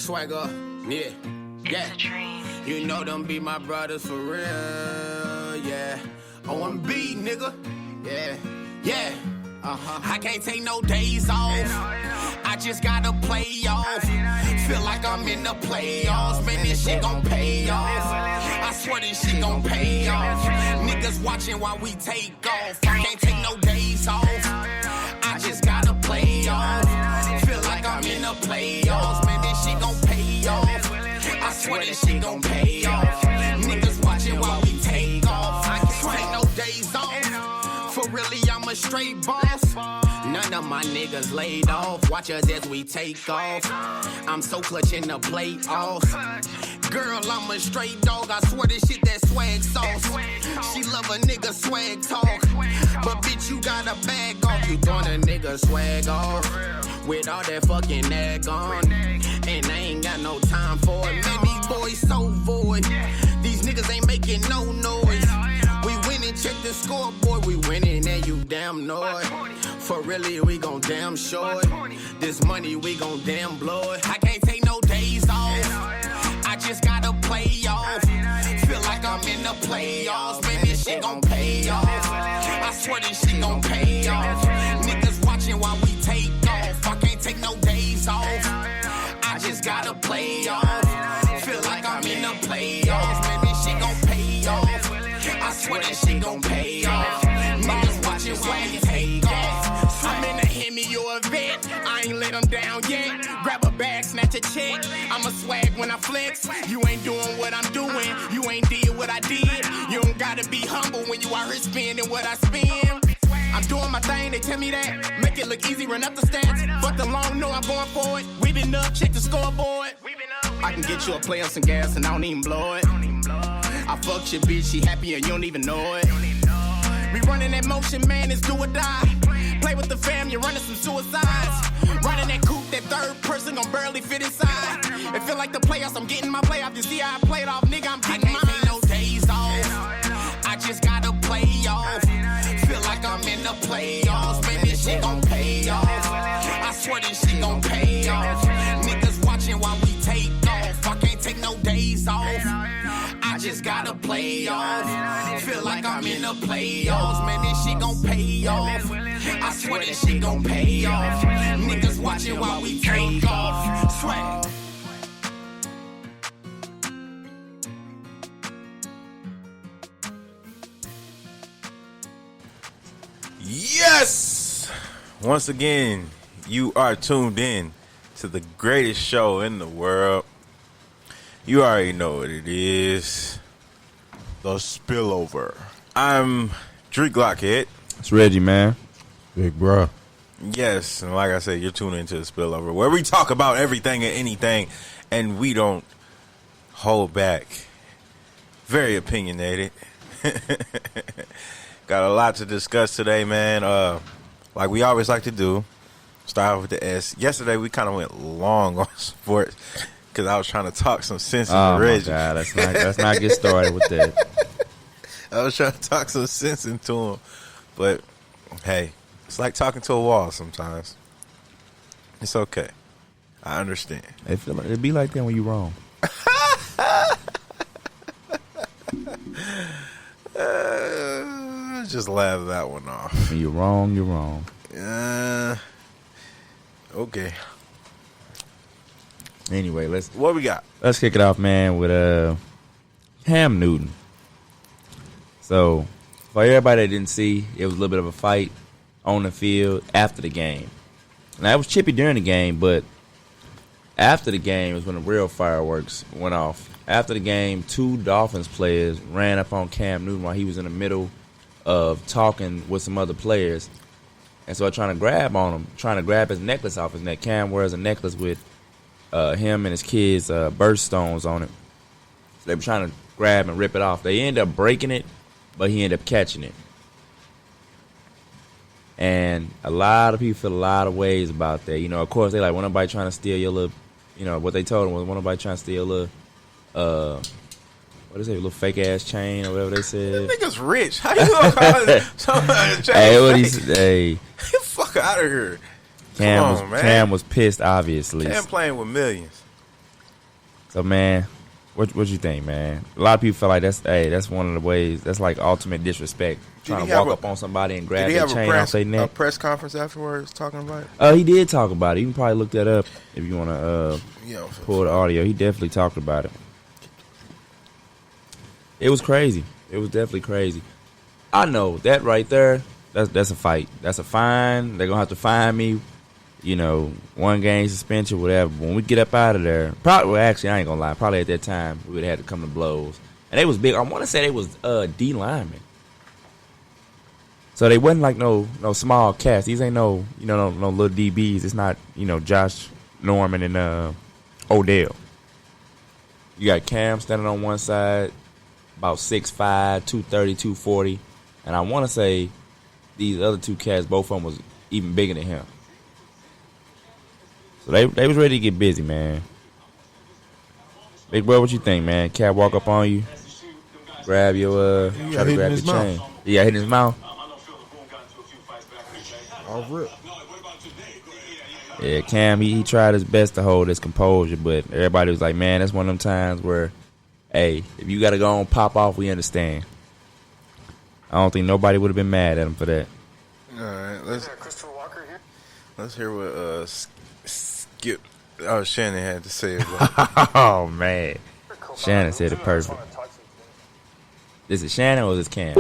Swagger, yeah, yeah. You know them be my brothers for real, yeah. OMB, nigga, yeah, yeah. I can't take no days off. I just gotta play off. Feel like I'm in the playoffs. Man, this shit gon' pay off. I swear this shit gon' pay off. Niggas watching while we take off. I can't take no days off. I just gotta play off. Feel like I'm in the playoffs. Man, this shit gon' pay off. I swear this shit gon' pay off. Niggas watching while we take off. I can't take no days off. For really, I'm a straight boss. None of my niggas laid off. Watch us as we take off. I'm so clutch in the playoffs. Girl, I'm a straight dog. I swear this shit that swag sauce. She love a nigga swag talk. But bitch, you got a bag off. You throwing a nigga swag off. With all that fucking egg on. And I ain't got no time for it. Man, these boys so void. These niggas ain't making no noise. We winning, check the scoreboard. We winning and you damn know it. For really, we gon' damn show it. This money, we gon' damn blow it. I can't take no days off. I just gotta play off. Feel like I'm in the playoffs. Man, this shit gon' pay off. I swear this shit gon' pay off. Niggas watching while we take off. I can't take no days off. I just gotta play off. Feel like I'm in the playoffs. Man, this shit gon' pay off. I swear this shit gon' pay off. Niggas watching while we take off. I'm in a Hemi or a vet. I ain't let them down yet. Grab a bag, snatch a check. I'm a swag when I flex. You ain't doing what I'm doing. You ain't did what I did. You don't gotta be humble when you out here spending what I spend. I'm doing my thing, they tell me that. Make it look easy, run up the stats. Fuck the long, know I'm going for it. We been up, check the scoreboard. I can get you a play of some gas and I don't even blow it. I fucked your bitch, she happy and you don't even know it. We running that motion, man, it's do or die. Play with the fam, you're running some suicides. Running that coupe, that third person gon' barely fit inside. It feel like the playoffs, I'm getting my playoff. You see how I played off, nigga, I'm getting mine. I can't take no days off. I just gotta play off. Feel like I'm in the playoffs. Man, this shit gon' pay off. I swear this shit gon' pay off. Niggas watching while we take off. I can't take no days off. I just gotta play off. Feel like I'm in the playoffs. Man, this shit gon' pay off. I swear this shit gon' pay off. Niggas watching while we take off. Swag. Yes! Once again, you are tuned in to the greatest show in the world. You already know what it is. The Spillover. I'm Drew Glockhead. It's Reggie, man. Big bro. Yes, and like I said, you're tuning into the Spillover, where we talk about everything and anything, and we don't hold back. Very opinionated. Got a lot to discuss today, man. Like we always like to do. Start off with the S. Yesterday, we kind of went long on sports because I was trying to talk some sense into Reggie. Oh, my God. Let's not get started with that. I was trying to talk some sense into him. But, hey, it's like talking to a wall sometimes. It's okay. I understand. It be like that when you're wrong. Just laugh that one off. When you're wrong, you're wrong. Okay. Anyway, what we got? Let's kick it off, man, with Cam Newton. So, for everybody that didn't see, it was a little bit of a fight on the field after the game. Now, it was chippy during the game, but after the game was when the real fireworks went off. After the game, 2 Dolphins players ran up on Cam Newton while he was in the middle of talking with some other players. And so they're trying to grab on him, trying to grab his necklace off his neck. Cam wears a necklace with him and his kids' birthstones on it. So they were trying to grab and rip it off. They ended up breaking it, but he ended up catching it. And a lot of people feel a lot of ways about that. You know, of course, they like, when nobody trying to steal your little, you know, what they told him was, when nobody trying to steal a little, what is it, a little fake ass chain or whatever they said. That nigga's rich. How you gonna call it? Hey, what he said? Hey, get the fuck out of here. Cam was pissed, obviously. Cam playing with millions. So, man, what you think, man? A lot of people feel like that's one of the ways. That's like ultimate disrespect. Trying to walk up on somebody and grab their chain off their neck. A press conference afterwards talking about it? He did talk about it. You can probably look that up if you want to pull the audio. He definitely talked about it. It was crazy. It was definitely crazy. I know that right there. That's a fight. That's a fine. They're gonna have to fine me. 1 game suspension, whatever. When we get up out of there, actually, I ain't gonna lie. Probably at that time we would have had to come to blows. And they was big. I want to say they was D linemen. So they wasn't like no small cats. These ain't no little DBs. It's not Josh Norman and Odell. You got Cam standing on one side, about 6'5", 230, 240, and I want to say these other 2 cats, both of them was even bigger than him. So they was ready to get busy, man. Big bro, what you think, man? Cat walk up on you, grab your try to grab your chain. Yeah, hit his mouth. Off rip. Yeah, Cam, he tried his best to hold his composure, but everybody was like, man, that's one of them times where, hey, if you got to go on pop off, we understand. I don't think nobody would have been mad at him for that. All right, let's hear what Skip Shannon had to say about Oh, man. Shannon said it perfect. Is it Shannon or is it Cam?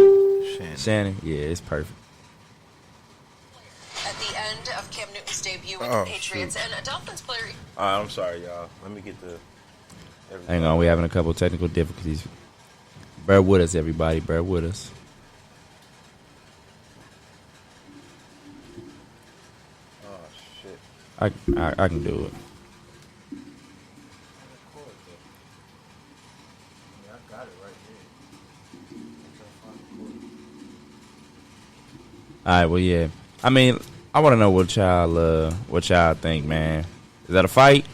Shannon? Yeah, it's perfect. At the end of Cam Newton's debut with the Patriots, and a Dolphins player. I'm sorry, y'all. Let me get the. Hang on, we're having a couple of technical difficulties. Bear with us, everybody. Bear with us. Oh shit! I can do it. I got it right here. All right, well, yeah. I mean, I want to know what y'all think, man. Is that a fight,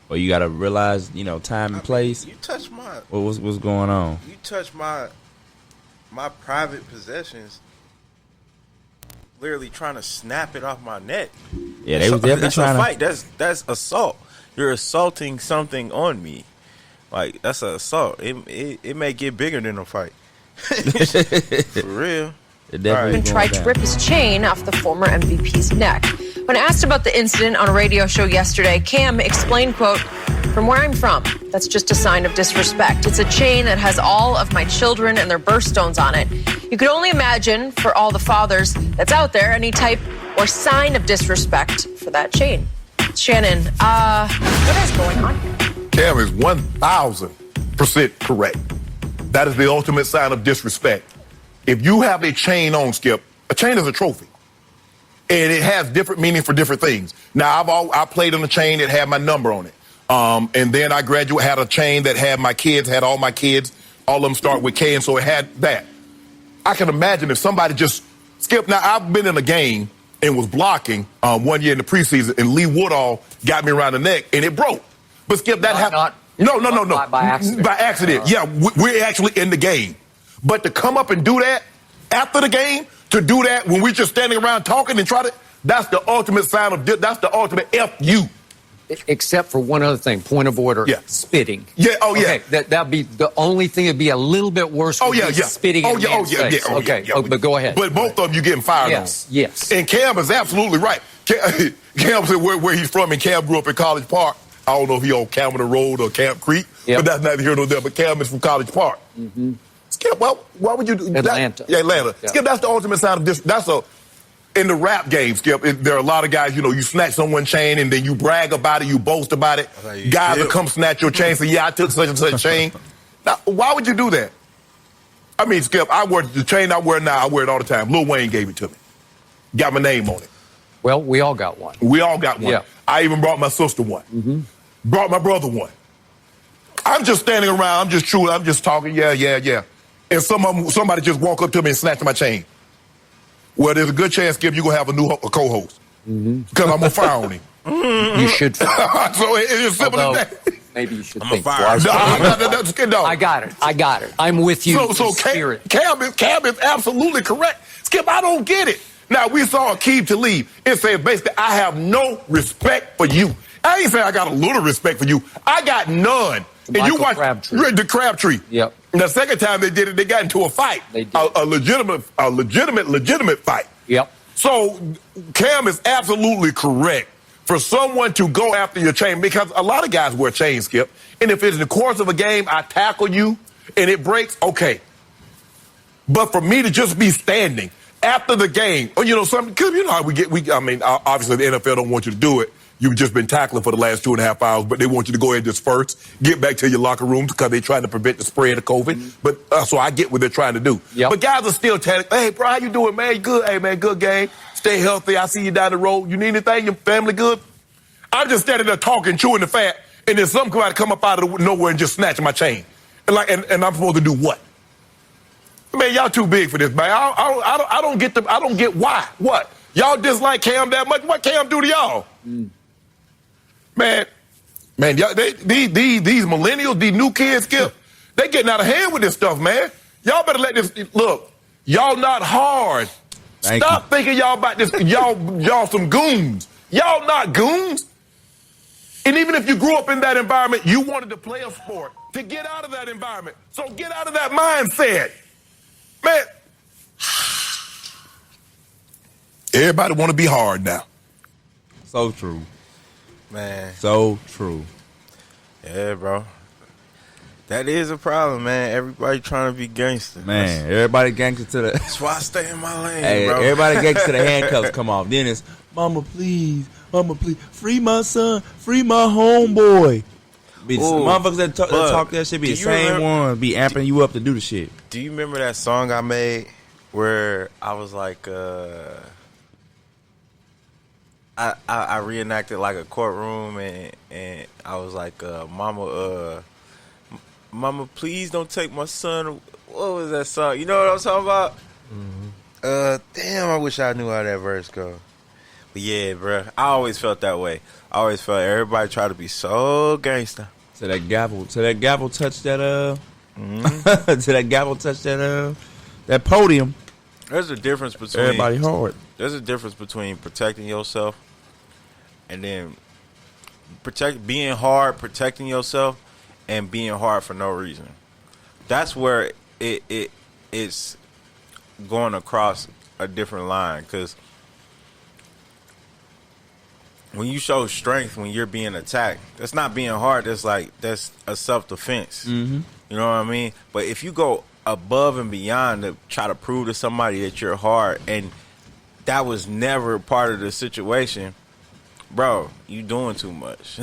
or you got to realize, time and place? You touch my. What's going on? You touch my private possessions. Literally trying to snap it off my neck. Yeah, they was definitely trying to fight. That's assault. You're assaulting something on me. Like, that's an assault. It may get bigger than a fight. For real. And tried to rip his chain off the former MVP's neck. When asked about the incident on a radio show yesterday, Cam explained, quote, "From where I'm from, that's just a sign of disrespect. It's a chain that has all of my children and their birthstones on it. You could only imagine, for all the fathers that's out there, any type or sign of disrespect for that chain." Shannon, what is going on here? Cam is 1,000% correct. That is the ultimate sign of disrespect. If you have a chain on, Skip, a chain is a trophy. And it has different meaning for different things. Now, I played on a chain that had my number on it. And then I had a chain that had my kids, had all my kids. All of them start with K, and so it had that. I can imagine if somebody just, Skip, now I've been in a game and was blocking one year in the preseason, and Lee Woodall got me around the neck, and it broke. But, Skip, that happened. No. By accident. By accident. Yeah, we're actually in the game. But to come up and do that after the game, to do that when we're just standing around talking and that's the ultimate sign of, that's the ultimate F-U. Except for one other thing, point of order, spitting. Yeah, okay, that'd be the only thing that'd be a little bit worse. Spitting in man's face. But go ahead. But both of them you getting fired on. Yes. And Cam is absolutely right. Cam said where he's from, and Cam grew up in College Park. I don't know if he on Camden Road or Camp Creek, but that's neither here nor there. But Cam is from College Park. Mm-hmm. Skip, why would you do Atlanta? Atlanta. Yeah. Skip, that's the ultimate sign of this. In the rap game, Skip, there are a lot of guys, you snatch someone's chain and then you brag about it, you boast about it. Guys will come snatch your chain, say, yeah, I took such and such chain. Now, why would you do that? I mean, Skip, the chain I wear now, I wear it all the time. Lil Wayne gave it to me. Got my name on it. Well, we all got one. We all got one. Yeah. I even brought my sister one. Mm-hmm. Brought my brother one. I'm just standing around, I'm just chewing, I'm just talking, yeah. And somebody just walk up to me and snatch my chain. Well, there's a good chance, Skip, you're going to have a co-host. Because I'm going to fire on him. You should fire. So it's simple as that. Maybe you should I'm think a fire. No, I got it. I'm with you. So Cam is absolutely correct. Skip, I don't get it. Now, we saw Akeem to leave. It says basically, I have no respect for you. I ain't saying I got a little respect for you. I got none. and you watch the Crabtree. Yep. And the second time they did it, they got into a fight. They did. A legitimate fight. Yep. So Cam is absolutely correct for someone to go after your chain, because a lot of guys wear chains, Skip. And if it's in the course of a game, I tackle you and it breaks, okay. But for me to just be standing after the game, or something, because you know how obviously the NFL don't want you to do it. You've just been tackling for the last 2.5 hours, but they want you to go ahead and disperse, get back to your locker rooms because they're trying to prevent the spread of COVID. Mm-hmm. But so I get what they're trying to do. Yep. But guys are still telling, hey, bro, how you doing, man? You good? Hey, man, good game. Stay healthy. I see you down the road. You need anything? Your family good? I'm just standing there talking, chewing the fat, and then somebody come up out of nowhere and just snatch my chain. And I'm supposed to do what? Man, y'all too big for this, man. I don't get why. What? Y'all dislike Cam that much? What Cam do to y'all? Mm. Man, y'all, these millennials, these new kids, Skip, they getting out of hand with this stuff, man. Y'all better let this, look, y'all not hard. Stop thinking y'all about this, y'all some goons. Y'all not goons. And even if you grew up in that environment, you wanted to play a sport to get out of that environment. So get out of that mindset. Man, everybody want to be hard now. So true. Man. So true. Yeah, bro. That is a problem, man. Everybody trying to be gangster. Man, everybody gangster to the... That's why I stay in my lane, hey, bro. Everybody gangster to the handcuffs come off. Then it's, mama, please, free my son, free my homeboy. Motherfuckers that talk that shit be the same one, be amping you up to do the shit. Do you remember that song I made where I was like, I reenacted like a courtroom and I was like, Mama, please don't take my son. What was that song? You know what I'm talking about? Mm-hmm. Damn, I wish I knew how that verse go. But yeah, bro, I always felt that way. I always felt everybody tried to be so gangster. So that gavel touched that that podium. There's a difference between everybody hard. There's a difference between protecting yourself and then being hard, protecting yourself, and being hard for no reason. That's where it's going across a different line, because when you show strength when you're being attacked, that's not being hard. That's a self-defense. Mm-hmm. You know what I mean? But if you go above and beyond to try to prove to somebody that you're hard, and that was never part of the situation, bro, you doing too much.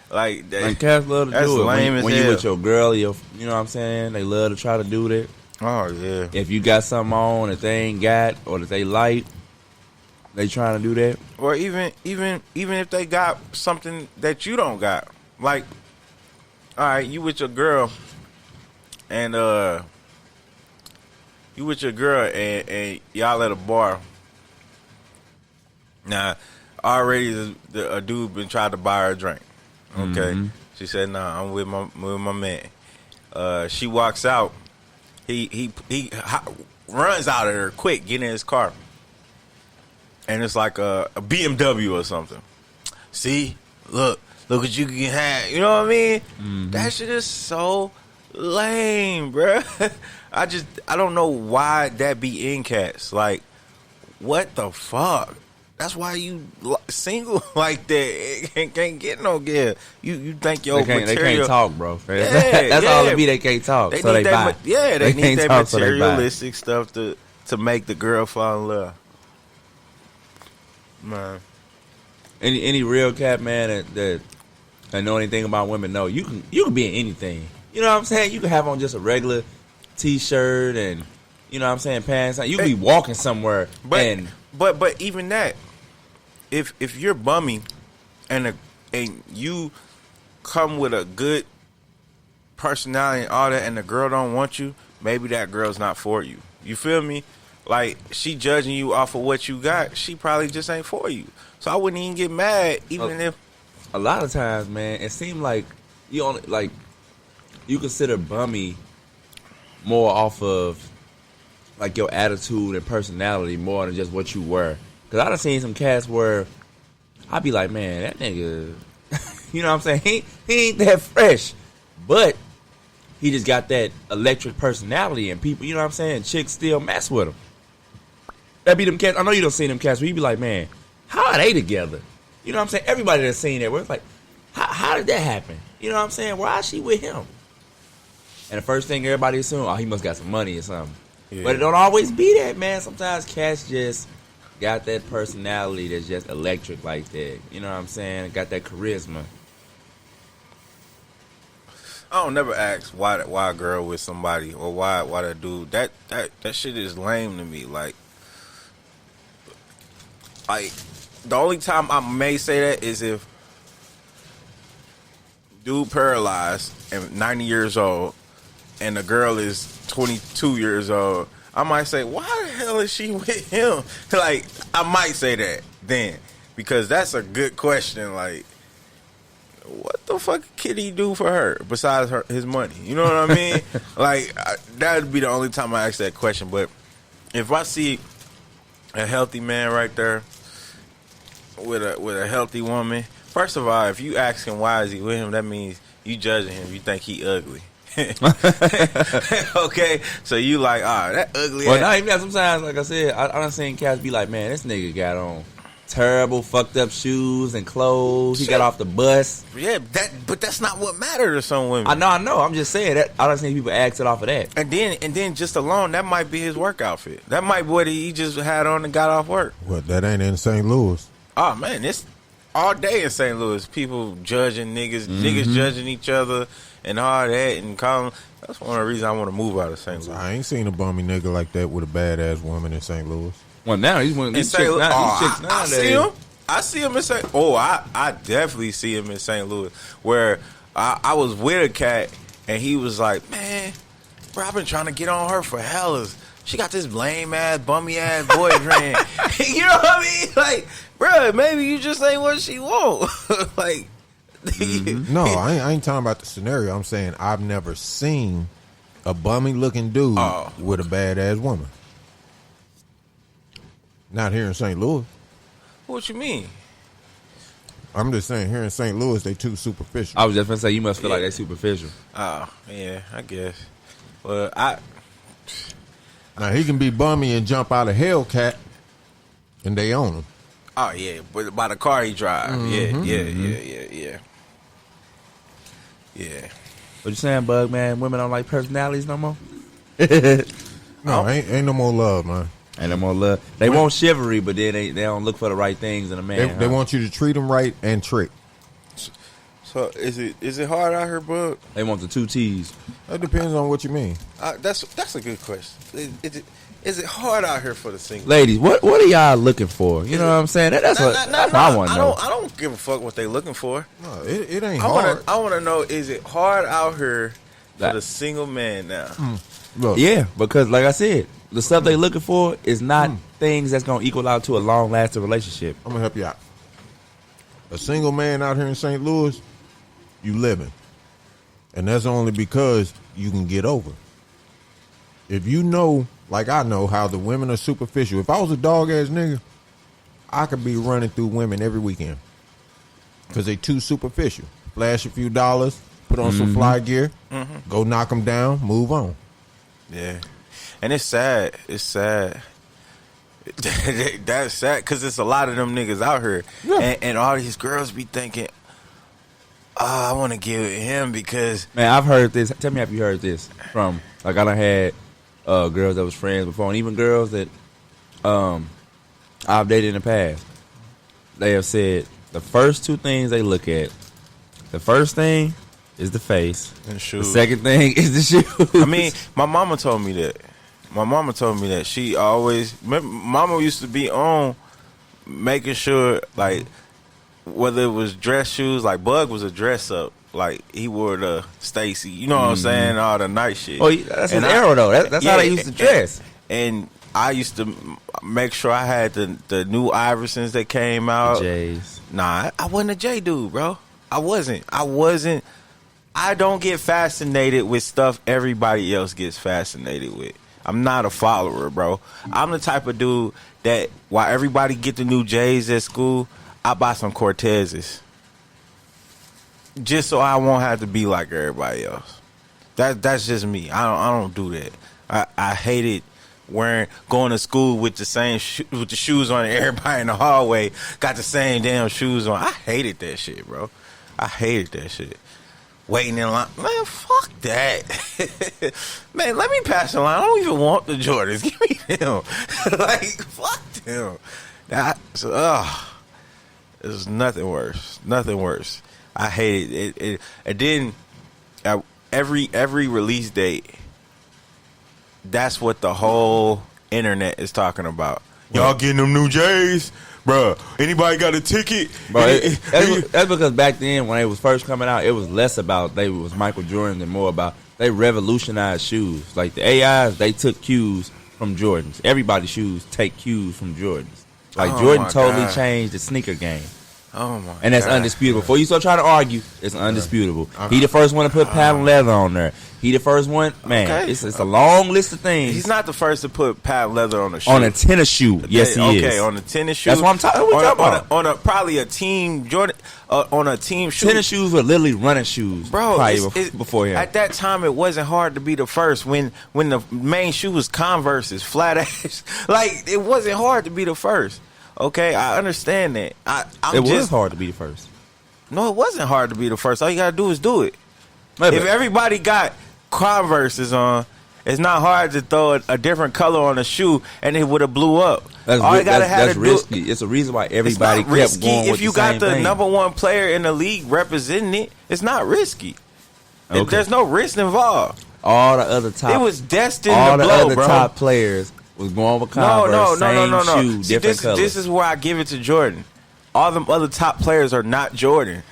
like that, and cats love to do it when you hell. with your girl. You know what I'm saying? They love to try to do that. Oh yeah. If you got something on that they ain't got or that they like, they trying to do that. Or even if they got something that you don't got. Like, all right, you with your girl and y'all at a bar. Now, already a dude been trying to buy her a drink. Okay. Mm-hmm. She said, "Nah, I'm with my man." She walks out. He runs out of there quick, get in his car. And it's like a BMW or something. See? Look what you can have. You know what I mean? Mm-hmm. That shit is so lame, bro. I don't know why that be in cats. Like, what the fuck? That's why you single like that. It can't get no good. You think your material... They can't talk, bro. That's all it be. They can't talk, so they buy. They need that materialistic stuff to make the girl fall in love. Man. Any real cat, man, that know anything about women, know you can be in anything. You know what I'm saying? You can have on just a regular t-shirt and, you know what I'm saying, pants. You can be walking somewhere. But even that, if you're bummy and you come with a good personality and all that, and the girl don't want you, maybe that girl's not for you. You feel me? Like, she judging you off of what you got, she probably just ain't for you. So I wouldn't even get mad, even if... A lot of times, man, it seems like you consider bummy more off of, like, your attitude and personality more than just what you were. Because I done seen some cats where I be like, man, that nigga... you know what I'm saying? He ain't that fresh. But he just got that electric personality, and people, you know what I'm saying? Chicks still mess with him. That be them cats. I know you don't see them cats, but you be like, man, how are they together? You know what I'm saying? Everybody that's seen that, where it's like, how did that happen? You know what I'm saying? Why is she with him? And the first thing everybody assume, oh, he must got some money or something. Yeah. But it don't always be that, man. Sometimes cats just got that personality that's just electric like that. You know what I'm saying? Got that charisma. I don't never ask why a girl with somebody or why that dude. That shit is lame to me. Like the only time I may say that is if dude paralyzed and 90 years old and the girl is 22 years old. I might say, why the hell is she with him? Like, I might say that then, because that's a good question. Like, what the fuck can he do for her besides his money? You know what I mean? Like, that would be the only time I ask that question. But if I see a healthy man right there with a healthy woman, first of all, if you ask him why is he with him, that means you judging him. You think he ugly. Okay, so you like, that ugly. Well, not even that. Sometimes, like I said, I done seen cats be like, man, this nigga got on terrible, fucked up shoes and clothes. He got off the bus. Yeah, but that's not what matters to some women. I know. I'm just saying that. I done seen people ask it off of that. And then just alone, that might be his work outfit. That might be what he just had on and got off work. What? That ain't in St. Louis. Oh man, it's all day in St. Louis. People judging niggas, niggas judging each other. And all that, and calling. That's one of the reasons I want to move out of St. Louis. I ain't seen a bummy nigga like that with a badass woman in St. Louis. Well, now he's one of these chicks. I see him. I see him in St. Oh, I definitely see him in St. Louis. Where I was with a cat, and he was like, man, bro, I've been trying to get on her for hellas. She got this lame ass, bummy ass boyfriend. You know what I mean? Like, bro, maybe you just ain't what she want. Like. No, I ain't talking about the scenario. I'm saying I've never seen a bummy looking dude with a badass woman. Not here in St. Louis. What you mean? I'm just saying here in St. Louis they too superficial. I was just gonna say you must feel like they superficial. Oh yeah, I guess. Well, now he can be bummy and jump out of Hellcat, and they own him. Oh yeah, but by the car he drive. Yeah. What you saying, Bug, man? Women don't like personalities no more? No, ain't no more love, man. Ain't no more love. They want chivalry, but then they don't look for the right things in a man. They want you to treat them right and trick. So is it hard out here, Bug? They want the 2 T's. That depends on what you mean. That's a good question. Is it hard out here for the single? Ladies, what are y'all looking for? You know what I'm saying? That's what I want to know. I don't give a fuck what they looking for. No, it ain't hard. I want to know, is it hard out here for the single man now? Look, yeah, because like I said, the stuff they looking for is not things that's going to equal out to a long-lasting relationship. I'm going to help you out. A single man out here in St. Louis, you living. And that's only because you can get over. If you know, like I know, how the women are superficial. If I was a dog-ass nigga, I could be running through women every weekend. Because they too superficial. Flash a few dollars, put on some fly gear, go knock them down, move on. Yeah. And it's sad. It's sad. That's sad because it's a lot of them niggas out here. Yeah. And all these girls be thinking, I want to get with him because... Man, I've heard this. Tell me if you heard this from... Like, I done had girls that was friends before, and even girls that I've dated in the past. They have said the first 2 things they look at. The first thing is the face. And shoes. The second thing is the shoes. I mean, my mama told me that. She always... Mama used to be on making sure, like, whether it was dress shoes, like Bug was a dress up. Like, he wore the Stacy, you know what I'm saying? All the night shit. Oh, that's his arrow, though. That's how they used to dress. And I used to make sure I had the new Iversons that came out. The J's. Nah, I wasn't a J dude, bro. I wasn't. I don't get fascinated with stuff everybody else gets fascinated with. I'm not a follower, bro. I'm the type of dude that while everybody get the new J's at school, I buy some Cortezes. just so I won't have to be like everybody else. That's just me. I don't do that. I hated going to school with the same with the shoes on. Everybody in the hallway got the same damn shoes on. I hated that shit, bro. I hated that shit. Waiting in line, man. Fuck that, man. Let me pass the line. I don't even want the Jordans. Give me them. Like fuck them. There's nothing worse. Nothing worse. I hate it. It didn't. Every release date, that's what the whole internet is talking about. Y'all getting them new J's? Bruh, anybody got a ticket? Bro, that's because back then when they was first coming out, it was less about they was Michael Jordan and more about they revolutionized shoes. Like the AIs, they took cues from Jordans. Everybody's shoes take cues from Jordans. Like Jordan totally changed the sneaker game. Oh my! And that's undisputable. Before you start trying to argue, it's undisputable. He the first one to put patent leather on there. He the first one. Man, it's a long list of things. He's not the first to put patent leather on a shoe. On a tennis shoe, yes, he is. Okay, on a tennis shoe. That's what I'm talking about. On probably a team Jordan. On a team shoe. Tennis shoes were literally running shoes, bro. Before him. At that time, it wasn't hard to be the first. When the main shoe was Converse's, flat ass. Like it wasn't hard to be the first. Okay, I understand that. It was hard to be the first. No, it wasn't hard to be the first. All you gotta do is do it. Maybe. If everybody got Converses on, it's not hard to throw a different color on a shoe and it would have blew up. That's risky. It's a reason why everybody kept risky going with if you the got same the thing. number one player in the league representing it. It's not risky. Okay. There's no risk involved. All the other top, it was destined all to the blow, other bro. top players was going with Converse. No. Shoe, See, different colors. This is where I give it to Jordan. All them other top players are not Jordan.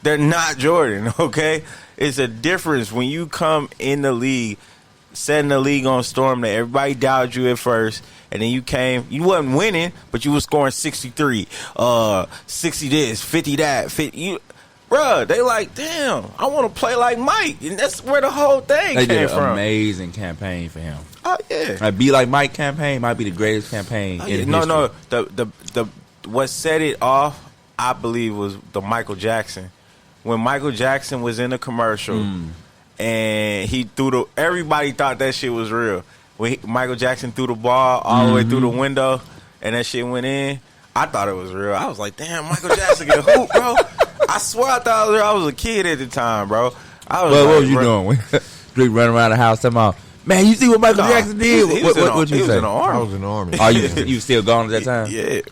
They're not Jordan, okay? It's a difference when you come in the league, setting the league on storm that everybody doubted you at first, and then you wasn't winning, but you was scoring 63, 60 this, 50 that, 50. Bruh, they like, damn, I want to play like Mike. And that's where the whole thing came from. They did an amazing campaign for him. Oh, yeah. Like, Be Like Mike campaign might be the greatest campaign in history. No. The what set it off, I believe, was the Michael Jackson. When Michael Jackson was in a commercial and he threw everybody thought that shit was real. When Michael Jackson threw the ball all the way through the window and that shit went in, I thought it was real. I was like, damn, Michael Jackson get hoop, bro. I swear I thought I was a kid at the time, bro. What was you doing? Drake running around the house talking about, man, you see what Michael Jackson did? What you say? In the army. I was in the army. Oh, you still gone at that time?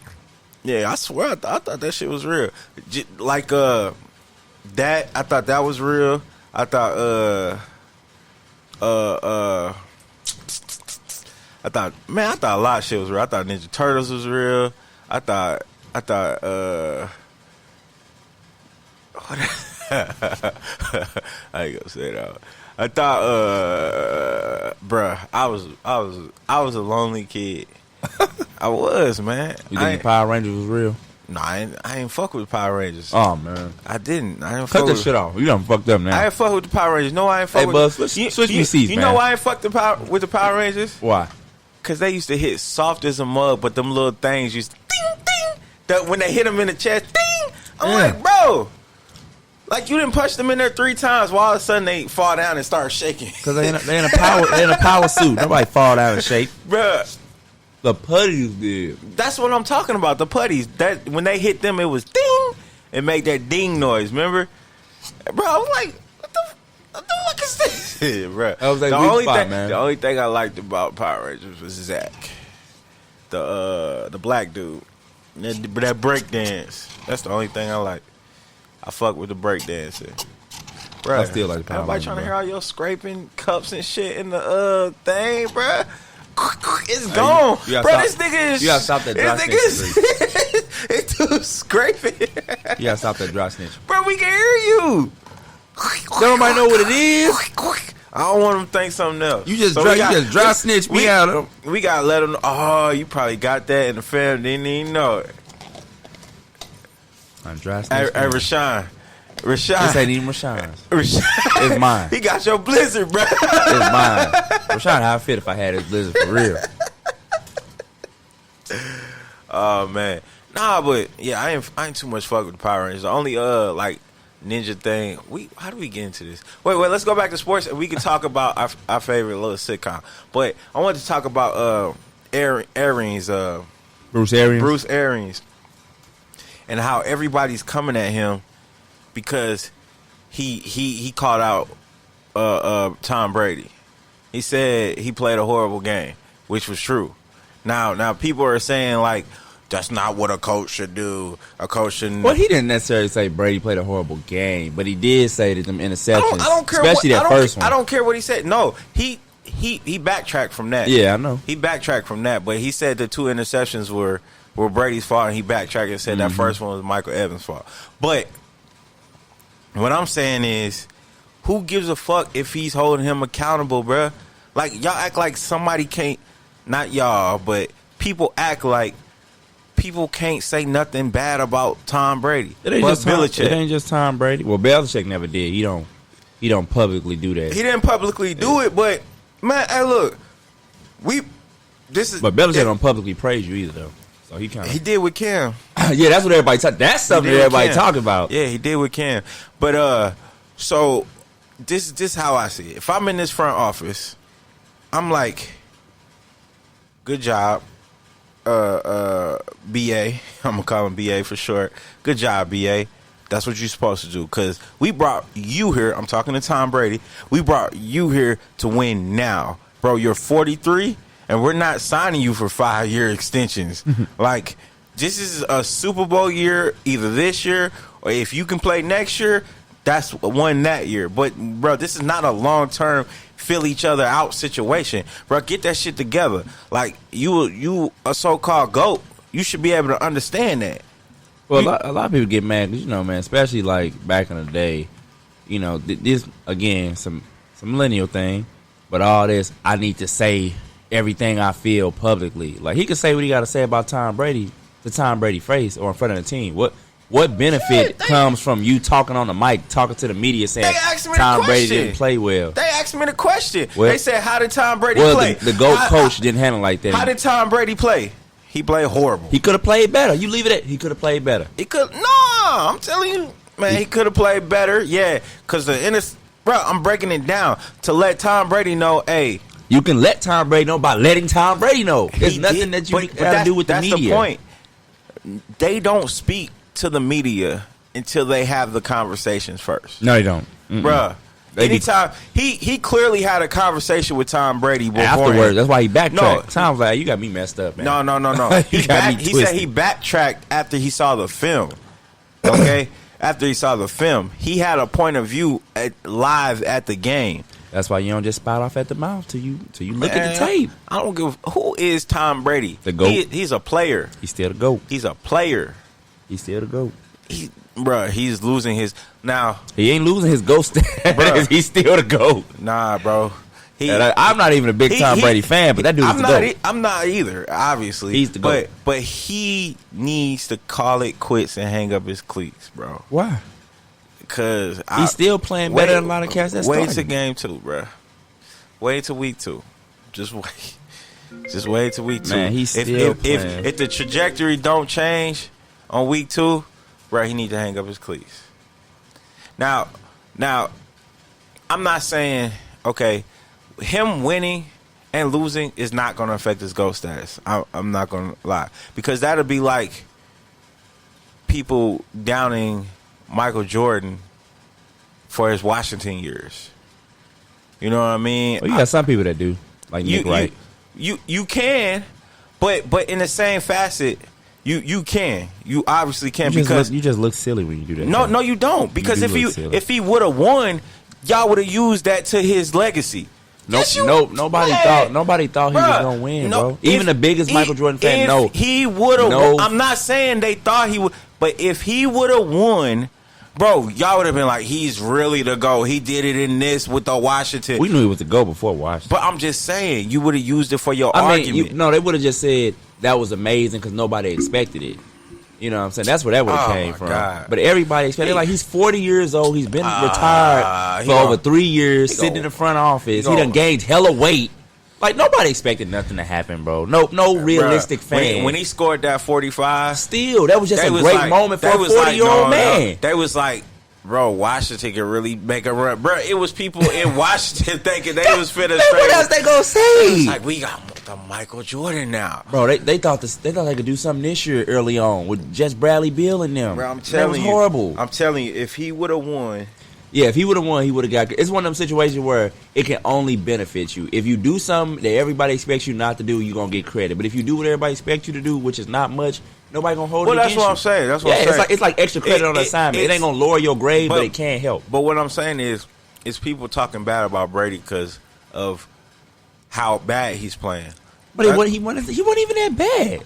Yeah. I swear I thought that shit was real. Like that, I thought that was real. I thought a lot of shit was real. I thought Ninja Turtles was real. I thought I ain't gonna say that. I thought bruh, I was a lonely kid. I was, man. You think the Power Rangers was real? No, I ain't fuck with the Power Rangers. Oh man, I didn't. Cut that shit off. You done fucked up now. I ain't fuck with the Power Rangers. No, I ain't fuck with. Hey, Buzz, switch me seats, man. You know why I ain't fucked with the Power Rangers? Why? Cause they used to hit soft as a mug, but them little things used to ding ding. When they hit them in the chest, ding. I'm like, bro, like you didn't punch them in there 3 times. While all of a sudden they fall down and start shaking. Cause they in a power suit. Nobody fall down and shake, bruh. The putties did. That's what I'm talking about. The putties. That when they hit them, it was ding. It made that ding noise. Remember, bro? I was like, what the fuck is this, bro? That was man. The only thing I liked about Power Rangers was Zach, the black dude, that break dance. That's the only thing I like. I fuck with the break dancing. Bro, I still like the Power Rangers. Everybody trying to hear all your scraping cups and shit in the thing, bro. It's gone, bro. This nigga is. You gotta stop that dry snitch. It's too scraping. You gotta stop that dry snitch, bro. We can hear you. Nobody know what it is. I don't want them to think something else. You just dry snitch me out of them. We gotta let them know. Oh, you probably got that in the family. Didn't even know it. I'm dry snitch. Hey, Rashawn. This ain't even Rashawn's. It's mine. He got your Blizzard, bro. It's mine. Rashawn, how I fit if I had his Blizzard for real. Oh man, nah, but yeah, I ain't too much fuck with the Power Rangers. The only like ninja thing. How do we get into this? Wait, let's go back to sports and we can talk about our favorite little sitcom. But I wanted to talk about Bruce Arians, and how everybody's coming at him because he called out Tom Brady. He said he played a horrible game, which was true. Now people are saying like, that's not what a coach should do. A coach shouldn't. Well, he didn't necessarily say Brady played a horrible game, but he did say that them interceptions, I don't care, especially that first one. I don't care what he said. No, he backtracked from that. Yeah, I know. He backtracked from that, but he said the 2 interceptions were Brady's fault, and he backtracked and said that first one was Michael Evans' fault. But what I'm saying is, who gives a fuck if he's holding him accountable, bruh? Like, y'all act like somebody can't, not y'all, but people act like people can't say nothing bad about Tom Brady. It ain't just Tom Brady. Well, Belichick never did. He don't publicly do that. He didn't publicly do it, but man, hey, look, but Belichick don't publicly praise you either, though. So he did with Cam. Yeah, that's what everybody that's something that everybody talk about. Yeah, he did with Cam. But so this how I see it. If I'm in this front office, I'm like, good job. BA, I'm gonna call him BA for short. Good job, BA. That's what you're supposed to do, because we brought you here. I'm talking to Tom Brady. We brought you here to win now, bro. You're 43, and we're not signing you for 5-year extensions. Like, this is a Super Bowl year, either this year or if you can play next year, that's one that year. But bro, this is not a long-term fill each other out situation, bro. Get that shit together. Like, you a so-called GOAT, you should be able to understand that. Well, a lot of people get mad because, man, especially like back in the day, this again some millennial thing, but all this, I need to say everything I feel publicly. Like, he could say what he got to say about Tom Brady to Tom Brady face or in front of the team. What benefit comes from you talking on the mic, talking to the media, saying Tom Brady didn't play well? They asked me the question. They said, how did Tom Brady play? The GOAT coach didn't handle like that. How did Tom Brady play? He played horrible. He could have played better. You leave it at he could have played better. I'm telling you, man, he could have played better. Yeah, because I'm breaking it down to let Tom Brady know, hey. You can let Tom Brady know by letting Tom Brady know. There's nothing that you got to do with the media. That's the point. They don't speak to the media until they have the conversations first. No, they don't. Bruh. Anytime he clearly had a conversation with Tom Brady afterwards. That's why he backtracked. Tom's like, you got me messed up, man. No. He said he backtracked after he saw the film. Okay? After he saw the film, he had a point of view live at the game. That's why you don't just spout off at the mouth till you look at the tape. I don't give. Who is Tom Brady? The GOAT. He's a player. He's still the GOAT. He's a player. He's still the GOAT. He's losing his now. He ain't losing his GOAT status. He's still the GOAT. Nah, bro. I'm not even a big Tom Brady fan, but that dude is the GOAT. I'm not either. Obviously, he's the GOAT. But he needs to call it quits and hang up his cleats, bro. Why? Because he's still playing better than a lot of cats. Wait to game 2, bro. Wait till week 2. Just wait. Just wait till week 2. Man, he's still playing. If the trajectory don't change on week 2, bro, he need to hang up his cleats. Now, I'm not saying, okay, him winning and losing is not going to affect his GOAT status. I'm not going to lie. Because that'll be like people downing Michael Jordan for his Washington years. You know what I mean? Well, you got some people that do, like Nick Wright. You can, but in the same facet, you can. You obviously can, because you just look silly when you do that. No, you don't. Because if he would have won, y'all would have used that to his legacy. Nobody thought he was gonna win, bro. Even the biggest Michael Jordan fan, he would have. I'm not saying they thought he would, but if he would have won, bro, y'all would have been like, he's really the GOAT. He did it in this with the Washington. We knew he was the GOAT before Washington. But I'm just saying, you would have used it for your argument. They would have just said that was amazing because nobody expected it. You know what I'm saying? That's where that would have came from. God. But everybody expected, like, he's 40 years old. He's been retired for over 3 years, sitting in the front office. He done gained hella weight. Like, nobody expected nothing to happen, bro. No realistic fan. When he scored that 45, still, that was just a great moment for a 40-year-old man. They was like, Bro, Washington can really make a run. Bro, it was people in Washington thinking they was finna trade. What else they gonna say? It's like, we got the Michael Jordan now. Bro, they thought they could do something this year early on with just Bradley Beal and them. Bro, I'm telling you. That was horrible. I'm telling you, if he would have won. Yeah, if he would have won, he would have got. It's one of them situations where it can only benefit you. If you do something that everybody expects you not to do, you're gonna get credit. But if you do what everybody expects you to do, which is not much, nobody gonna hold it against you. Well, that's what I'm saying. That's what I'm saying. It's like extra credit on an assignment. It ain't gonna lower your grade, but it can't help. But what I'm saying is people talking bad about Brady because of how bad he's playing. But he wasn't even that bad.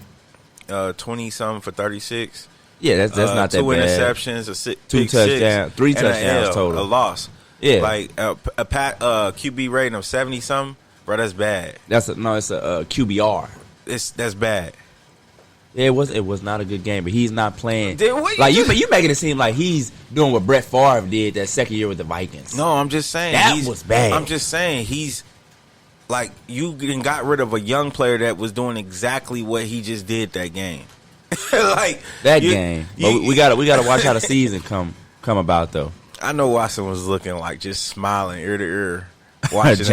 20-something for 36. Yeah, that's not that bad. 2 interceptions, two touchdowns, 3 touchdowns total. A loss. Yeah, like a QB rating of 70-something, bro. That's bad. It's a QBR. That's bad. Yeah, it was not a good game, but he's not playing. You making it seem like he's doing what Brett Favre did that second year with the Vikings. No, I'm just saying that was bad. I'm just saying he's like you got rid of a young player that was doing exactly what he just did that game. Like that game. But we gotta watch how the season come about though. I know Watson was looking like just smiling ear to ear watching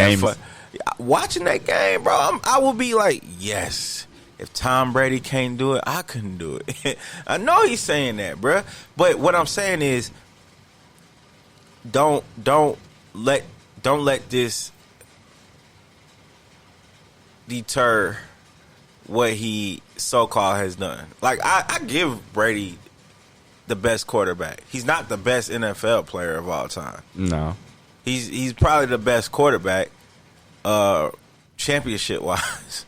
that game, bro. I will be like, yes. If Tom Brady can't do it, I couldn't do it. I know he's saying that, bro. But what I'm saying is, don't let this deter what he so-called has done. Like, I give Brady the best quarterback. He's not the best NFL player of all time. No. He's probably the best quarterback championship-wise.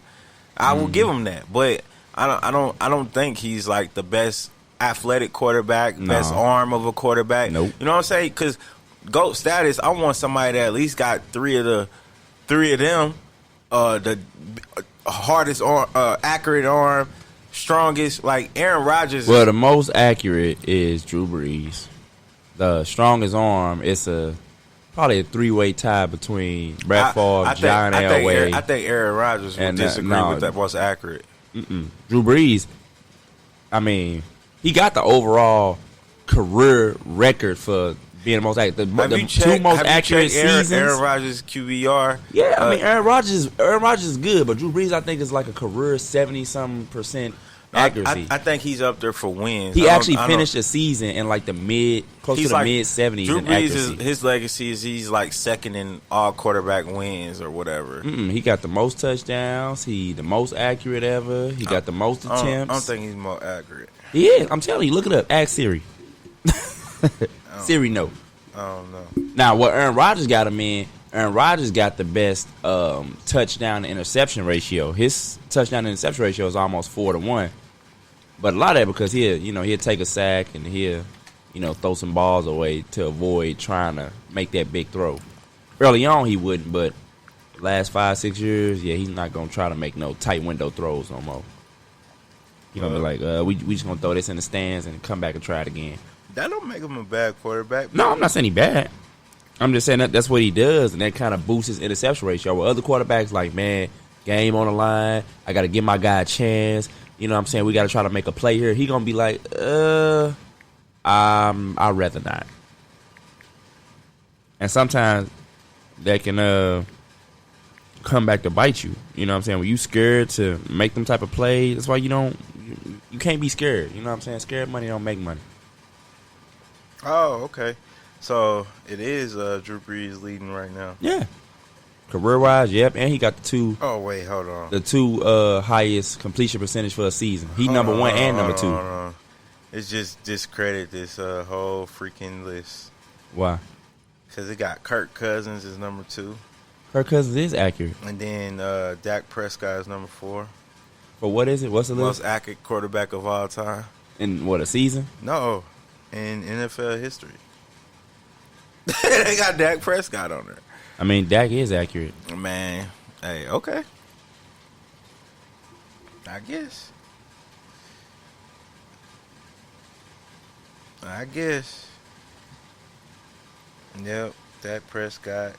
I will give him that. But I don't think he's like the best athletic quarterback, best arm of a quarterback. Nope. You know what I'm saying? Cuz GOAT status, I want somebody that at least got three of them, the hardest arm, accurate arm, strongest. Like Aaron Rodgers. Well, the most accurate is Drew Brees. The strongest arm, it's probably a 3-way tie between Brett Favre, John Elway. I think Aaron Rodgers would disagree with that most accurate. Drew Brees, I mean, he got the overall career record for being the most accurate. The two most accurate seasons. Aaron Rodgers' QBR. Yeah, I mean, Aaron Rodgers is good, but Drew Brees, I think, is like a career 70-something% accuracy. I think he's up there for wins. He actually finished the season in like close to the like, mid-70s. Drew in Brees accuracy. His legacy is he's like second in all quarterback wins or whatever. He got the most touchdowns. He the most accurate ever. He got the most attempts. I don't think he's more accurate. He is. I'm telling you. Look it up. Ask Siri. Siri, no. I don't know. Now, what Aaron Rodgers got him in, Aaron Rodgers got the best touchdown to interception ratio. His touchdown to interception ratio is almost 4-1. But a lot of that because he'll take a sack and he'll throw some balls away to avoid trying to make that big throw. Early on he wouldn't, but last 5-6 years, he's not gonna try to make no tight window throws no more. He's gonna be like, we just gonna throw this in the stands and come back and try it again. That don't make him a bad quarterback. No, I'm not saying he's bad. I'm just saying that's what he does, and that kind of boosts his interception ratio. Where other quarterbacks like, man, game on the line, I got to give my guy a chance. You know what I'm saying? We got to try to make a play here. He going to be like, I'd rather not. And sometimes that can come back to bite you. You know what I'm saying? When you scared to make them type of plays, that's why you can't be scared. You know what I'm saying? Scared money don't make money. Oh, okay. So it is Drew Brees leading right now. Yeah. Career-wise, yep, and he got the two. Oh wait, hold on. The two highest completion percentage for a season. He number one and number two. It's just discredit this whole freaking list. Why? Because it got Kirk Cousins is number 2. Kirk Cousins is accurate. And then Dak Prescott is number 4. But what is it? What's the list? Most accurate quarterback of all time. In what, a season? No, in NFL history. They got Dak Prescott on there. I mean, Dak is accurate. Man, hey, okay. I guess. Yep, Dak Prescott,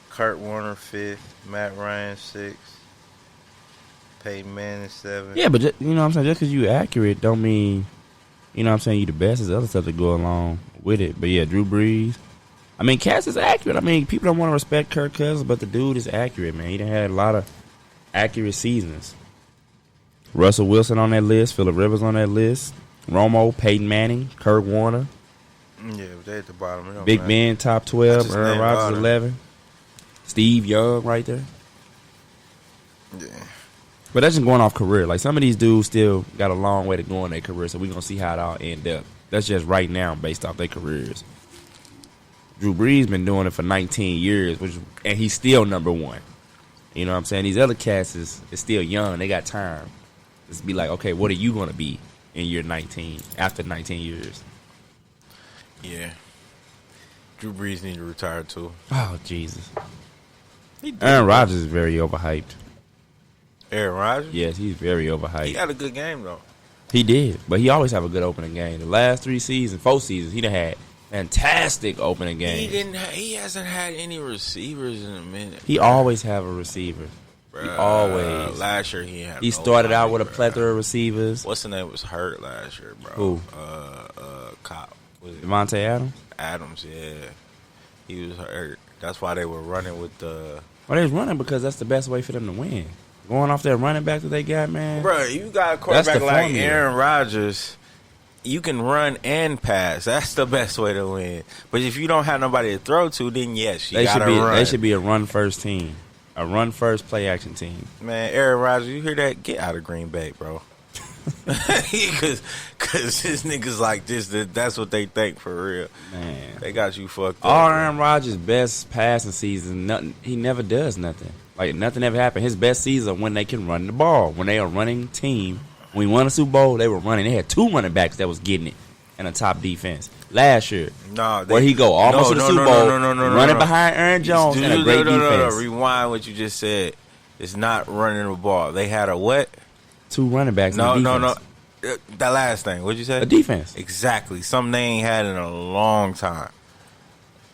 Kurt Warner 5th, Matt Ryan 6th, Peyton Manning 7th. Yeah, but you know what I'm saying? Just because you accurate don't mean, you know what I'm saying, you the best. There's other stuff that go along with it. But yeah, Drew Brees. I mean, Cass is accurate. I mean, people don't want to respect Kirk Cousins, but the dude is accurate, man. He done had a lot of accurate seasons. Russell Wilson on that list. Phillip Rivers on that list. Romo, Peyton Manning, Kurt Warner. Yeah, they at the bottom. Big Ben, top 12. Aaron Rodgers, 11. Steve Young right there. Yeah. But that's just going off career. Like, some of these dudes still got a long way to go in their career, so we're going to see how it all end up. That's just right now based off their careers. Drew Brees been doing it for 19 years, and he's still number one. You know what I'm saying? These other cats is still young. They got time. Just be like, okay, what are you going to be in year 19, after 19 years? Yeah. Drew Brees need to retire, too. Oh, Jesus. Aaron Rodgers is very overhyped. Aaron Rodgers? Yes, he's very overhyped. He had a good game, though. He did, but he always have a good opening game. The last 4 seasons, he done had fantastic opening games. He hasn't had any receivers in a minute. He always have a receiver. Bruh, he always. Last year he had. He started out with a plethora of receivers. What's the name was hurt last year, bro? Who? Cop. Devontae Adams. Adams, yeah. He was hurt. That's why they were running with the. Well, they was running because that's the best way for them to win. Going off that running back that they got, man. Bro, you got a quarterback like Aaron Rodgers. You can run and pass. That's the best way to win. But if you don't have nobody to throw to, then yes, you gotta run. They should be a run-first team. A run-first play-action team. Man, Aaron Rodgers, you hear that? Get out of Green Bay, bro. Because his niggas like this, that's what they think for real. Man. They got you fucked up. All Aaron Rodgers' best passing season, he never does nothing. Like, nothing ever happened. His best season when they can run the ball. When they are a running team. When we won a Super Bowl, they were running. They had 2 running backs that was getting it and a top defense. Last year, where he go almost to the Super Bowl, running behind Aaron Jones and a great defense. Rewind what you just said. It's not running the ball. They had a what? 2 running backs. No. That last thing. What'd you say? A defense. Exactly. Something they ain't had in a long time.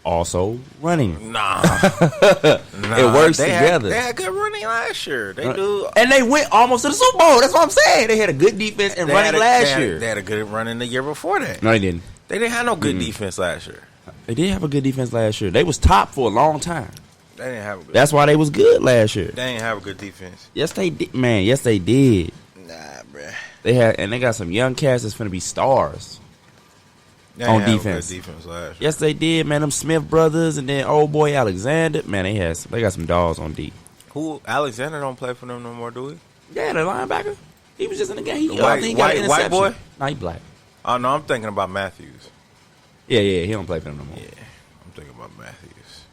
Also running. Nah. It works together. They had good running last year. They do. And they went almost to the Super Bowl. That's what I'm saying. They had a good defense and running last year. They had a good running the year before that. No, they didn't. They didn't have no good defense last year. They did have a good defense last year. They was top for a long time. They didn't have a good That's why they was good last year. They didn't have a good defense. Yes, they did. Man, yes, they did. Nah, bruh. They got some young cats that's finna be stars. On defense. Last year. Yes, they did, man. Them Smith brothers and then old boy Alexander. Man, they got some dogs on D. Who? Alexander don't play for them no more, do he? Yeah, the linebacker. He was just in the game. White boy? No, he black. Oh, no, I'm thinking about Matthews. Yeah, he don't play for them no more. Yeah, I'm thinking about Matthews.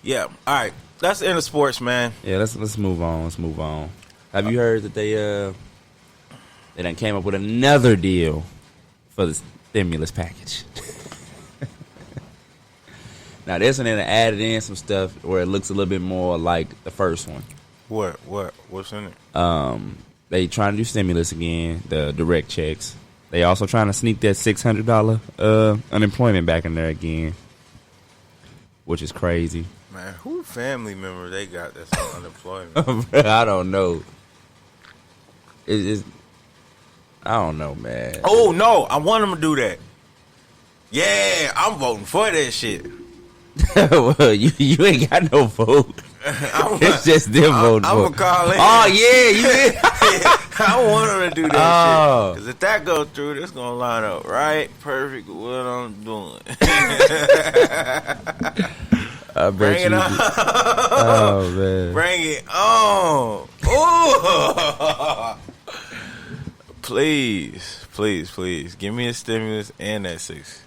Yeah, all right. That's the end of sports, man. Yeah, let's move on. Let's move on. Have you heard that they done came up with another deal for the stimulus package? Now this one they added in some stuff where it looks a little bit more like the first one. What's in it? They trying to do stimulus again, the direct checks. They also trying to sneak that $600 unemployment back in there again, which is crazy. Man, who family member they got that's on unemployment? I don't know. I don't know, man. Oh, no. I want them to do that. Yeah, I'm voting for that shit. Well, you ain't got no vote. It's just them voting for it. I'm going to call in. Oh, yeah, you did. I want them to do that shit. Because if that goes through, it's going to line up right perfect with what I'm doing. I bet Bring it on. Oh, man. Bring it on. Ooh. Please. Give me a stimulus and that 6.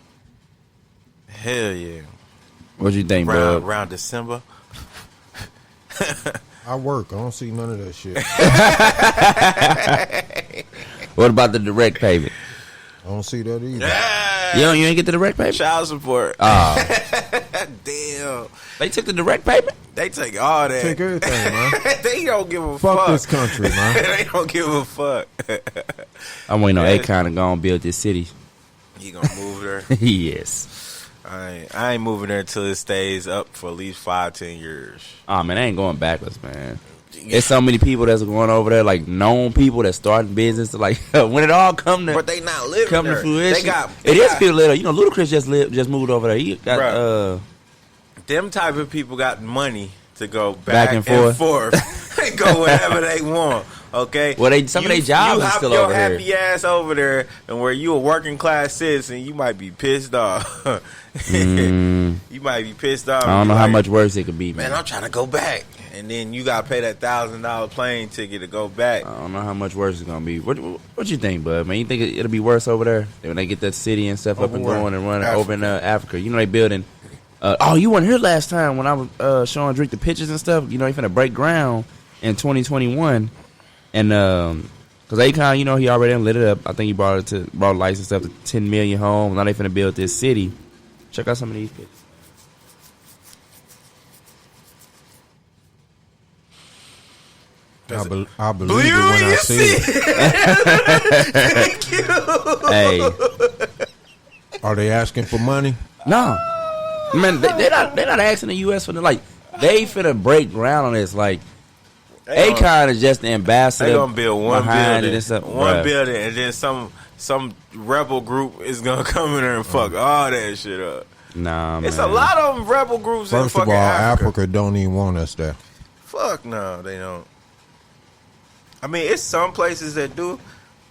Hell yeah. What you think, bro? Around December. I work. I don't see none of that shit. What about the direct payment? I don't see that either. Yeah. You ain't get the direct payment? Child support. Damn. They took the direct payment? They take all that. Take everything, man. They don't give a fuck. Fuck this country, man. They don't give a fuck. I'm waiting on Akon to go and build this city. He gonna move there? Yes. I ain't moving there until it stays up for at least 5-10 years. Oh, man, I ain't going backwards, man. There's so many people that's going over there, like known people that starting business. Like when it all come to, but they not living come there. to fruition. They It is people little. You know, Ludacris just moved over there. He got them type of people got money to go back and forth. They go wherever they want. Okay. Well, some of their jobs are still over there. You happy ass over there, and where you a working class citizen, you might be pissed off. You might be pissed off. I don't know how much worse it could be, man. I'm trying to go back, and then you got to pay that $1,000 plane ticket to go back. I don't know how much worse it's gonna be. What you think, bud? Man, you think it'll be worse over there when they get that city and stuff up and going and running over in Africa? You know they building. You weren't here last time when I was showing Drake the pictures and stuff. You know, they finna break ground in 2021, and because Akon, you know, he already lit it up. I think he brought license up to 10 million homes. Now they finna build this city. Check out some of these pictures. I believe it when I see it. Thank you. Hey, are they asking for money? No. Man, they're not asking the U.S. for the, like, they finna break ground on this. Like, Akon is just the ambassador. They gonna build one building, building, and then some rebel group is gonna come in there and fuck all that shit up. Nah, man. It's a lot of them rebel groups. First in fucking of all, Africa don't even want us there. Fuck no, they don't. I mean, it's some places that do.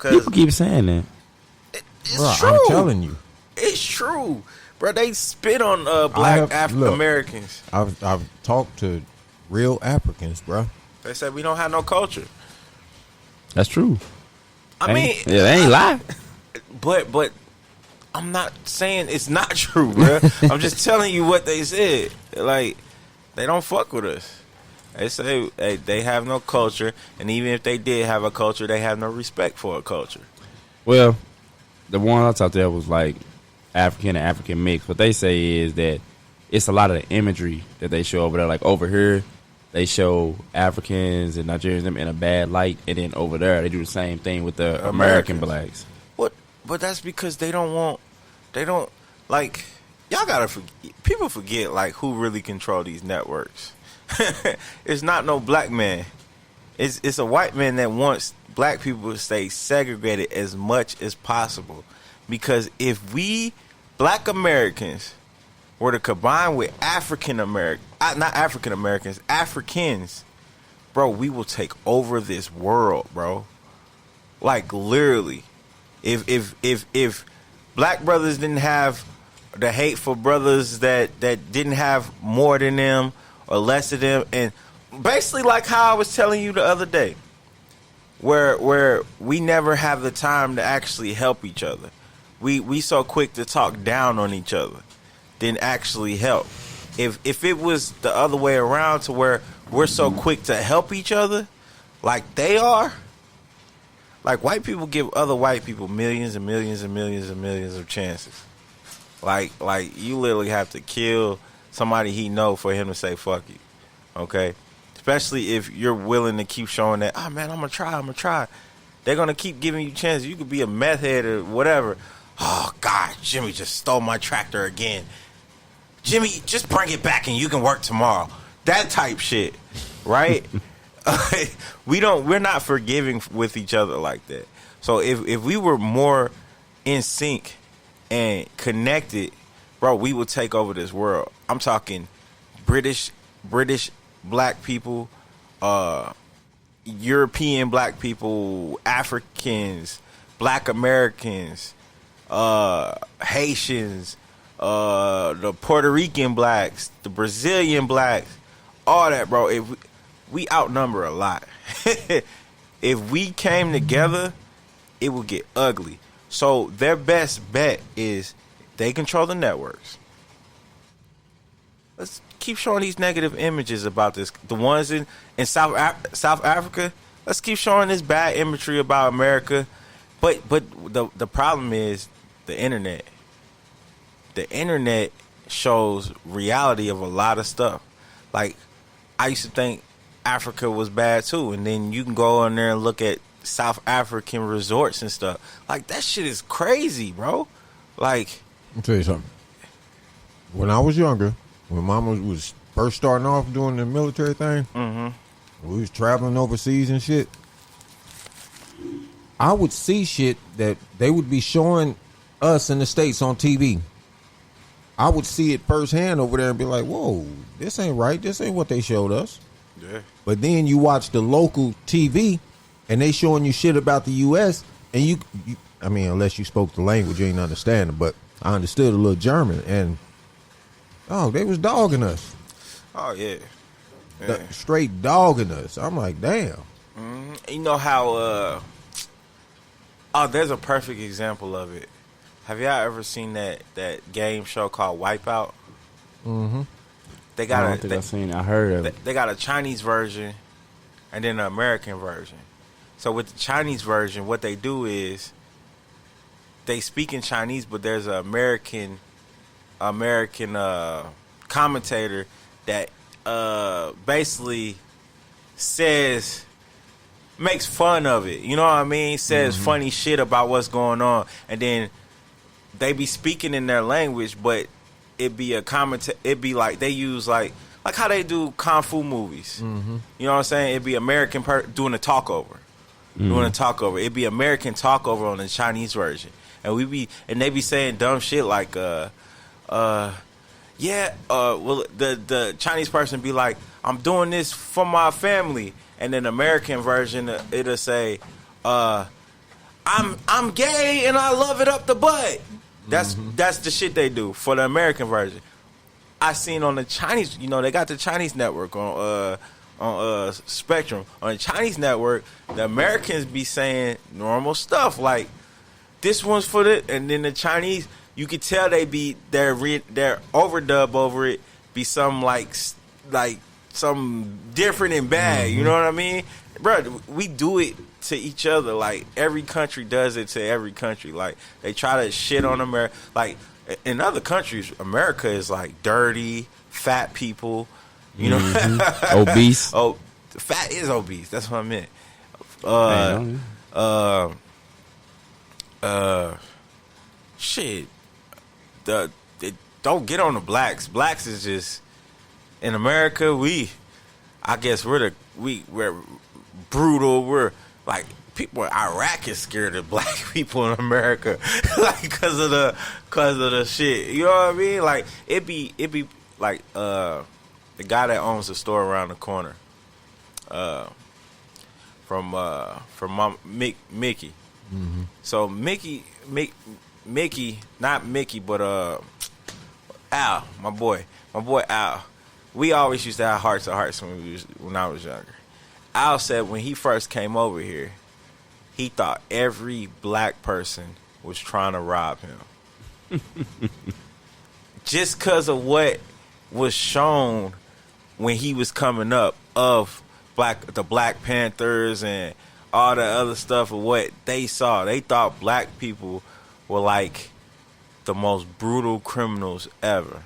People keep saying that. It's true. I'm telling you, it's true. Bro, they spit on black African Americans. I've talked to real Africans, bro. They said we don't have no culture. That's true. I mean, they ain't lie. But I'm not saying it's not true, bro. I'm just telling you what they said. Like, they don't fuck with us. They say they have no culture, and even if they did have a culture, they have no respect for a culture. Well, the one I talked to was like African and African mix. What they say is that it's a lot of the imagery that they show over there. Like over here, they show Africans and Nigerians in a bad light, and then over there they do the same thing with the American blacks. What? But that's because they don't like. Y'all gotta people forget like who really control these networks. It's not no black man. It's a white man that wants black people to stay segregated as much as possible. Because if we black Americans were to combine with Africans, bro, we will take over this world, bro. Like literally, if black brothers didn't have the hate for brothers that didn't have more than them or less of them, and basically like how I was telling you the other day, where we never have the time to actually help each other. We so quick to talk down on each other than actually help. If it was the other way around to where we're so quick to help each other like they are, like white people give other white people millions and millions and millions and millions of chances. Like you literally have to kill somebody he know for him to say fuck you. Okay? Especially if you're willing to keep showing that, oh man, I'm gonna try. They're gonna keep giving you chances. You could be a meth head or whatever. Oh God, Jimmy just stole my tractor again. Jimmy, just bring it back and you can work tomorrow. That type shit. Right? We're not forgiving with each other like that. So if we were more in sync and connected, bro, we would take over this world. I'm talking British black people, European black people, Africans, black Americans, Haitians, the Puerto Rican blacks, the Brazilian blacks, all that, bro. If we outnumber a lot. If we came together, it would get ugly. So their best bet is they control the networks. Let's keep showing these negative images about this. The ones in South Africa, let's keep showing this bad imagery about America. But the problem is the internet. The internet shows reality of a lot of stuff. Like, I used to think Africa was bad too, and then you can go on there and look at South African resorts and stuff. Like, that shit is crazy, bro. Like, let me tell you something. When I was younger, when Mama was first starting off doing the military thing, we was traveling overseas and shit, I would see shit that they would be showing us in the States on TV. I would see it firsthand over there and be like, whoa, this ain't right. This ain't what they showed us. Yeah. But then you watch the local TV and they showing you shit about the U.S. and you I mean, unless you spoke the language, you ain't understanding. But I understood a little German and, they was dogging us. Oh, yeah. Straight dogging us. I'm like, damn. Mm-hmm. You know how, there's a perfect example of it. Have y'all ever seen that game show called Wipeout? Mm-hmm. I don't think I've seen it. I heard of it. They got a Chinese version and then an American version. So with the Chinese version, what they do is they speak in Chinese, but there's an American commentator that basically makes fun of it. You know what I mean? Says funny shit about what's going on, and then they be speaking in their language, but it be a comment. It be like they use like how they do kung fu movies. Mm-hmm. You know what I'm saying? It be American doing a talk over, It be American talk over on the Chinese version, and they be saying dumb shit like well, the Chinese person be like, I'm doing this for my family, and then the American version it'll say, I'm gay and I love it up the butt. That's the shit they do for the American version. I seen on the Chinese, they got the Chinese network on Spectrum. On the Chinese network, the Americans be saying normal stuff like this one's for the, and then the Chinese, you could tell their overdub over it be some like some different and bad. You know what I mean, bro? We do it to each other. Like every country does it to every country. Like they try to shit on America. Like in other countries, America is like dirty, fat people. You know, obese. Oh, fat is obese. That's what I meant. Shit. Don't get on the blacks. Blacks is just in America. I guess we're brutal. We're like people in Iraq is scared of black people in America, like because of the shit. You know what I mean? Like it be like the guy that owns the store around the corner, from Mom, Mickey. Mm-hmm. So Mickey, not Mickey, but Al, my boy Al. We always used to have hearts to hearts when I was younger. Al said when he first came over here, he thought every black person was trying to rob him. Just because of what was shown when he was coming up of the Black Panthers and all the other stuff of what they saw. They thought black people were like the most brutal criminals ever.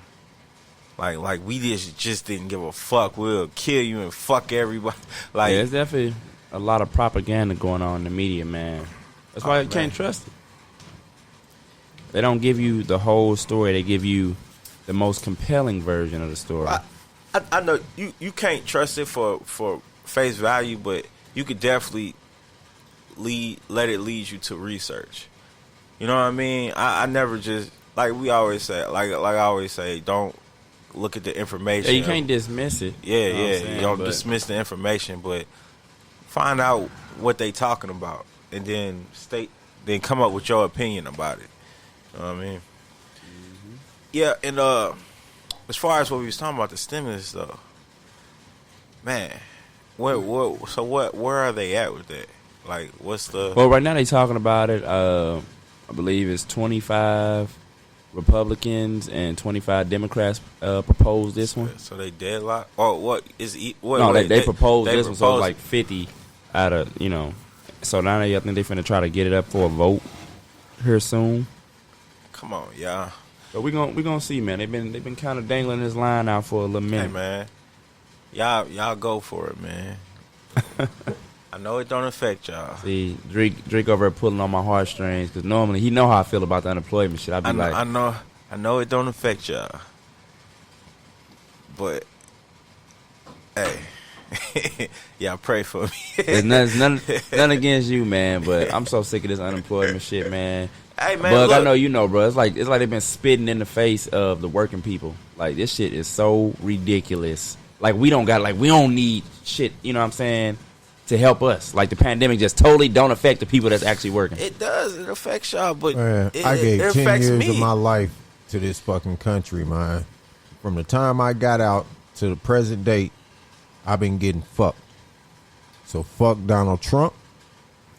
Like we just didn't give a fuck. We'll kill you and fuck everybody. Like there's definitely a lot of propaganda going on in the media, man. That's why you can't trust it. They don't give you the whole story. They give you the most compelling version of the story. I know you can't trust it for face value, but you could definitely let it lead you to research. You know what I mean? I never just like we always say, like I always say, don't look at the information. Yeah, you can't dismiss it. Yeah, you don't dismiss the information, but find out what they talking about, and then come up with your opinion about it. You know what I mean? Mm-hmm. Yeah, and as far as what we was talking about the stimulus though, man, where are they at with that? Like, what's the? Well, right now they talking about it. I believe it's 25 Republicans and 25 Democrats proposed this one. So they deadlocked? Or what is what? No, they proposed this one, so it's like 50 out of, So now I think they're finna try to get it up for a vote here soon. Come on, y'all. But we gonna see, man. They've been kind of dangling this line out for a little minute. Hey, man, y'all go for it, man. I know it don't affect y'all. See, Drake over there pulling on my heartstrings because normally he know how I feel about the unemployment shit. I know it don't affect y'all, but hey, Yeah, pray for me. There's none against you, man, but I'm so sick of this unemployment shit, man. Hey, man, Bug, look. I know you know, bro. It's like they've been spitting in the face of the working people. Like, this shit is so ridiculous. Like, we don't need shit, you know what I'm saying, to help us. Like, the pandemic just totally don't affect the people that's actually working. It does. It affects y'all, but Man, it I gave 10 affects years me. of my life to this fucking country, man. From the time I got out to the present date, I've been getting fucked. So fuck Donald Trump.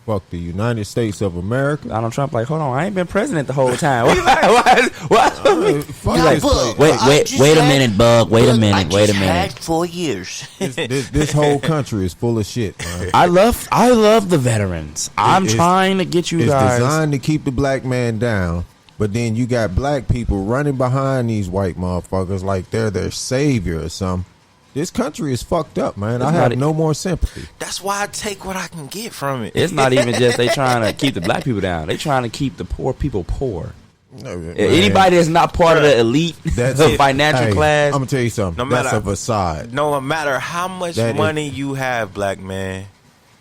Fuck the United States of America. Donald Trump, like, hold on, I ain't been president the whole time. Why? Fuck Bug, Wait a minute, Bug. Wait a minute. Had 4 years. This whole country is full of shit, man. I love the veterans. I'm trying to get you It's guys. designed to keep the black man down, but then you got black people running behind these white motherfuckers like they're their savior or something. This country is fucked up, man. I have no more sympathy. That's why I take what I can get from it. It's not even just they trying to keep the black people down. They trying to keep the poor people poor. No, man. Anybody that's not part of the elite, the financial class. I'm gonna tell you something. That's a facade. No matter how much That money you have, black man,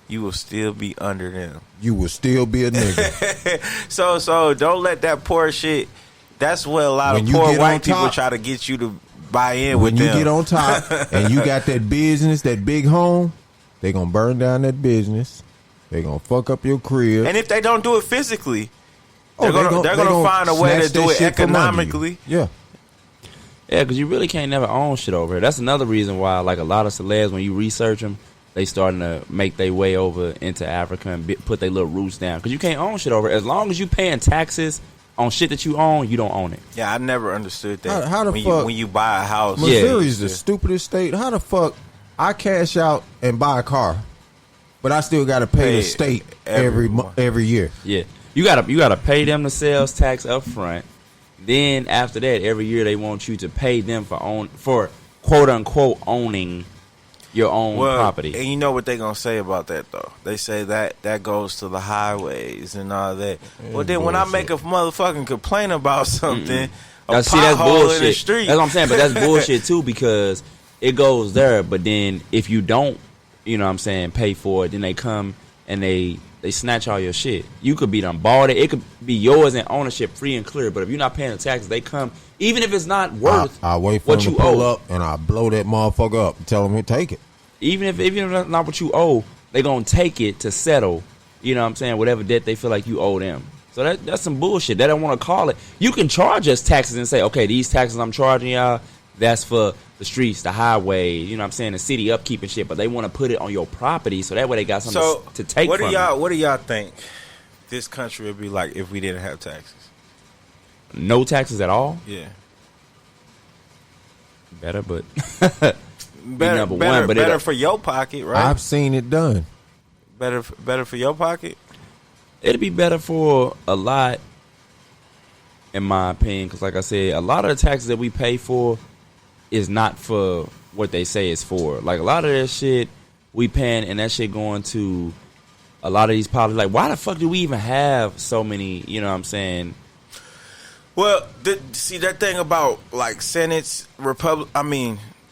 you will still be under them. You will still be a nigga. So don't let that poor shit. That's what a lot When of you poor get white on people top- try to get you to buy in When with you them. get on top and you got that business, that big home, they gonna burn down that business. They gonna fuck up your crib. And if they don't do it physically, Oh, they're gonna find a way to snatch do that it shit from under you. economically. Yeah. Yeah, because you really can't never own shit over here. That's another reason why, like, a lot of celebs, when you research them, they starting to make their way over into Africa and put their little roots down. Because you can't own shit over here. As long as you paying taxes on shit that you own, you don't own it. Yeah, I never understood that. How the when fuck- when you buy a house, Missouri's the stupidest state. How the fuck I cash out and buy a car, but I still got to pay the state every year? Yeah, you gotta pay them the sales tax up front. Then after that, every year they want you to pay them for quote unquote owning your own property. And you know what they gonna say about that though? They say that goes to the highways and all that. Well, then when I make a motherfucking complaint about something, That's pothole bullshit. in the street. That's what I'm saying, but that's bullshit too, because it goes there, but then if you don't, you know what I'm saying, pay for it, then they come and they snatch all your shit. You could be done bought it. It could be yours in ownership, free and clear. But if you're not paying the taxes, they come, even if it's not worth I wait for what them you to pull owe. up and I blow that motherfucker up and tell them to take it. Even if it's not what you owe, they gonna take it to settle, you know what I'm saying, whatever debt they feel like you owe them. So that's some bullshit. They don't want to call it. You can charge us taxes and say, okay, these taxes I'm charging y'all, that's for the streets, the highway, you know what I'm saying, the city upkeep and shit, but they want to put it on your property so that way they got something to take what from do y'all it. What do y'all think this country would be like if we didn't have taxes? No taxes at all? Yeah. Better, but Better, number better, one, but better for your pocket, right? I've seen it done. Better for your pocket. it'd be better for a lot, in my opinion, because like I said, a lot of the taxes that we pay for is not for what they say it's for. Like, a lot of that shit we paying, and that shit going to a lot of these politics. Like, why the fuck do we even have so many, you know what I'm saying? Well, see, that thing about, like, Senate's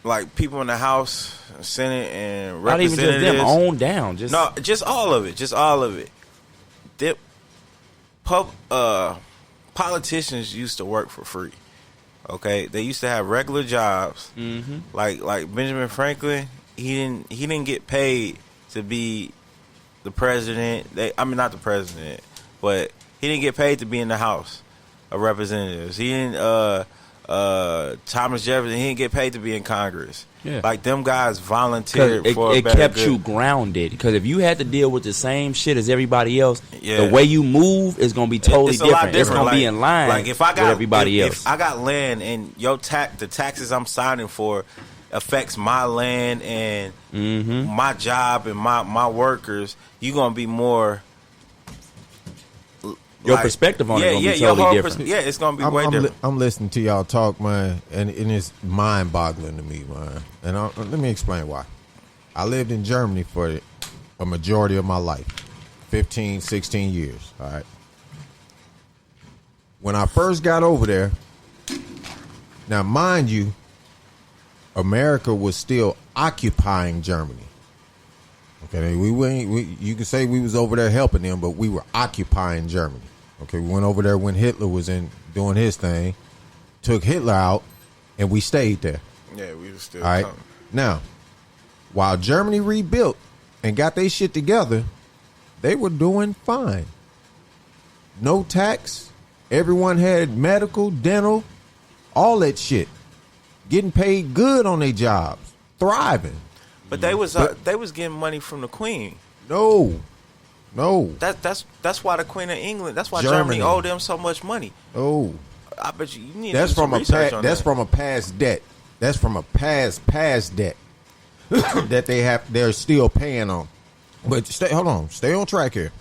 like, people in the House, Senate, and Not even representatives. just them, on down. Just all of it. Just all of it. Politicians used to work for free. Okay? They used to have regular jobs. Mm-hmm. Like Benjamin Franklin, he didn't get paid to be the president. Not the president, but he didn't get paid to be in the House of Representatives. He didn't Thomas Jefferson, he didn't get paid to be in Congress. Yeah. Like, them guys volunteered for it kept you grounded. Because if you had to deal with the same shit as everybody else, the way you move is going to be totally different. It's going to be in line with everybody else. If I got land and the taxes I'm signing for affects my land and my job and my workers, you're going to be more... Your perspective on it is going to be totally different. It's going to be way different. I'm listening to y'all talk, man, and it's mind-boggling to me, man. And let me explain why. I lived in Germany for a majority of my life, 15, 16 years, all right? When I first got over there, now, mind you, America was still occupying Germany. Okay, you can say we was over there helping them, but we were occupying Germany. Okay, we went over there when Hitler was doing his thing, took Hitler out, and we stayed there. Yeah, we were still all right. coming. Now, while Germany rebuilt and got their shit together, they were doing fine. No tax. Everyone had medical, dental, all that shit. Getting paid good on their jobs. Thriving. But they was getting money from the Queen. No. That's why the Queen of England. That's why Germany owed them so much money. Oh, I bet you need. That's to do from some research on that's that. from a past debt. That's from a past debt that they're still paying on. But stay on track here.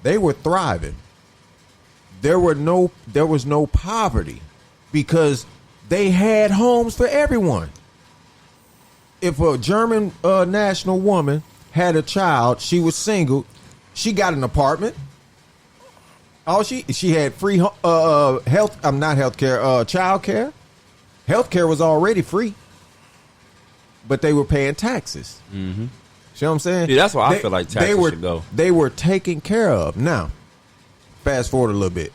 They were thriving. There was no poverty because they had homes for everyone. If a German national woman had a child, she was single, she got an apartment. She had free child care. Health care was already free, but they were paying taxes. Mm-hmm. See what I'm saying? Yeah, that's why I feel like taxes should go. They were taken care of. Now, fast forward a little bit.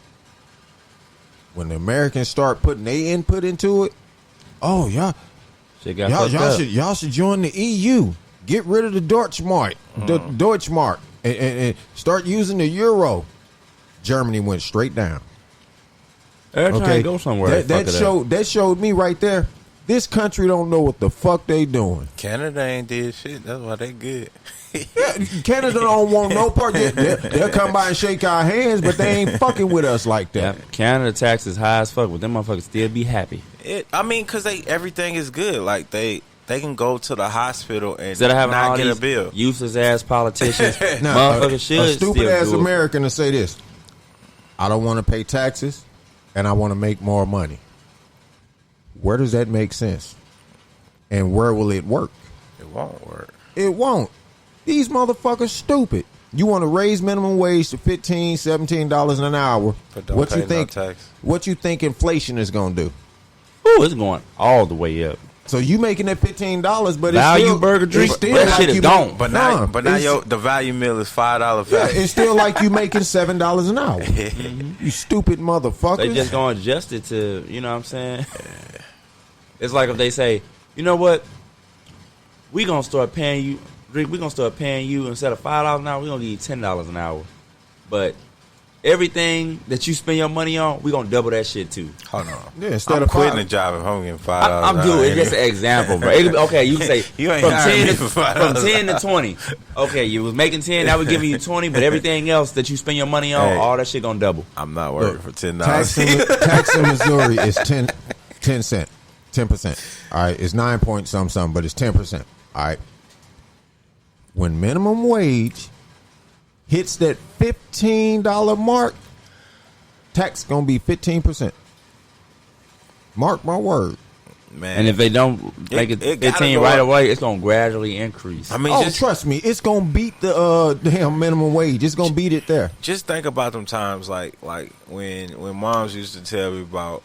When the Americans start putting their input into it, y'all should join the EU. Get rid of the Deutschmark, and start using the euro. Germany went straight down. They're trying to go somewhere. That showed me right there. This country don't know what the fuck they doing. Canada ain't did shit. That's why they good. Canada don't want no part. They'll come by and shake our hands, but they ain't fucking with us like that. Yeah, Canada tax is high as fuck, but them motherfuckers still be happy. Because everything is good. Like they can go to the hospital and instead of having not all get these a bill. Useless ass politicians, Now, motherfuckers should a stupid still ass do it. American to say this: I don't want to pay taxes, and I want to make more money. Where does that make sense? And where will it work? It won't work. It won't. These motherfuckers stupid. You want to raise minimum wage to $15, $17 an hour. But don't what pay you think? no tax. What you think inflation is going to do? Ooh, it's going all the way up. So you making that $15, but value it's still, burger drink. It's still That like shit is you gone. But now the value meal is $5 Yeah, value. it's still like you making $7 an hour. You stupid motherfuckers. They just going to adjust it to, you know what I'm saying? It's like if they say, you know what? We're going to start paying you, Drink, we're going to start paying you, instead of $5 an hour, we're going to give you $10 an hour. But everything that you spend your money on, we're going to double that shit too. Hold on. Yeah, instead I'm of quitting $5. the job if I'm getting $5. I'm doing it. Just an example, bro. It could be, okay, you can say You ain't from hiring 10 me to, for $5 from 10 to 20. Okay, you was making 10, now we're giving you 20, but everything else that you spend your money on, all that shit going to double. I'm not working for $10. Tax in Missouri is 10 cents. 10%. All right, it's 9 point something, but it's 10%. All right. When minimum wage hits that $15 mark, tax gonna be 15%. Mark my word. Man. And if they don't make it 15 right away, it's going to gradually increase. I mean, Trust me, it's gonna beat the damn minimum wage. It's gonna beat it there. Just think about them times like when moms used to tell me about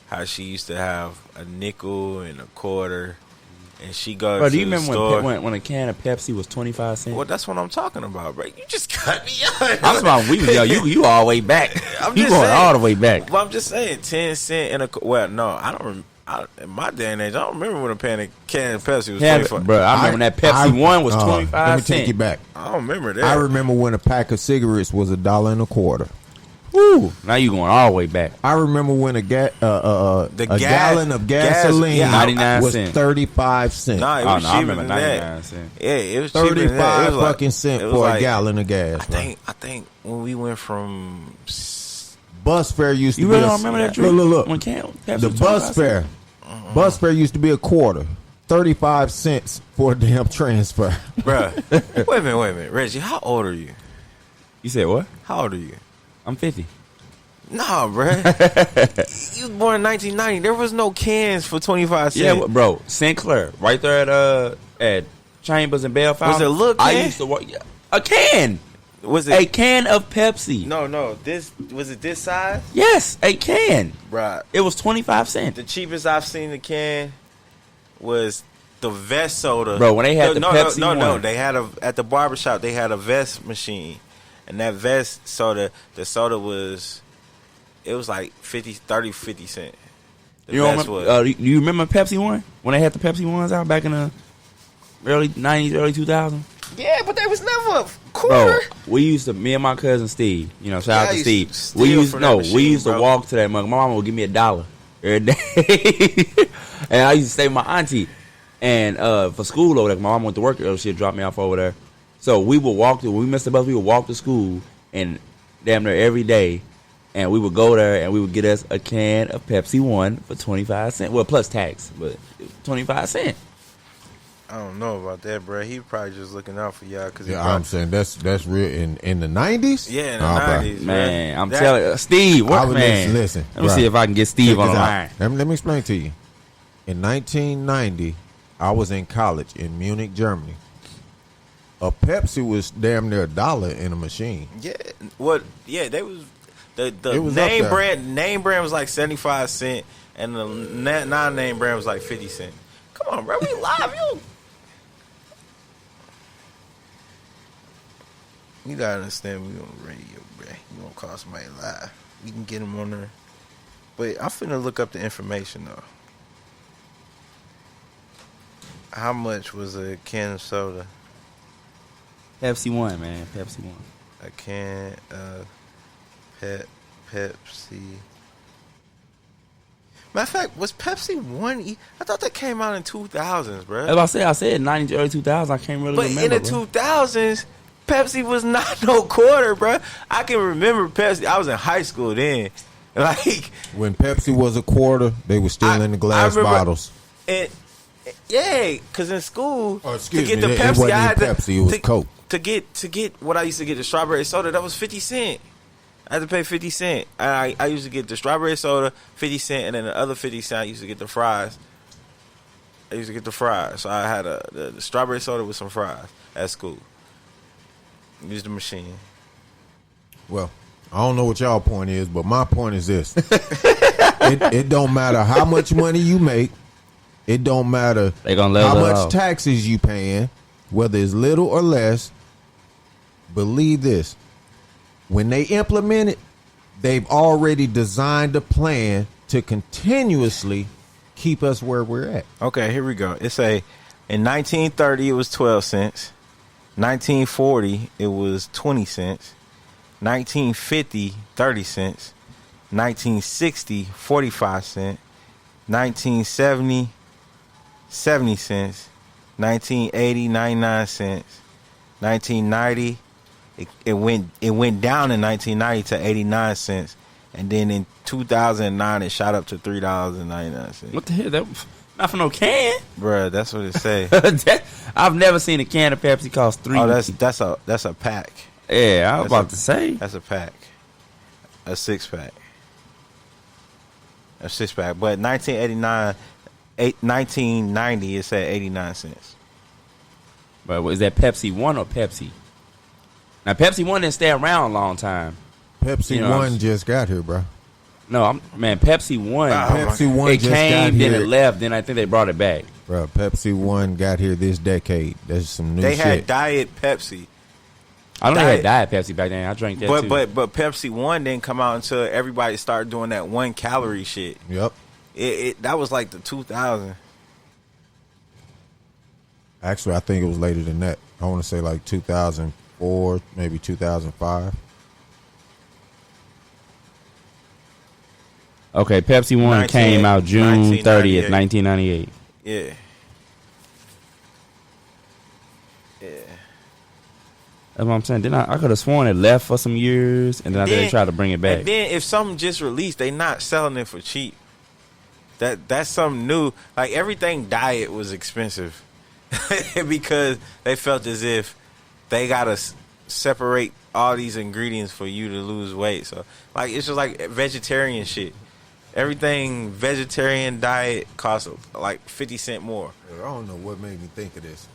how she used to have a nickel and a quarter, and she goes to do you the remember store. when a can of Pepsi was 25 cents? Well, that's what I'm talking about, bro. You just cut me out. I'm talking we was you all the way back. You going all the way back. Well, I'm just saying 10 cents in a no, I don't. In my day and age, I don't remember when a can of Pepsi was 25. Bro, I remember when that Pepsi one was 25 Let me cents. take you back. I don't remember that. I remember when a pack of cigarettes was $1.25. Woo! Now you going all the way back. I remember when a gallon of gasoline 99 was cents. 35 cents. Nah, it was I cheaper remember than 99 that. cents. Yeah, it was cheaper than that. 35 It was fucking cents it was for like- a gallon of gas. I think when we went from Bus fare used to You be really don't remember that drink? Look. When Pepsi The was bus 25 fare. cents? Bus fare used to be a quarter. 35 cents for a damn transfer. bruh. Wait a minute, Reggie. How old are you? You said what? How old are you? I'm 50. Nah, bruh. You was born in 1990. There was no cans for 25 cents. Yeah, bro. Sinclair, right there at Chambers and Bellflower. Was it a little I can? used to work. A can. Was it A can of Pepsi. No. This was it. This size, Yes, a can. bruh. It was 25 cents. The cheapest I've seen the can was the vest soda. Bro, when they had the Pepsi one. They had at the barbershop, they had a vest machine. And that vest soda, the soda was, it was like 50 cents. You remember Pepsi One? When they had the Pepsi Ones out back in the early 90s, early 2000s? Yeah, but they was never a quarter. Bro, me and my cousin Steve, shout out to Steve. We used to walk to that mug. My mama would give me $1 every day. And I used to stay with my auntie. And for school over there, my mom went to work early, she'd drop me off over there. So we would when we missed the bus, we would walk to school and damn near every day. And we would go there and we would get us a can of Pepsi One for 25 cents. Well, plus tax, but 25 cents. I don't know about that, bro. He probably just looking out for y'all. I'm saying that's real in the 90s? Yeah, in the 90s. Man, I'm telling you. Steve, what, man? Listen. Let me see if I can get Steve on the line. Let me explain to you. In 1990, I was in college in Munich, Germany. A Pepsi was damn near $1 in a machine. Yeah, what? Yeah, they was the was name brand was like 75 cents, and the non-name brand was like 50 cents. Come on, bro, we live. You gotta understand, we on radio, bro. You gonna call somebody live? We can get them on there. But I'm finna look up the information though. How much was a can of soda? Pepsi One, man. Pepsi One. A can of Pepsi. Matter of fact, was Pepsi One? I thought that came out in 2000s, bro. As I said 90s, early 2000s. I can't really remember. But in the 2000s, Pepsi was not no quarter, bro. I can remember Pepsi. I was in high school then. Like when Pepsi was a quarter, they were still in the glass bottles. And yeah, because in school to get the Pepsi, I had Pepsi. It was Coke. To get what I used to get, the strawberry soda, that was 50 cents. I had to pay 50 cents. I used to get the strawberry soda, 50 cents, and then the other 50 cents I used to get the fries. So I had the strawberry soda with some fries at school. Use the machine. Well, I don't know what y'all point is, but my point is this. it don't matter how much money you make. It don't matter how much taxes you paying, whether it's little or less. Believe this. When they implement it, they've already designed a plan to continuously keep us where we're at. Okay, here we go. In 1930 it was 12 cents. 1940 it was 20 cents. 1950 30 cents. 1960 45 cents. 1970 70 cents. 1980 99 cents. 1990 it went down in 1990 to 89 cents, and then in 2009 it shot up to $3.99. What the hell? That not for no can, bruh. That's what it say. I've never seen a can of Pepsi cost $3. Oh, that's a pack. Yeah, I was about to say that's a pack, a 6-pack, a 6-pack. But 1990 it said 89 cents. But is that Pepsi One or Pepsi? Now, Pepsi One didn't stay around a long time. Pepsi One just got here, bro. No, Pepsi One. Pepsi One it just came, got then here. it left. Then I think they brought it back. Bro, Pepsi One got here this decade. That's some new shit. They had Diet Pepsi. I know they had Diet Pepsi back then. I drank that too. But Pepsi One didn't come out until everybody started doing that 1 calorie shit. Yep. That was like the 2000. Actually, I think it was later than that. I want to say like 2004, maybe 2005. Okay, Pepsi One came out June 30th, 1998. Yeah. That's what I'm saying. Then I could have sworn it left for some years, and then I think they tried to bring it back. And then if something just released, they not selling it for cheap. That's something new. Like everything Diet was expensive because they felt as if they gotta separate all these ingredients for you to lose weight. So like it's just like vegetarian shit. Everything vegetarian diet costs like 50 cents more. I don't know what made me think of this.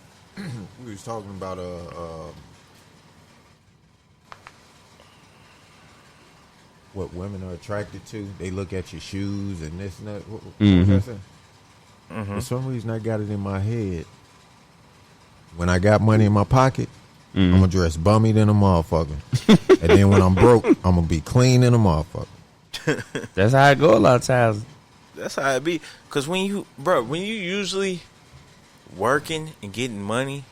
We was talking about what women are attracted to. They look at your shoes and this and that. What was that saying? For some reason, I got it in my head. When I got money in my pocket, I'm gonna dress bummy than a motherfucker, and then when I'm broke, I'm gonna be clean than a motherfucker. That's how I go a lot of times. That's how it be. Cause when you usually working and getting money,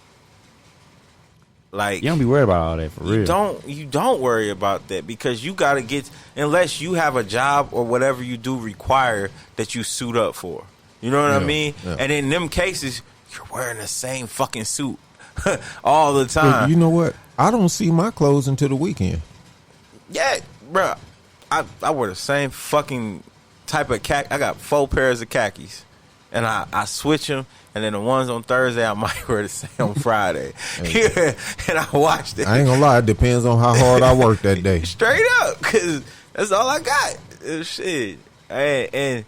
like You don't be worried about all that for real. you don't worry about that because you gotta get, unless you have a job or whatever you do require that you suit up for. You know what I mean? Yeah. And in them cases, you're wearing the same fucking suit all the time. But you know what? I don't see my clothes until the weekend. Yeah, bro. I wear the same fucking type of khaki. I got 4 pairs of khakis, and I switch them. And then the ones on Thursday, I might wear the same on Friday. Yeah, and I watched it. I ain't gonna lie. It depends on how hard I work that day. Straight up, because that's all I got. Shit. And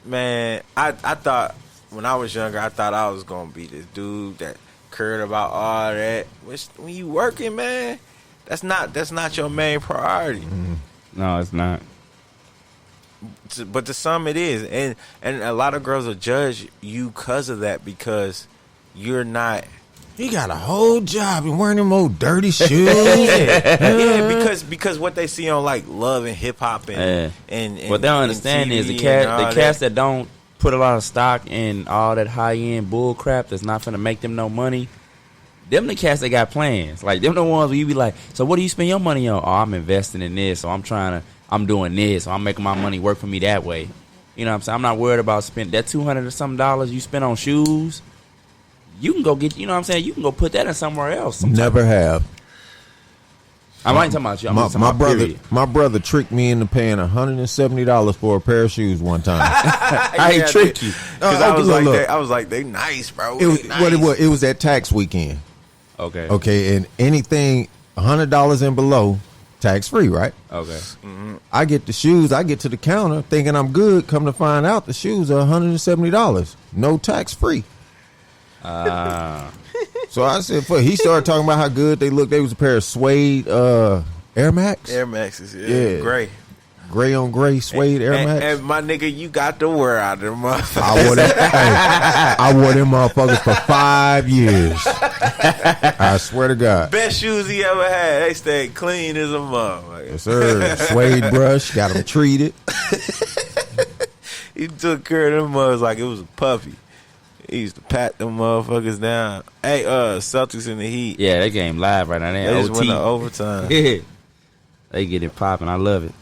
man, I thought when I was younger, I thought I was gonna be this dude that cared about all that. Which when you working, man, that's not your main priority. No, it's not. But to some it is, and a lot of girls will judge you because of that, because you're not. He got a whole job and wearing them old dirty shoes. Yeah, because what they see on like Love and Hip Hop and what they don't understand is the cats that don't put a lot of stock in all that high end bull crap that's not gonna make them no money. Them the cats that got plans. Like them the ones where you be like, so what do you spend your money on? Oh, I'm investing in this, or I'm doing this, or I'm making my money work for me that way. You know what I'm saying? I'm not worried about spending that $200 or something you spend on shoes. You can go get, you know what I'm saying? You can go put that in somewhere else. Sometime. Never have. I'm not talking about you. I'm talking about period. My brother tricked me into paying $170 for a pair of shoes one time. I ain't trick you. Because I was like, they nice, bro. It was that tax weekend. Okay, and anything $100 and below, tax free, right? Okay. Mm-hmm. I get the shoes. I get to the counter thinking I'm good. Come to find out, the shoes are $170, no tax free. So I said, he started talking about how good they look. They was a pair of suede Air Max. Air Maxes, yeah. Gray on gray suede Air Max. And my nigga, you got the wear out of them motherfuckers. I wore them motherfuckers for 5 years. I swear to God. Best shoes he ever had. They stayed clean as a motherfucker. Yes, sir. Suede brush, got them treated. He took care of them motherfuckers like it was a puppy. He used to pat them motherfuckers down. Hey, Celtics in the Heat. Yeah, that game live right now. They just went to overtime. Yeah. They get it popping. I love it.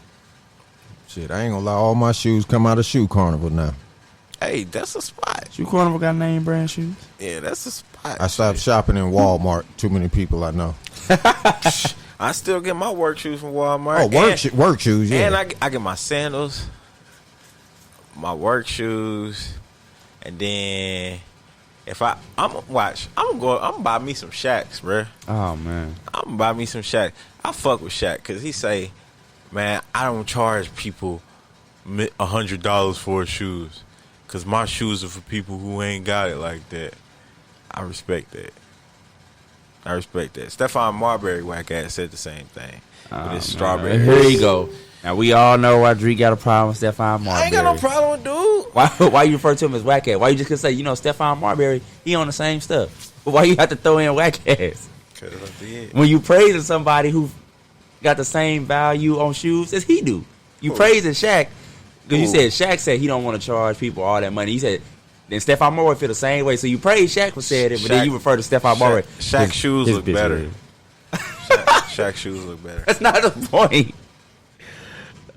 Shit, I ain't gonna lie. All my shoes come out of Shoe Carnival now. Hey, that's a spot. Shoe Carnival got name brand shoes? Yeah, that's a spot. I stopped shopping in Walmart. Too many people I know. I still get my work shoes from Walmart. Oh, work shoes, yeah. And I get my sandals, my work shoes, and then if I'm gonna buy me some Shaqs, bro. Oh man, I'm gonna buy me some Shaqs. I fuck with Shaq because he say, man, I don't charge people $100 for shoes because my shoes are for people who ain't got it like that. I respect that. Stephon Marbury whack ass said the same thing. With his strawberry. Here you go. Now we all know why Dree got a problem with Stephon Marbury. I ain't got no problem with dude. Why you refer to him as whack ass? Why you just gonna say, Stephon Marbury, he on the same stuff? But why you have to throw in whack ass? When you praising somebody who got the same value on shoes as he do, you praising Shaq because you said Shaq said he don't want to charge people all that money. He said then Stephon Marbury feel the same way. So you praise Shaq for saying it, but then you refer to Stephon Marbury. Shaq's shoes look better. Shaq's shoes look better. That's not the point.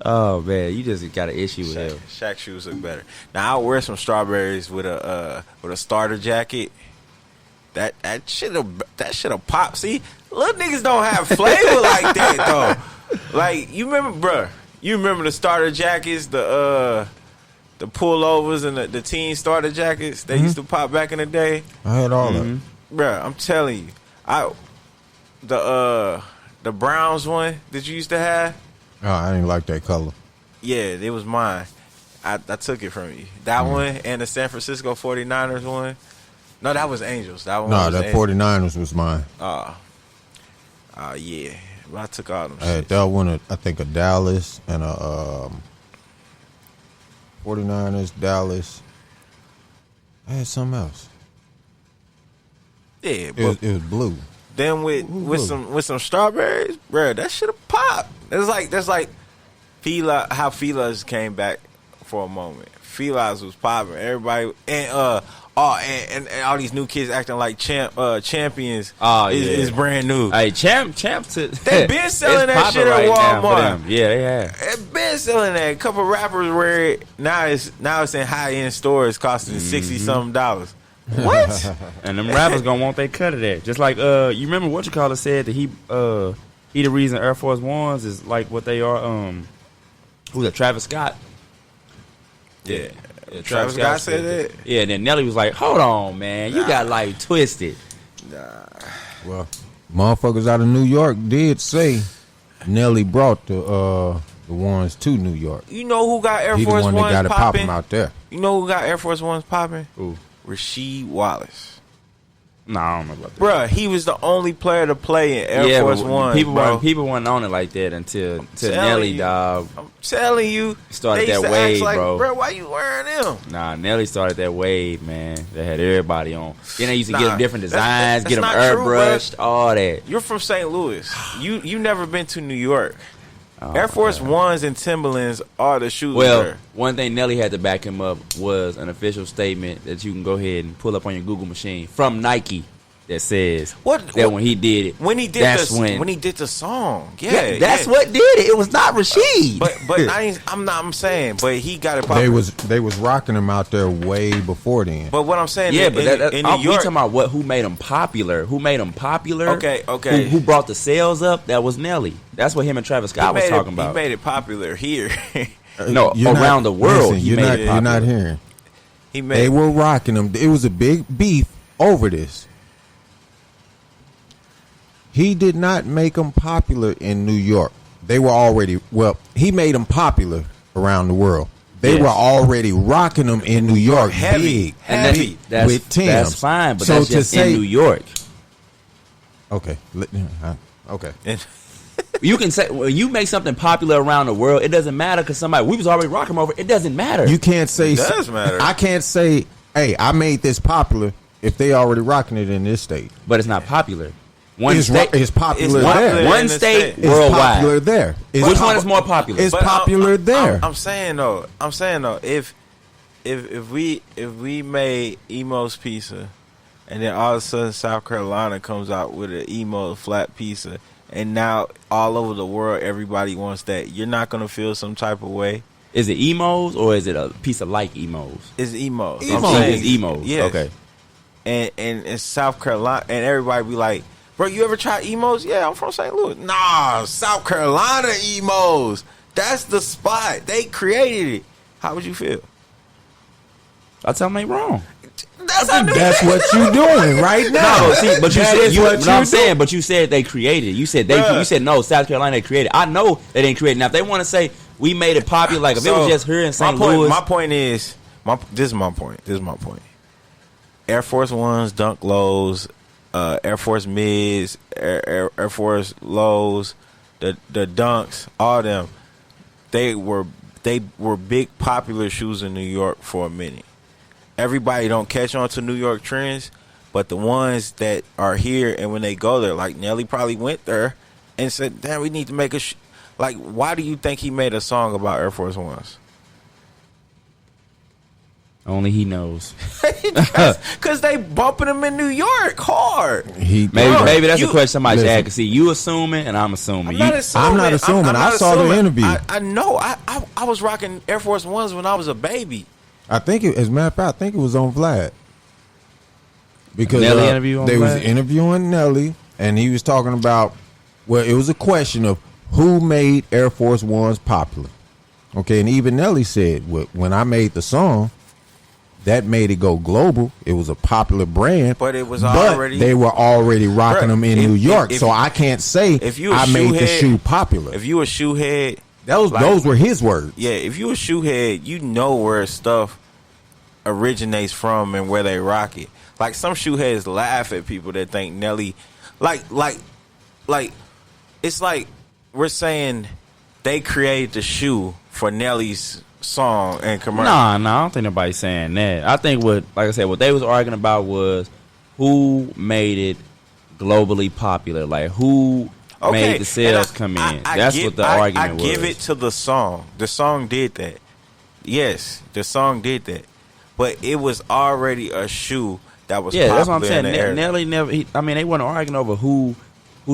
Oh man, you just got an issue with him. Shaq's shoes look better. Now I'll wear some strawberries with a starter jacket. That shit'll pop. See, little niggas don't have flavor like that though. Like you remember, bruh. You remember the starter jackets, the pullovers and the teen starter jackets they used to pop back in the day. I had all of them. Bruh, I'm telling you. The Browns one that you used to have. Oh, I didn't like that color. Yeah, it was mine. I took it from you. That one and the San Francisco 49ers one. No, that was Angels. That one. No, was that Angels. 49ers was mine. Yeah. But I took all them I had shits. that one, I think a Dallas and a 49ers, Dallas, I had something else. Yeah, It was blue. then with some strawberries, bro, that should have popped. That's like Fila, how Fila's came back for a moment. Fila's was popping. Everybody and all these new kids acting like champions. Is brand new. Hey, champ. They been selling that shit at Walmart. Yeah, they have. They been selling that. A couple rappers wear it. Now it's in high end stores costing $60-something. What? And them rappers gonna want they cut of that. Just like you remember what you call it said that he the reason Air Force Ones is like what they are. Who's that? Travis Scott. Yeah. Travis Scott said that. Yeah, and then Nelly was like, "Hold on, man, you got like twisted." Well, motherfuckers out of New York did say Nelly brought the ones to New York. You know who got Air He Force the one Ones that got it popping popping out there. You know who got Air Force Ones popping? Who? Rasheed Wallace. Nah, I don't know about that. Bruh, he was the only player to play in Air Force One. People weren't on it like that until Nelly, dog. I'm telling you, started they used that to wave, ask like, bro. Bro, why you wearing them? Nah, Nelly started that wave, man. They had everybody on. Then they used to get them different that's designs, get them not true, airbrushed, all that. You're from St. Louis. You never been to New York. Air Force Ones and Timberlands are the shoes. Well, there. one thing Nelly had to back him up was an official statement that you can go ahead and pull up on your Google machine from Nike that says when he did it. When he did when he did the song. Yeah, that's what did it. It was not Rasheed. But I'm saying, but he got it popular. They was rocking them out there way before then. But what I'm saying, yeah, in we New York, talking about who made them popular. Who made them popular? Okay. Who brought the sales up? That was Nelly. That's what him and Travis Scott was talking about. He made it popular here. No, around the world. Listen, you're not hearing. They were rocking them. It was a big beef over this. He did not make them popular in New York. They were already, he made them popular around the world. They were already rocking them in New York, heavy. With Tim's. That's fine, but that's just in New York. Okay. You can say when you make something popular around the world, it doesn't matter because we was already rocking them over. It doesn't matter. You can't say. It does matter. I can't say, hey, I made this popular if they already rocking it in this state. But it's not popular. It's popular there. One state it's worldwide. Popular there. Which one is more popular? It's popular there. I'm saying though, if we made Emo's Pizza, and then all of a sudden South Carolina comes out with an Emo flat pizza, and now all over the world everybody wants that, you're not gonna feel some type of way. Is it Emos or is it a piece of like Emos? It's Emos. I'm saying it's Emos. Yes. Okay. And in South Carolina, and everybody be like, bro, you ever try Emos? Yeah, I'm from St. Louis. Nah, South Carolina Emos. That's the spot. They created it. How would you feel? I tell them they wrong. That's what you doing right now. No, see, but you said but you said they created it. You said you said no, South Carolina they created it. I know they didn't create it. Now if they want to say we made it popular, like if it was just here in St. Louis. My point is, this is my point. Air Force Ones, Dunk Lows, Air Force Mids, Air Force Lows, the Dunks, all them, they were big popular shoes in New York for a minute. Everybody don't catch on to New York trends, but the ones that are here and when they go there, like Nelly probably went there and said, damn, we need to make like, why do you think he made a song about Air Force Ones? Only he knows. Because they bumping him in New York hard. Maybe that's a question somebody should ask. See, you assuming and I'm assuming. I'm not assuming. I saw the interview. I know. I was rocking Air Force Ones when I was a baby. I think as a matter of fact, I think it was on Vlad. Because Nelly interview on they Vlad? was interviewing Nelly, and he was talking about, it was a question of who made Air Force Ones popular. Okay, and even Nelly said, when I made the song, that made it go global. It was a popular brand, but it was already. They were already rocking them in New York, so I can't say I made the shoe popular. If you a shoe head, those were his words. Yeah, if you a shoe head, you know where stuff originates from and where they rock it. Like some shoe heads laugh at people that think Nelly, like it's like we're saying they created the shoe for Nelly's song and commercial. Nah, I don't think nobody's saying that. I think like I said, what they was arguing about was who made it globally popular. Like, who made the sales come in. That's what the argument was. I give it to the song. The song did that. Yes, the song did that. But it was already a shoe that was popular. That's what I'm saying. Nelly never. They weren't arguing over who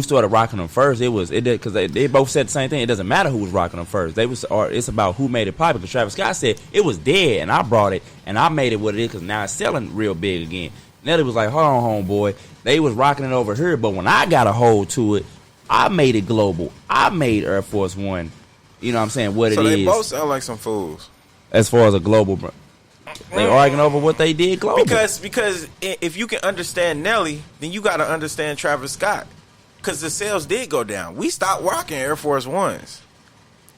started rocking them first. Because they both said the same thing. It doesn't matter who was rocking them first. It's about who made it popular. Travis Scott said it was dead, and I brought it, and I made it what it is because now it's selling real big again. Nelly was like, hold on, homeboy. They was rocking it over here, but when I got a hold to it, I made it global. I made Air Force One. You know what I'm saying? So they both sound like some fools. As far as a global, they arguing over what they did global. Because if you can understand Nelly, then you got to understand Travis Scott. Because the sales did go down. We stopped rocking Air Force Ones.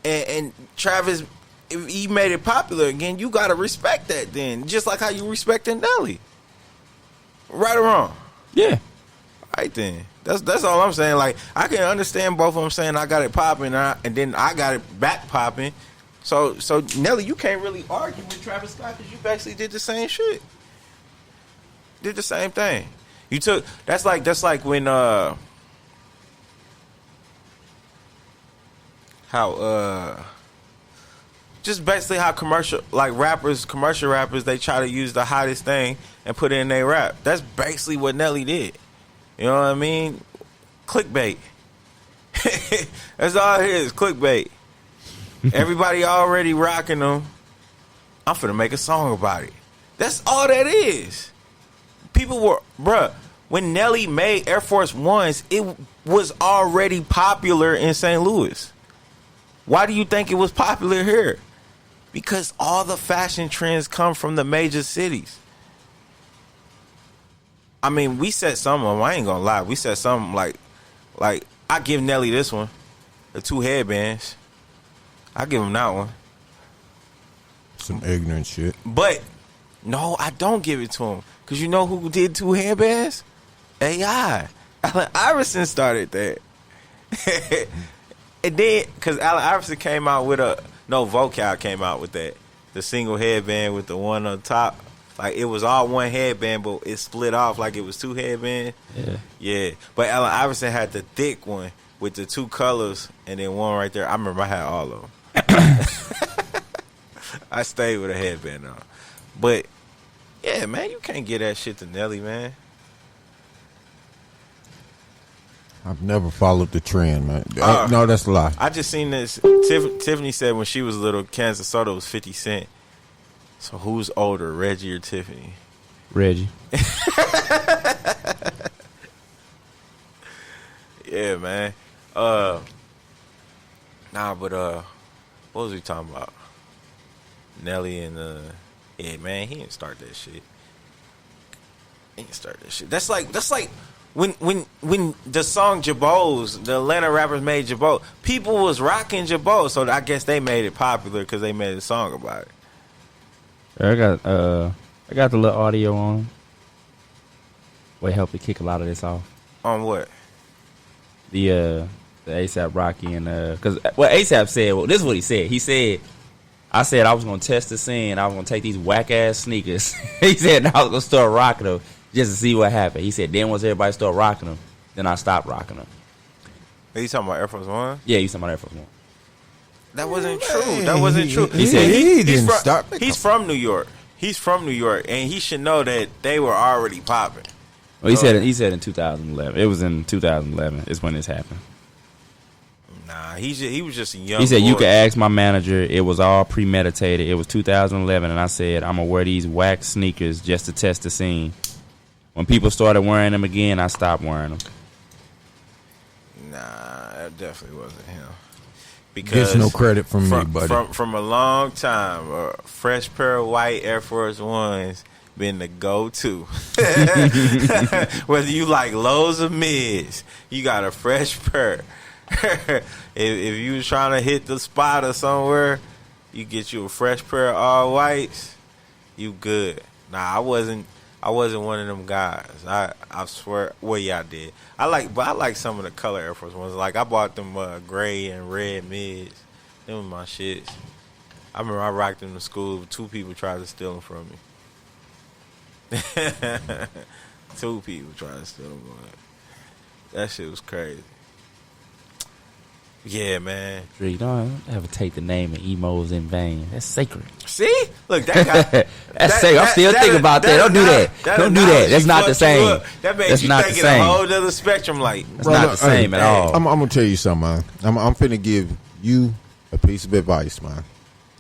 And Travis, if he made it popular again, you got to respect that then. Just like how you respecting Nelly. Right or wrong? Yeah. Right then. That's all I'm saying. Like, I can understand both of them saying I got it popping and then I got it back popping. So Nelly, you can't really argue with Travis Scott because you basically did the same shit. Did the same thing. You took that's like when just basically how commercial rappers, they try to use the hottest thing and put it in their rap. That's basically what Nelly did. You know what I mean? Clickbait. That's all it is, clickbait. Everybody already rocking them. I'm finna make a song about it. That's all that is. People were, bruh, when Nelly made Air Force Ones, it was already popular in St. Louis. Why do you think it was popular here? Because all the fashion trends come from the major cities. I mean, we said some of them. I ain't gonna lie. We said something like I give Nelly this one, the 2 headbands. I give him that one. Some ignorant shit. But no, I don't give it to him because you know who did 2 headbands? AI. Allen Iverson started that. And then because Allen Iverson came out with Vocal came out with that, the single headband with the one on top. Like, it was all one headband, but it split off like it was 2 headbands. Yeah. But Allen Iverson had the thick one with the 2 colors and then one right there. I remember I had all of them. I stayed with a headband on. But, yeah, man, you can't get that shit to Nelly, man. I've never followed the trend, man. No, that's a lie. I just seen this. Tiffany said when she was little, Kansas soda was 50 cents. So who's older, Reggie or Tiffany? Reggie. Yeah, man. What was we talking about? Nelly and yeah, man, he didn't start that shit. That's like when the song Jabos, the Atlanta rappers made Jabos, people was rocking Jabos, so I guess they made it popular because they made a song about it. I got the little audio on. Will help to kick a lot of this off. On what? The ASAP Rocky and because what ASAP said. Well, this is what he said. He said, "I said I was gonna test the scene. I was gonna take these whack ass sneakers." He said I was gonna start rocking them just to see what happened. He said then once everybody start rocking them, then I stopped rocking them. Are you talking about Air Force One? Yeah, you talking about Air Force One. That wasn't true. That wasn't true. He said he didn't stop. He's from New York. He's from New York, and he should know that they were already popping. Well, he said in 2011. It was in 2011 is when this happened. Nah, he was just a young. He said boy. you could ask my manager. It was all premeditated. It was 2011, and I said I'm gonna wear these wax sneakers just to test the scene. When people started wearing them again, I stopped wearing them. Nah, that definitely wasn't him. Because gets no credit from me, buddy. From a long time, a fresh pair of white Air Force Ones been the go-to. Whether you like lows or mids, you got a fresh pair. if you was trying to hit the spot or somewhere, you get you a fresh pair of all whites, you good. Nah, I wasn't one of them guys. I swear. Well, yeah, I did. I like some of the color Air Force Ones. Like I bought them gray and red mids. Them were my shits. I remember I rocked them to school. 2 people tried to steal them from me. 2 people tried to steal them. That shit was crazy. Yeah, man. You don't ever take the name of emos in vain. That's sacred. See? Look, that guy. That's sacred. I'm still thinking about that. Don't do that. Don't do that. That's not the same. That makes you think in a whole other spectrum. Like, that's not the same at all. I'm going to tell you something, man. I'm finna give you a piece of advice, man.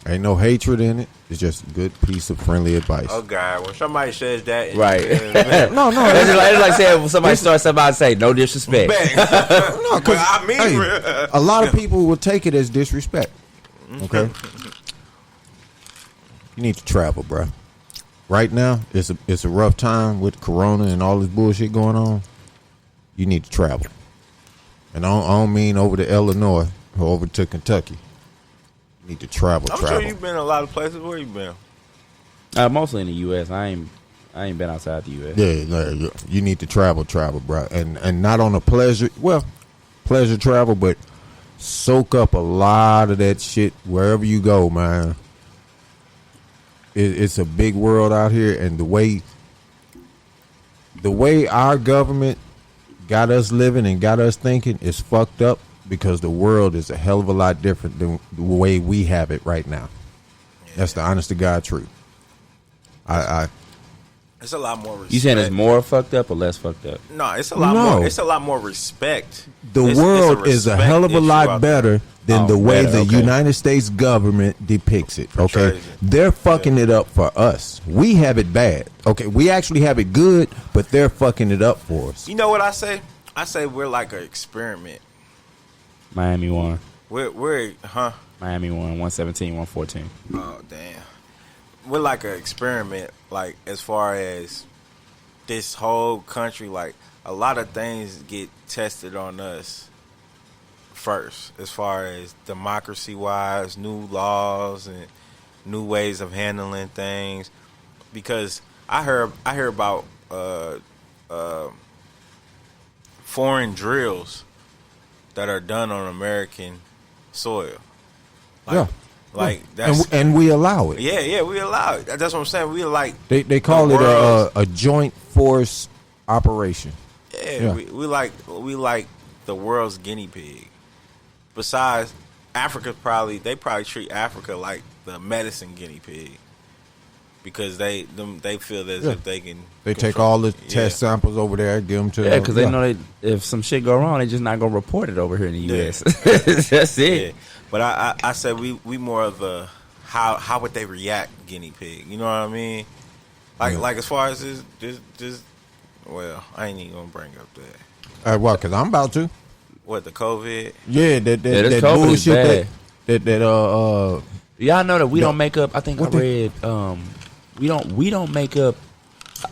Ain't no hatred in it. It's just a good piece of friendly advice. Oh, God. When somebody says that. Right. No. It's like saying when somebody starts something and say, no disrespect. No, because I mean, a lot of people will take it as disrespect. Okay? You need to travel, bro. Right now, it's a rough time with Corona and all this bullshit going on. You need to travel. And I don't mean over to Illinois or over to Kentucky. You need to travel. I'm sure you've been a lot of places. Where you been? Mostly in the U.S. I ain't been outside the U.S. Yeah, you need to travel, bro. And not on a pleasure travel, but soak up a lot of that shit wherever you go, man. It's a big world out here, and the way our government got us living and got us thinking is fucked up, because the world is a hell of a lot different than the way we have it right now. Yeah. That's the honest to God truth. It's a lot more respect. You saying it's more fucked up or less fucked up? No, it's a lot more. It's a lot more respect. The world is a hell of a lot better than the way the United States government depicts it. Okay, they're fucking it up for us. We have it bad. Okay, we actually have it good, but they're fucking it up for us. You know what I say? I say we're like an experiment. Miami won. We're Miami won 117, 114. Oh damn. We're like an experiment, like as far as this whole country, like a lot of things get tested on us first, as far as democracy wise, new laws and new ways of handling things. Because I heard about foreign drills that are done on American soil. Like that's and we allow it. Yeah, we allow it. That's what I'm saying. We like they call it a joint force operation. Yeah. We like the world's guinea pig. Besides Africa, they probably treat Africa like the medicine guinea pig, because they feel as if they can. They take all the test samples over there, give them to because they know if some shit go wrong, they just not gonna report it over here in the U.S. That's it. Yeah. But I said we more of a how would they react guinea pig? You know what I mean? Like as far as this well, I ain't even gonna bring up that. Well, because I'm about to. What, the COVID? Yeah, that COVID bullshit. Y'all know that we don't make up. I think I read. We don't make up.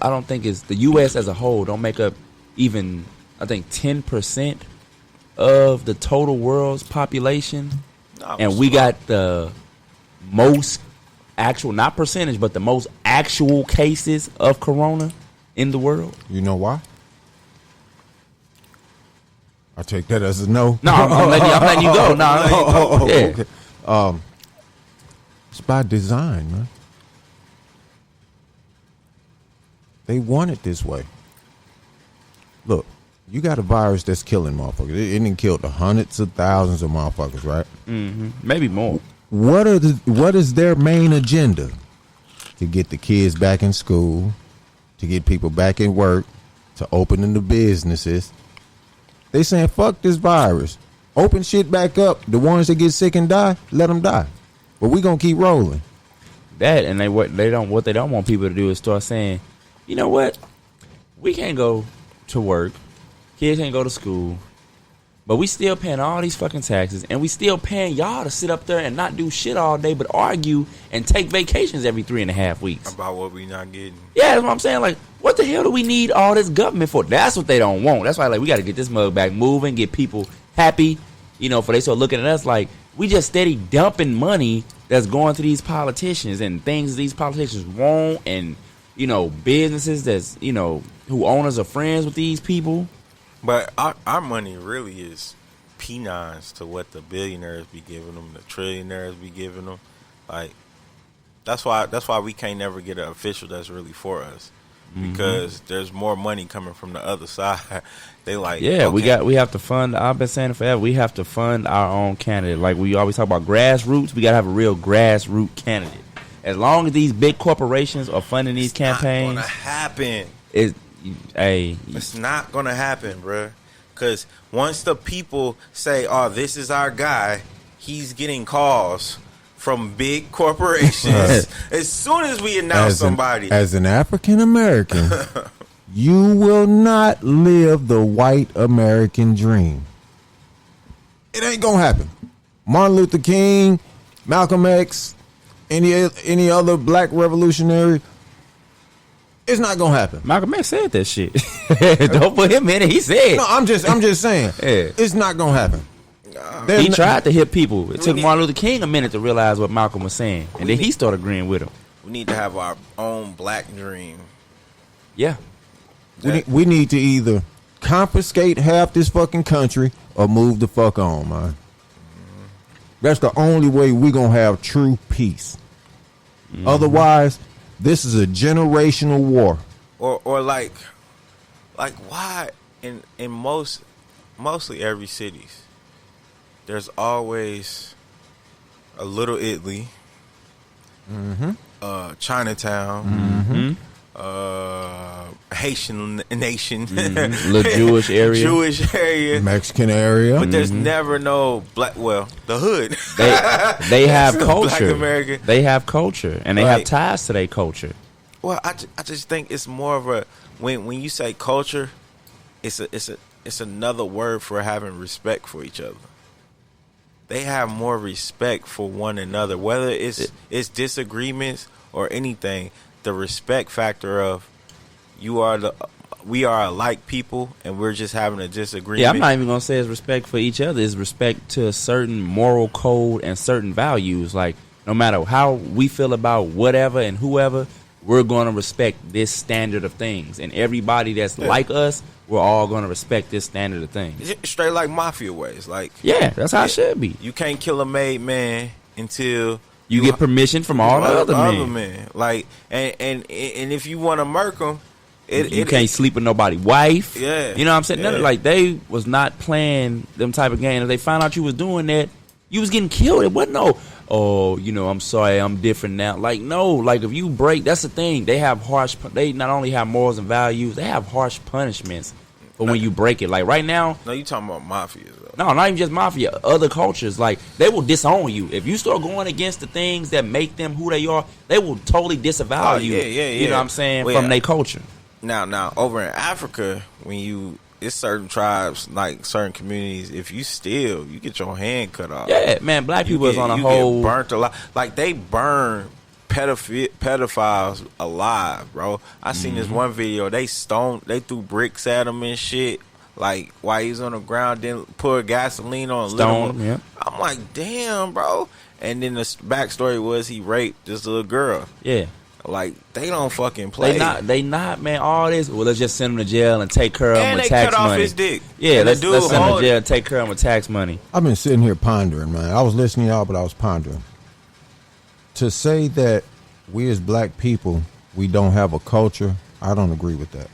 I don't think it's the U.S. as a whole don't make up even. I think 10% of the total world's population. And we got the most actual, not percentage, but the most actual cases of corona in the world. You know why? I take that as a no. No, I'm letting you go. No, yeah. Okay. It's by design, man. They want it this way. Look. You got a virus that's killing motherfuckers. It done killed hundreds of thousands of motherfuckers, right? Mm-hmm. Maybe more. What is their main agenda? To get the kids back in school, to get people back in work, to open the businesses. They saying, fuck this virus. Open shit back up. The ones that get sick and die, let them die. But we gonna keep rolling. That, and what they don't want people to do is start saying, you know what? We can't go to work. Kids can't go to school, but we still paying all these fucking taxes, and we still paying y'all to sit up there and not do shit all day, but argue and take vacations every 3.5 weeks. About what we not getting. Yeah, that's what I'm saying. Like, what the hell do we need all this government for? That's what they don't want. That's why, like, we got to get this mug back moving, get people happy, for they start looking at us like we just steady dumping money that's going to these politicians and things these politicians want, and, businesses that's, who owners are friends with these people. But our money really is peanuts to what the billionaires be giving them, the trillionaires be giving them. Like that's why we can't never get an official that's really for us. Because there's more money coming from the other side. They like, yeah, okay. we have to fund. I've been saying it forever. We have to fund our own candidate. Like we always talk about grassroots. We gotta have a real grassroots candidate. As long as these big corporations are funding these campaigns, not gonna happen. It's not gonna happen, bro. Because once the people say, "Oh, this is our guy," he's getting calls from big corporations. As soon as we announce somebody, as an African American, you will not live the white American dream. It ain't gonna happen. Martin Luther King, Malcolm X, any other black revolutionary, it's not gonna happen. Malcolm X said that shit. Don't put him in it. He said. No, I'm just saying. Yeah. It's not gonna happen. He tried to hit people. It took Martin Luther King a minute to realize what Malcolm was saying, and then he started agreeing with him. We need to have our own black dream. Yeah. We need to either confiscate half this fucking country or move the fuck on, man. That's the only way we gonna have true peace. Otherwise, this is a generational war. Or like why in mostly every cities, there's always a little Italy, Chinatown, Haitian nation, little Jewish area, Mexican area, but there's never no black. Well, the hood. They have culture. Black American. They have culture, and they have ties to their culture. Well, I just think it's more of a when you say culture, it's another word for having respect for each other. They have more respect for one another, whether it's disagreements or anything. The respect factor of we are alike people, and we're just having a disagreement. Yeah, I'm not even gonna say it's respect for each other. It's respect to a certain moral code and certain values. Like no matter how we feel about whatever and whoever, we're gonna respect this standard of things. And everybody that's like us, we're all gonna respect this standard of things. Straight like mafia ways. Like that's how it should be. You can't kill a made man until you get permission from all the other men. Like and if you want to murk them, you can't sleep with nobody's wife. Yeah, you know what I'm saying. None like they was not playing them type of game. If they found out you was doing that, you was getting killed. It wasn't no. Oh, I'm sorry, I'm different now. Like no, like if you break, that's the thing. They have harsh. They not only have morals and values, they have harsh punishments for when you break it. Like right now. No, you talking about mafia though. No, not even just mafia. Other cultures, like they will disown you if you start going against the things that make them who they are. They will totally disavow you. Yeah. You know what I'm saying from their culture. Now, over in Africa, it's certain tribes, like certain communities. If you steal, you get your hand cut off. Yeah, man. Black people is on a whole get burnt alive. Like they burn pedophiles alive, bro. I seen this one video. They threw bricks at him and shit. Like while he's on the ground, then pour gasoline on him. Yeah. I'm like, damn, bro. And then the backstory was he raped this little girl. Yeah. Like they don't fucking play. They not, man. All this. Well, let's just send him to jail and take care of him with tax money. And they cut off his dick. Yeah, let's send him to jail and take care of him with tax money. I've been sitting here pondering, man. I was listening to y'all, but I was pondering. To say that we as black people, we don't have a culture, I don't agree with that.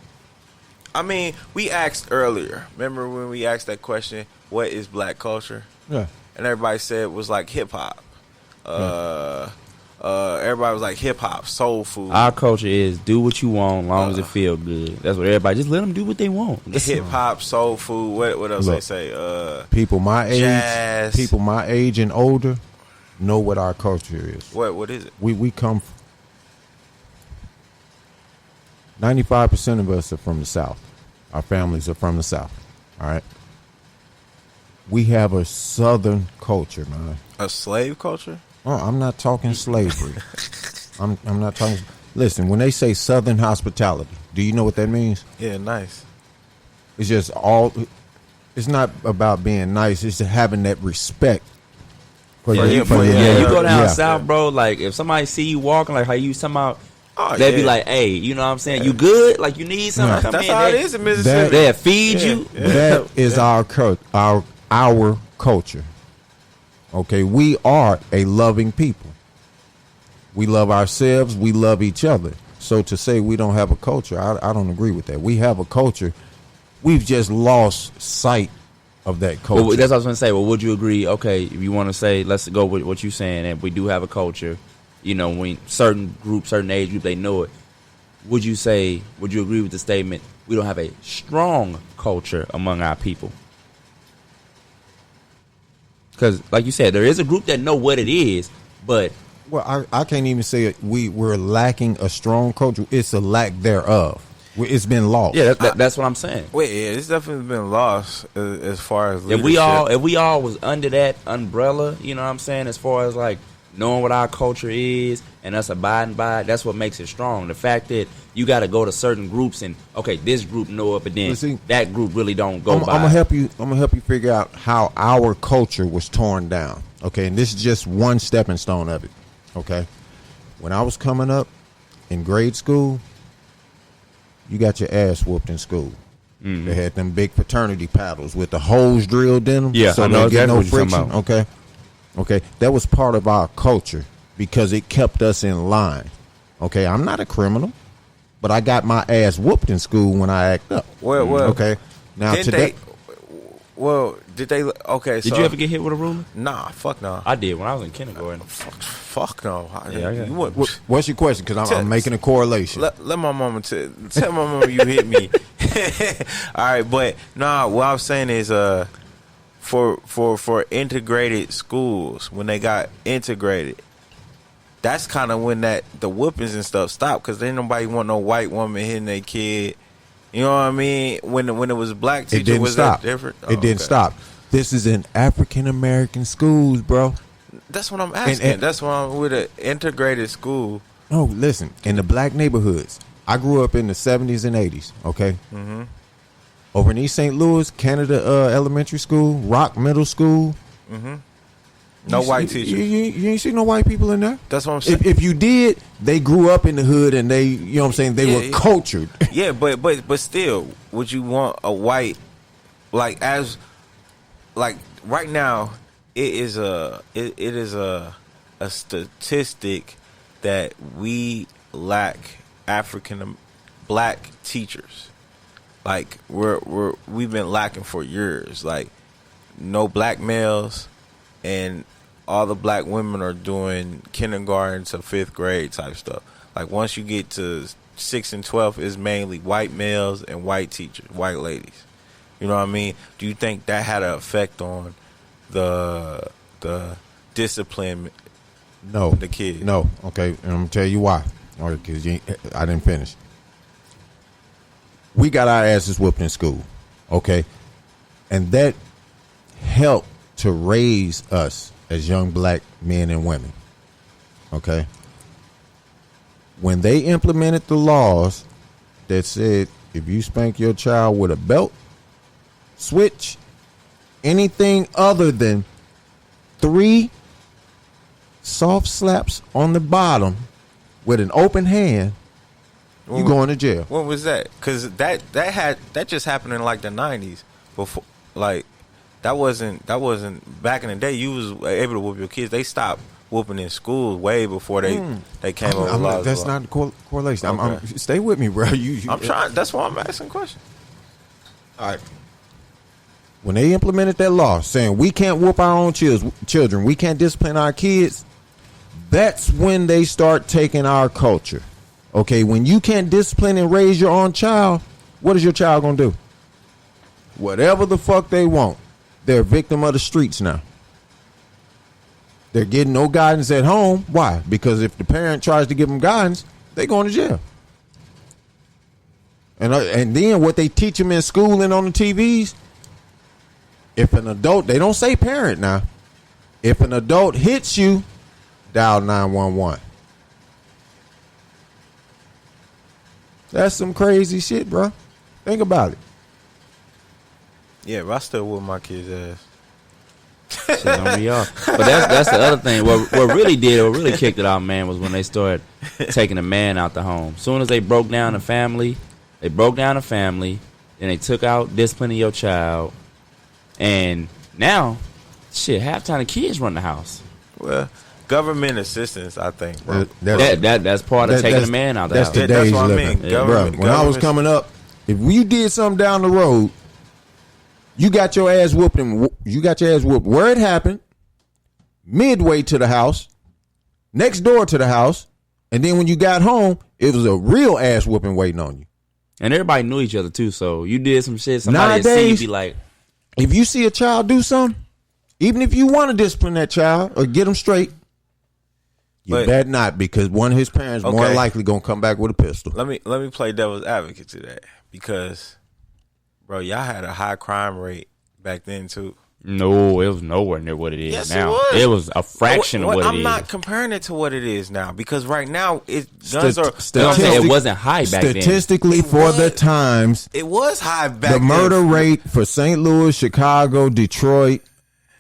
I mean, we asked earlier. Remember when we asked that question, what is black culture? Yeah. And everybody said it was like hip hop. Everybody was like hip hop, soul food. Our culture is do what you want, as long as it feel good. That's what everybody. Just let them do what they want. Hip hop, soul food. What else they say? People my jazz. People my age and older know what our culture is. What is it? We come. 95% of us are from the South. Our families are from the South. All right. We have a Southern culture, man. A slave culture? Oh, I'm not talking slavery. I'm not talking. Listen, when they say Southern hospitality, do you know what that means? Yeah, nice. It's just it's not about being nice. It's just having that respect. You go down south, bro. Like if somebody see you walking, like how you somehow. They'd be like, hey, you know what I'm saying? You good? Like you need something? Come That's in. how it is in Mississippi. They'll feed you. That is our culture. Okay, we are a loving people. We love ourselves. We love each other. So to say we don't have a culture, I don't agree with that. We have a culture. We've just lost sight of that culture. Well, that's what I was going to say. Well, would you agree? Okay, if you want to say, let's go with what you're saying, and we do have a culture. You know, when certain group, certain age group, they know it. Would you agree with the statement, we don't have a strong culture among our people? Because, like you said, there is a group that know what it is, but... Well, I can't even say it. We're lacking a strong culture. It's a lack thereof. It's been lost. Yeah, that's what I'm saying. Wait, yeah, it's definitely been lost as far as leadership. If we all was under that umbrella, you know what I'm saying, as far as like knowing what our culture is and us abiding by it, that's what makes it strong. The fact that you got to go to certain groups and, okay, this group know it, but then that group really don't go by. I'm gonna help you figure out how our culture was torn down. Okay, and this is just one stepping stone of it. Okay, when I was coming up in grade school, you got your ass whooped in school. Mm-hmm. They had them big fraternity paddles with the holes drilled in them. Yeah, so I know they get no exactly friction. Okay, that was part of our culture because it kept us in line. Okay, I'm not a criminal, but I got my ass whooped in school when I act up. Well, okay. Now today, did they? Okay, did you ever get hit with a ruler? Nah, fuck no. I did when I was in kindergarten. Fuck no. What's your question? Because I'm making a correlation. Let my mama tell my mama you hit me. All right, but nah. What I'm saying is, for integrated schools, when they got integrated, that's kind of when the whoopings and stuff stopped, because ain't nobody want no white woman hitting their kid. You know what I mean? When it was black teacher, was that different? It didn't stop. This is in African American schools, bro. That's what I'm asking. That's why I'm with an integrated school. Oh, listen, in the black neighborhoods, I grew up in the 70s and 80s. Okay, over in East St. Louis, Canada Elementary School, Rock Middle School. No white teachers. You ain't see no white people in there. That's what I'm saying. If you did, they grew up in the hood and they, you know what I'm saying, they were cultured. Yeah, but still, would you want a white, like right now, it is a statistic that we lack black teachers. Like we've been lacking for years. Like no black males, and all the black women are doing kindergarten to 5th grade type stuff. Like once you get to 6th and 12th, it's mainly white males and white teachers, white ladies. You know what I mean? Do you think that had an effect on the discipline? No, the kids. No. Okay, and I'm gonna tell you why. All right, because I didn't finish. We got our asses whooped in school. Okay, and that helped to raise us as young black men and women. Okay. When they implemented the laws that said if you spank your child with a belt, switch, anything other than 3 soft slaps on the bottom with an open hand, you going to jail. When was that? Because that just happened in like the 90s. Before, like that wasn't back in the day. You was able to whoop your kids. They stopped whooping in school way before they came over laws. That's not the correlation. Okay. Stay with me, bro. I'm trying. That's why I'm asking questions. All right. When they implemented that law saying we can't whoop our own children, we can't discipline our kids, that's when they start taking our culture. Okay, when you can't discipline and raise your own child, what is your child going to do? Whatever the fuck they want. They're a victim of the streets now. They're getting no guidance at home. Why? Because if the parent tries to give them guidance, they're going to jail. And then what they teach them in school and on the TVs, if an adult, they don't say parent now. If an adult hits you, dial 911. That's some crazy shit, bro. Think about it. Yeah, but I still whoop my kids' ass. Shit don't be off. But that's the other thing. What really kicked it out, man, was when they started taking the man out the home. As soon as they broke down the family, then they took out disciplining your child. And now, shit, half the time the kids run the house. Well, government assistance, I think, bro. That's part of taking a man out of the house. That's what I mean. Bro, when I was coming up, if you did something down the road, you got your ass whooped where it happened, midway to the house, next door to the house, and then when you got home, it was a real ass whooping waiting on you. And everybody knew each other too, so you did some shit. Somebody see you be like, if you see a child do something, even if you want to discipline that child or get them straight, you better not, because one of his parents more likely gonna come back with a pistol. Let me play devil's advocate to that, because, bro, y'all had a high crime rate back then too. No, it was nowhere near what it is yes, now. It was a fraction of what it is. I'm not comparing it to what it is now, because right now it wasn't high back then. Statistically, for the times, it was high back then. The murder rate for St. Louis, Chicago, Detroit,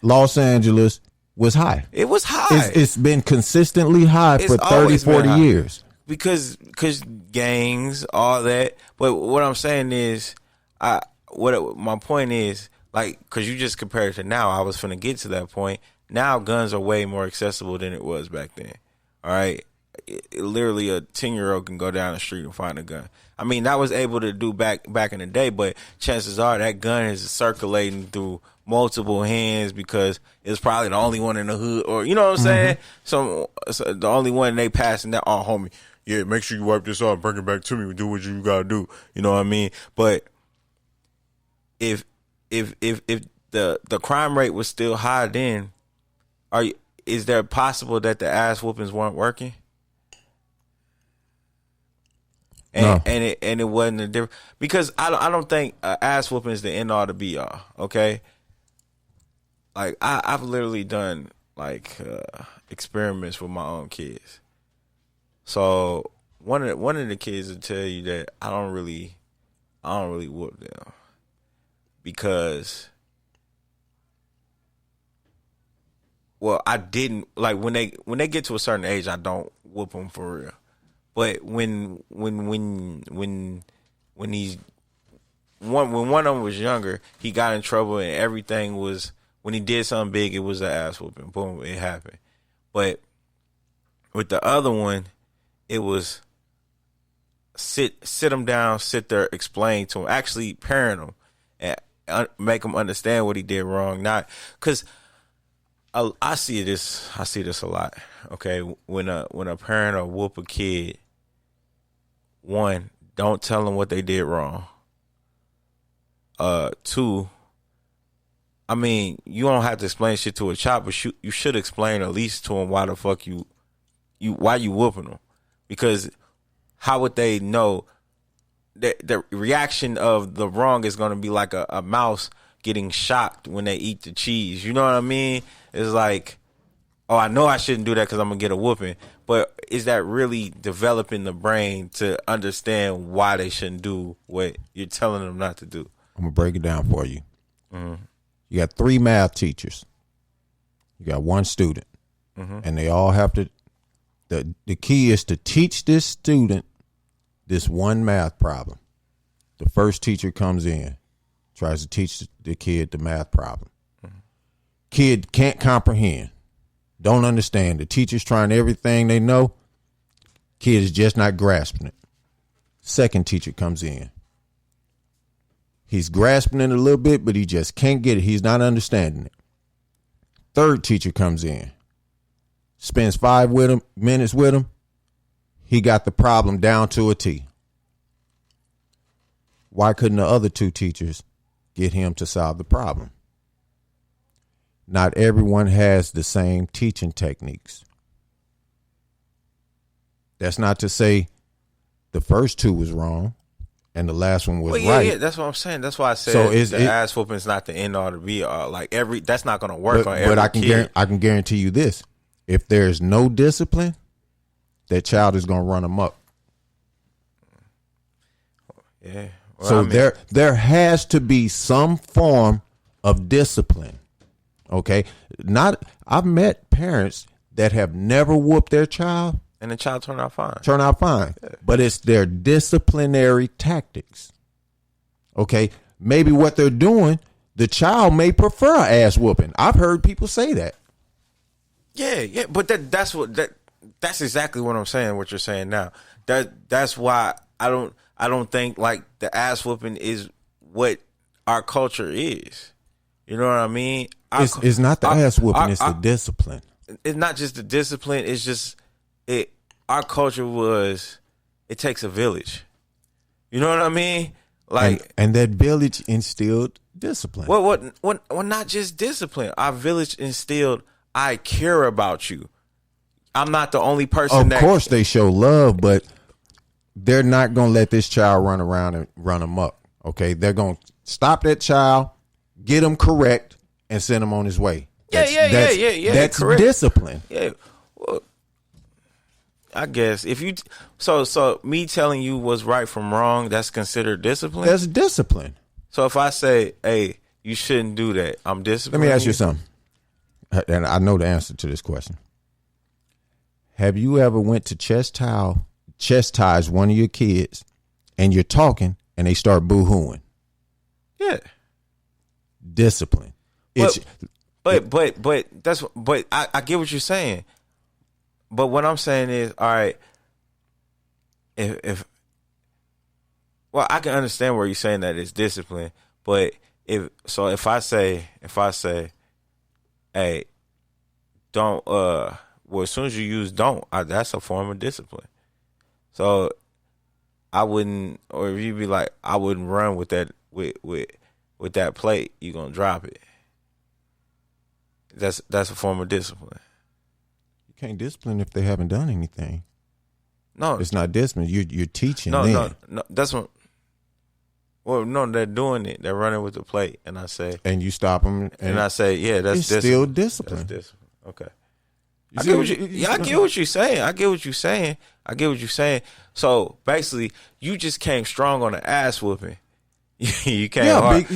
Los Angeles was high. It was high. It's been consistently high for 30, 40 years. Because gangs, all that. But what I'm saying is, my point is, like, because you just compared it to now, I was finna get to that point. Now guns are way more accessible than it was back then. All right? Literally a 10-year-old can go down the street and find a gun. I mean, that was able to do back in the day, but chances are that gun is circulating through multiple hands because it's probably the only one in the hood, or, you know what I'm saying? So the only one they passing that, oh, homie, yeah, make sure you wipe this off, bring it back to me, do what you gotta do. You know what I mean? But if the crime rate was still high then, is there possible that the ass whoopings weren't working? And it wasn't a different, because I don't think ass whooping is the end all to be all. Okay, like I've literally done like experiments with my own kids. So one of the kids will tell you that I don't really whoop them, because, well, I didn't, like, when they get to a certain age, I don't whoop them for real. But when he's when one of them was younger, he got in trouble and everything was, when he did something big, it was an ass whooping. Boom, it happened. But with the other one, it was sit him down, sit there, explain to him, actually parent him, and make him understand what he did wrong. Not because I see this a lot. Okay, when a parent will whoop a kid, one, don't tell them what they did wrong. Two, I mean, you don't have to explain shit to a child, but you should explain at least to them why the fuck why you whooping them, because how would they know that the reaction of the wrong is going to be like a mouse getting shocked when they eat the cheese? You know what I mean? It's like, oh, I know I shouldn't do that because I'm going to get a whooping. But is that really developing the brain to understand why they shouldn't do what you're telling them not to do? I'm going to break it down for you. Mm-hmm. You got 3 math teachers. You got 1 student. Mm-hmm. And they all have to, the key is to teach this student this one math problem. The first teacher comes in, tries to teach the kid the math problem. Mm-hmm. Kid can't comprehend, don't understand. The teacher's trying everything they know. Kid is just not grasping it. Second teacher comes in. He's grasping it a little bit, but he just can't get it. He's not understanding it. Third teacher comes in, spends 5 minutes with him. He got the problem down to a T. Why couldn't the other 2 teachers get him to solve the problem? Not everyone has the same teaching techniques. That's not to say the first 2 was wrong and the last one was right. Yeah, that's what I'm saying. That's why I said ass whooping is not the end all to be all. Like that's not going to work on every kid. I can guarantee you this: if there's no discipline, that child is going to run amok. Yeah. Well, so there has to be some form of discipline. Okay. I've met parents that have never whooped their child, and the child turned out fine. Yeah. But it's their disciplinary tactics. Okay. Maybe what they're doing, the child may prefer ass whooping. I've heard people say that. Yeah, but that's exactly what I'm saying. What you're saying now. That's why I don't think like the ass whooping is what our culture is. You know what I mean? It's not the ass whooping. It's the discipline. It's not just the discipline. It's just it. Our culture was. It takes a village. You know what I mean? Like, and that village instilled discipline. Well, not just discipline. Our village instilled. I care about you. I'm not the only person. Of course, they show love, but they're not going to let this child run around and run amok. Okay, they're going to stop that child, get him correct, and send him on his way. Yeah. That's correct. discipline. Yeah. Well, I guess if you so me telling you what's right from wrong, that's considered discipline. That's discipline. So if I say, "Hey, you shouldn't do that," I'm disciplined. Let me ask you something, and I know the answer to this question. Have you ever went to chastise one of your kids, and you're talking, and they start boo-hooing? Yeah. Discipline. But I get what you're saying. But what I'm saying is, all right, if I can understand where you're saying that it's discipline, but if I say, hey, don't as soon as you use don't, that's a form of discipline. So I wouldn't, or if you be like, I wouldn't run with that with that plate, you're gonna drop it. That's a form of discipline. You can't discipline if they haven't done anything. No, it's not discipline. You're teaching. No. That's what. Well, no, they're doing it. They're running with the plate, and I say, and you stop them, and I say, yeah, that's it's discipline. Still discipline. That's discipline. Okay. I get what you're saying. So basically, you just came strong on the ass whooping. You came hard.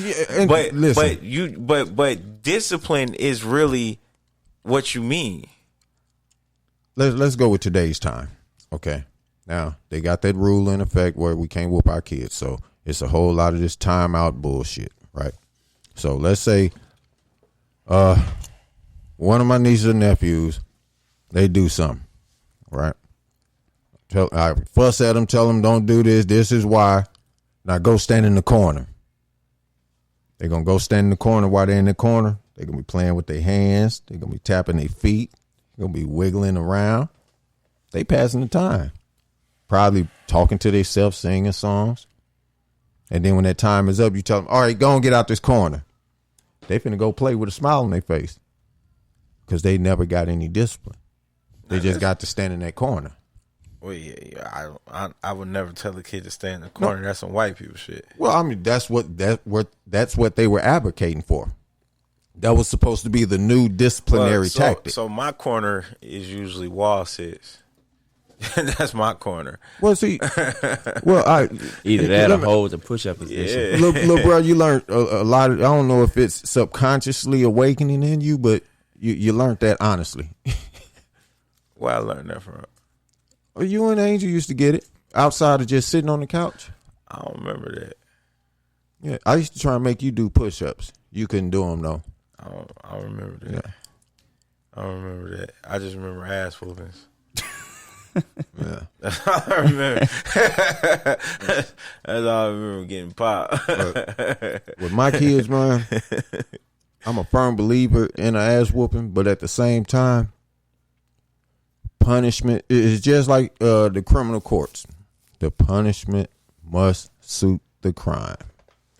But discipline is really what you mean. Let's go with today's time. Okay. Now they got that rule in effect where we can't whoop our kids, so it's a whole lot of this timeout bullshit, right? So let's say, one of my nieces and nephews, they do something, right? I fuss at them, tell them don't do this. This is why. Now go stand in the corner. They're going to go stand in the corner. While they're in the corner, they're going to be playing with their hands. They're going to be tapping their feet. They're going to be wiggling around. They passing the time. Probably talking to themselves, singing songs. And then when that time is up, you tell them, all right, go and get out this corner. They finna go play with a smile on their face because they never got any discipline. They just got to stand in that corner. Well, yeah. I would never tell a kid to stay in the corner. No. That's some white people shit. Well, I mean, that's what they were advocating for. That was supposed to be the new disciplinary tactic. So my corner is usually wall sits. That's my corner. Well, see, either that or hold the push-up position. Little bro, you learned a lot. I don't know if it's subconsciously awakening in you, but you learned that honestly. Where I learned that from? Well, you and Angel used to get it outside of just sitting on the couch. I don't remember that. Yeah, I used to try and make you do push-ups. You couldn't do them though. I don't remember that. Yeah. I don't remember that. I just remember ass whoopings. Yeah, that's all I remember. That's all I remember getting popped. With my kids, man, I'm a firm believer in an ass whooping, but at the same time, punishment is just like the criminal courts. The punishment must suit the crime.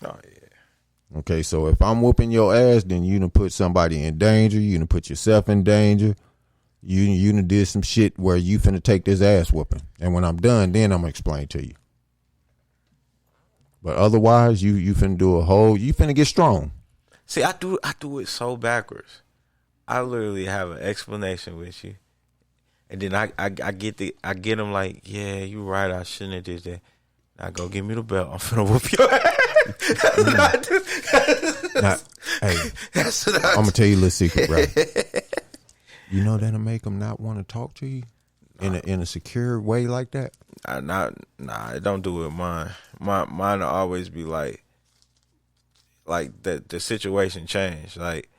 Oh yeah. Okay, so if I'm whooping your ass, then you done put somebody in danger. You done put yourself in danger. You done did some shit where you finna take this ass whooping. And when I'm done, then I'm gonna explain to you. But otherwise, you finna do you finna get strong. See, I do it so backwards. I literally have an explanation with you. And then I get them like, yeah, you right, I shouldn't have did that. Now go give me the belt. I'm finna whoop your ass. I'm gonna tell you a little secret, bro. You know that'll make them not want to talk to you in a secure way like that. It don't do it. Mine will always be like the situation changed. Like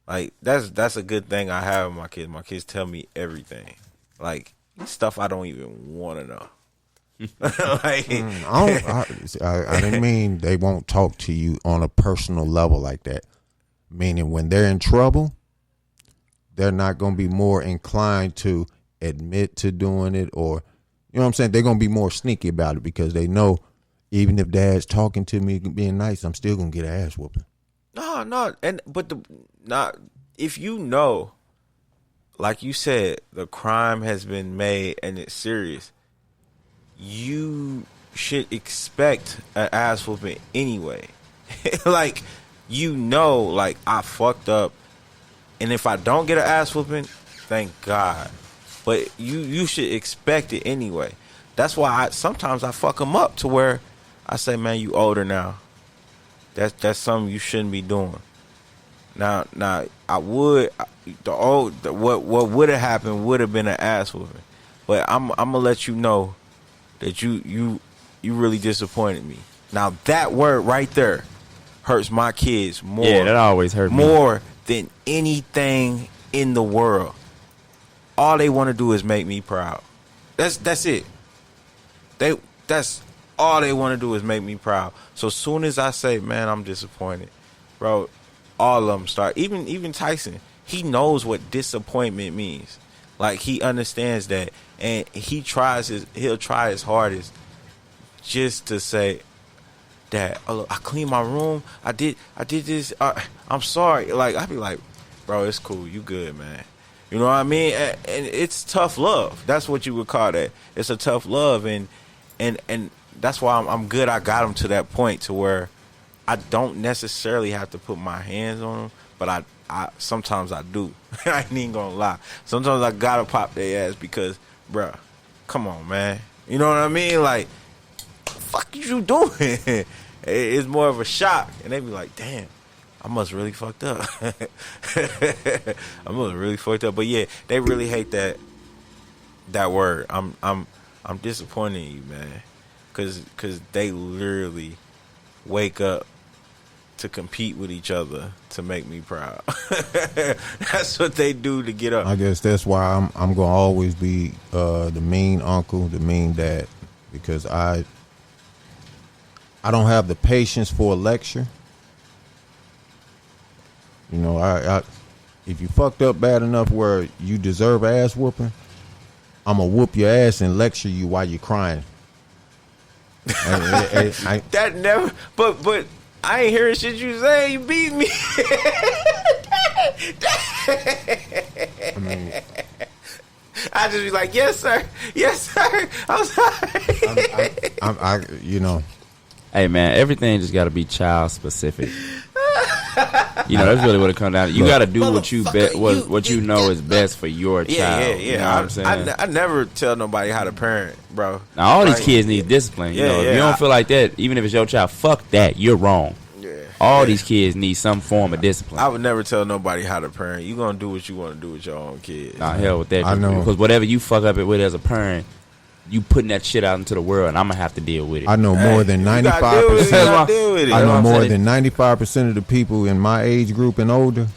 Like that's a good thing I have with my kids. My kids tell me everything, like stuff I don't even want to know. Like, I didn't mean they won't talk to you on a personal level like that. Meaning when they're in trouble, they're not going to be more inclined to admit to doing it, or, you know what I'm saying? They're going to be more sneaky about it because they know even if dad's talking to me being nice, I'm still going to get an ass whooping. No, if you know, like you said, the crime has been made and it's serious, you should expect an ass whooping anyway. Like, you know, like, I fucked up, and if I don't get an ass whooping, thank God. But you should expect it anyway. That's why sometimes I fuck them up to where I say, man, you older now. That's something you shouldn't be doing. Now I would what would have happened would have been an ass whooping. But I'm gonna let you know that you really disappointed me. Now that word right there hurts my kids more. Yeah, that always hurt me. More than anything in the world. All they want to do is make me proud. That's it. That's all they want to do is make me proud. So soon as I say, man, I'm disappointed, bro, all of them start. Even Tyson, he knows what disappointment means. Like, he understands that, and he'll try his hardest just to say that, oh, look, I cleaned my room. I did this. I'm sorry. Like, I be like, bro, it's cool. You good, man. You know what I mean? And it's tough love. That's what you would call that. It's a tough love, and that's why I'm good. I got him to that point to where I don't necessarily have to put my hands on them, but I sometimes I do. I ain't even gonna lie. Sometimes I gotta pop their ass because, bruh, come on, man. You know what I mean? Like, fuck you doing? It's more of a shock, and they be like, damn, I must really fucked up. I must really fucked up. But yeah, they really hate that word. I'm disappointed in you, man, because they literally wake up to compete with each other to make me proud. That's what they do to get up. I guess that's why I'm gonna always be the mean uncle, the mean dad, because I don't have the patience for a lecture. You know, I if you fucked up bad enough where you deserve ass whooping, I'm gonna whoop your ass and lecture you while you're crying. That never, but I ain't hearing shit you say. You beat me. I just be like, yes, sir. Yes, sir. I'm sorry. You know. Hey, man, everything just got to be child specific. You know, that's really what it comes down to. You got to do what you know is best for your child. Yeah. You know what I'm saying? I never tell nobody how to parent, bro. Now, all these kids need discipline. You know, if you don't feel like that, even if it's your child, fuck that. You're wrong. All these kids need some form of discipline. I would never tell nobody how to parent. You gonna do what you want to do with your own kids. Nah, hell with that. I know. Because whatever you fuck up it with as a parent, you putting that shit out into the world, and I'm gonna have to deal with it. I know more than 95%. I know more than 95% of the people in my age group and older,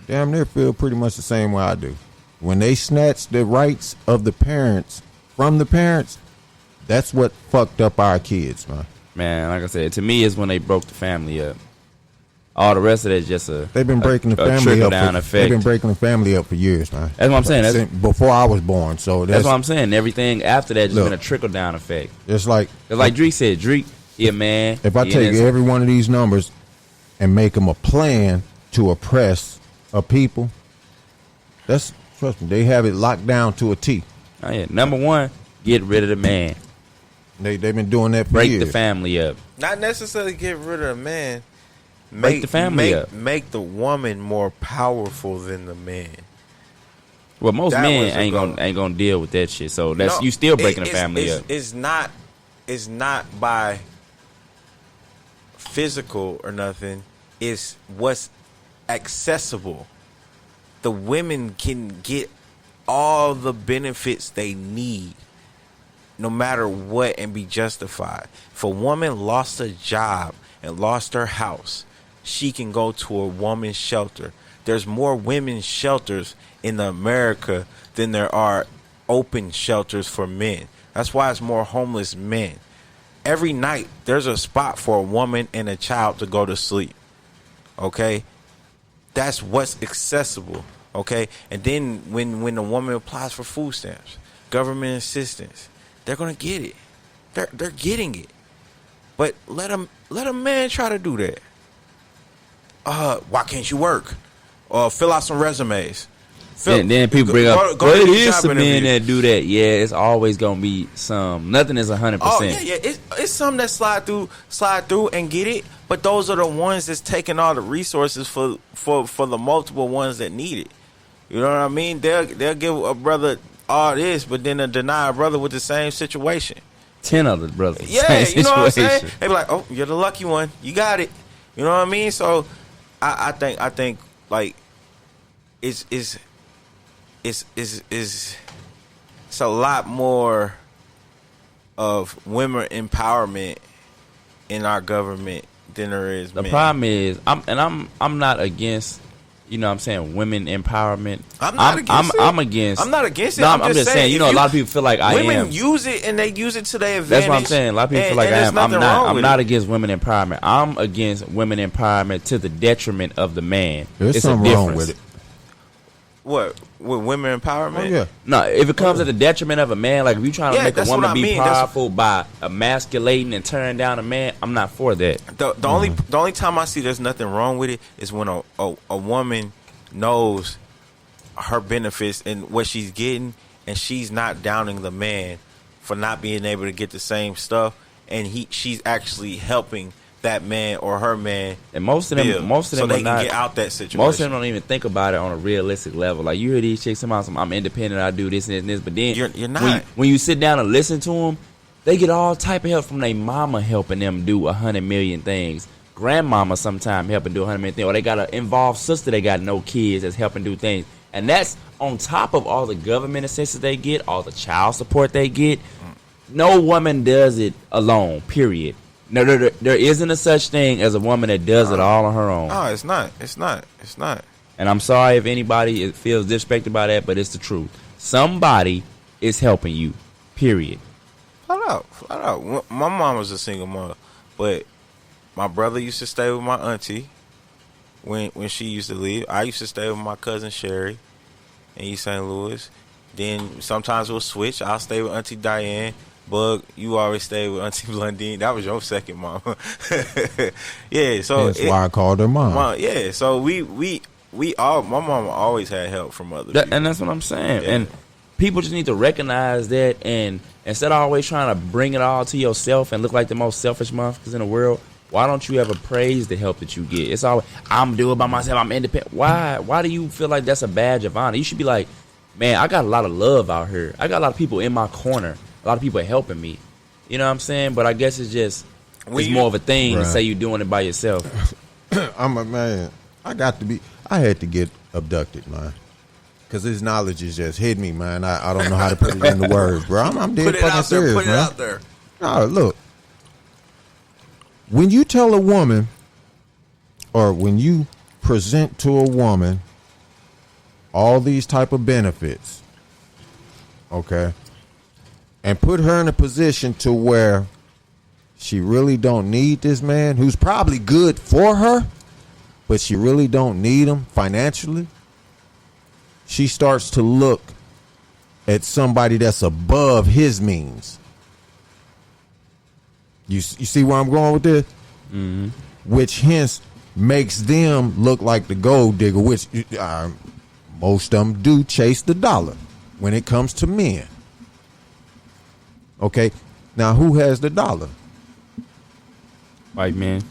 damn near feel pretty much the same way I do. When they snatch the rights of the parents from the parents, that's what fucked up our kids, man. Man, like I said, to me, it's when they broke the family up. All the rest of it is just they've been breaking the family up. They've been breaking the family up for years, man. That's what I'm saying. Before I was born, so that's what I'm saying. Everything after that has been a trickle down effect. It's like Drake said. Drake, yeah, man. If I take every one of these numbers and make them a plan to oppress a people, trust me, they have it locked down to a T. Oh yeah, number one, get rid of the man. They've been doing that for years. Break the family up. Not necessarily get rid of the man. Break the family up. Make the woman more powerful than the man. Well, most men ain't gonna deal with that shit. So you still breaking the family up. It's not by physical or nothing. It's what's accessible. The women can get all the benefits they need, no matter what, and be justified. If a woman lost a job and lost her house, she can go to a woman's shelter. there's more women's shelters in America than there are open shelters for men. That's why it's more homeless men. Every night there's a spot for a woman and a child to go to sleep. Okay? That's what's accessible. Okay? And then when the woman applies for food stamps, government assistance, they're going to get it. They're getting it. But let a man try to do that. Why can't you work? Fill out some resumes. Then people bring up, well, it is some men that do that. Yeah, it's always gonna be some. Nothing is 100%. Oh yeah. It's some that slide through and get it. But those are the ones that's taking all the resources for the multiple ones that need it. You know what I mean? They'll give a brother all this, but then they'll deny a brother with the same situation. 10 other brothers. Yeah, you know what I'm saying? They be like, oh, you're the lucky one. You got it. You know what I mean? So I think like it's a lot more of women empowerment in our government than there is men. The problem is, I'm not against, you know what I'm saying, women empowerment. I'm not against it. I'm against. I'm not against it. No, I'm just saying, you know, a lot of people feel like I am. Women use it and they use it to their advantage. That's what I'm saying. A lot of people feel like I am. I'm not against women empowerment. I'm against women empowerment to the detriment of the man. There's something wrong with it. What? With women empowerment? Oh, yeah. No, if it comes at the detriment of a man, like if you trying to make a woman be powerful by emasculating and tearing down a man, I'm not for that. The only time I see there's nothing wrong with it is when a woman knows her benefits and what she's getting, and she's not downing the man for not being able to get the same stuff, and she's actually helping that man or her man, and most of them so they are not, can get out that situation. Most of them don't even think about it on a realistic level. Like you hear these chicks about I'm independent, I do this and this and this, but then you're not. When you sit down and listen to them, they get all type of help from their mama helping them do 100 million things. Grandmama sometimes helping do 100 million things, or they got an involved sister they got no kids that's helping do things, and that's on top of all the government assistance they get, all the child support they get. No woman does it alone. Period. No, there isn't a such thing as a woman that does it all on her own. No, it's not. It's not. And I'm sorry if anybody feels disrespected by that, but it's the truth. Somebody is helping you. Period. Flat out. My mom was a single mother, but my brother used to stay with my auntie when she used to leave. I used to stay with my cousin Sherry in East St. Louis. Then sometimes we'll switch. I'll stay with Auntie Diane. Bug, you always stayed with Auntie Blondine. That was your second mom. Yeah, so that's why I called her mom. Yeah, so we all, my mom always had help from other people. And that's what I'm saying. Yeah. And people just need to recognize that, and instead of always trying to bring it all to yourself and look like the most selfish motherfuckers in the world, why don't you ever praise the help that you get? It's always, I'm doing it by myself, I'm independent. Why do you feel like that's a badge of honor? You should be like, man, I got a lot of love out here. I got a lot of people in my corner. A lot of people are helping me. You know what I'm saying? But I guess it's just, it's more of a thing to say you're doing it by yourself. I'm a man. I had to get abducted, man. Because this knowledge is just hit me, man. I don't know how to put it into words, bro. I'm dead fucking serious, man. Put it out there. No, look. When you tell a woman, or when you present to a woman all these type of benefits, okay, and put her in a position to where she really don't need this man, who's probably good for her, but she really don't need him financially, she starts to look at somebody that's above his means. You see where I'm going with this? Mm-hmm. Which hence makes them look like the gold digger, which most of them do chase the dollar when it comes to men. Okay, now who has the dollar? White man.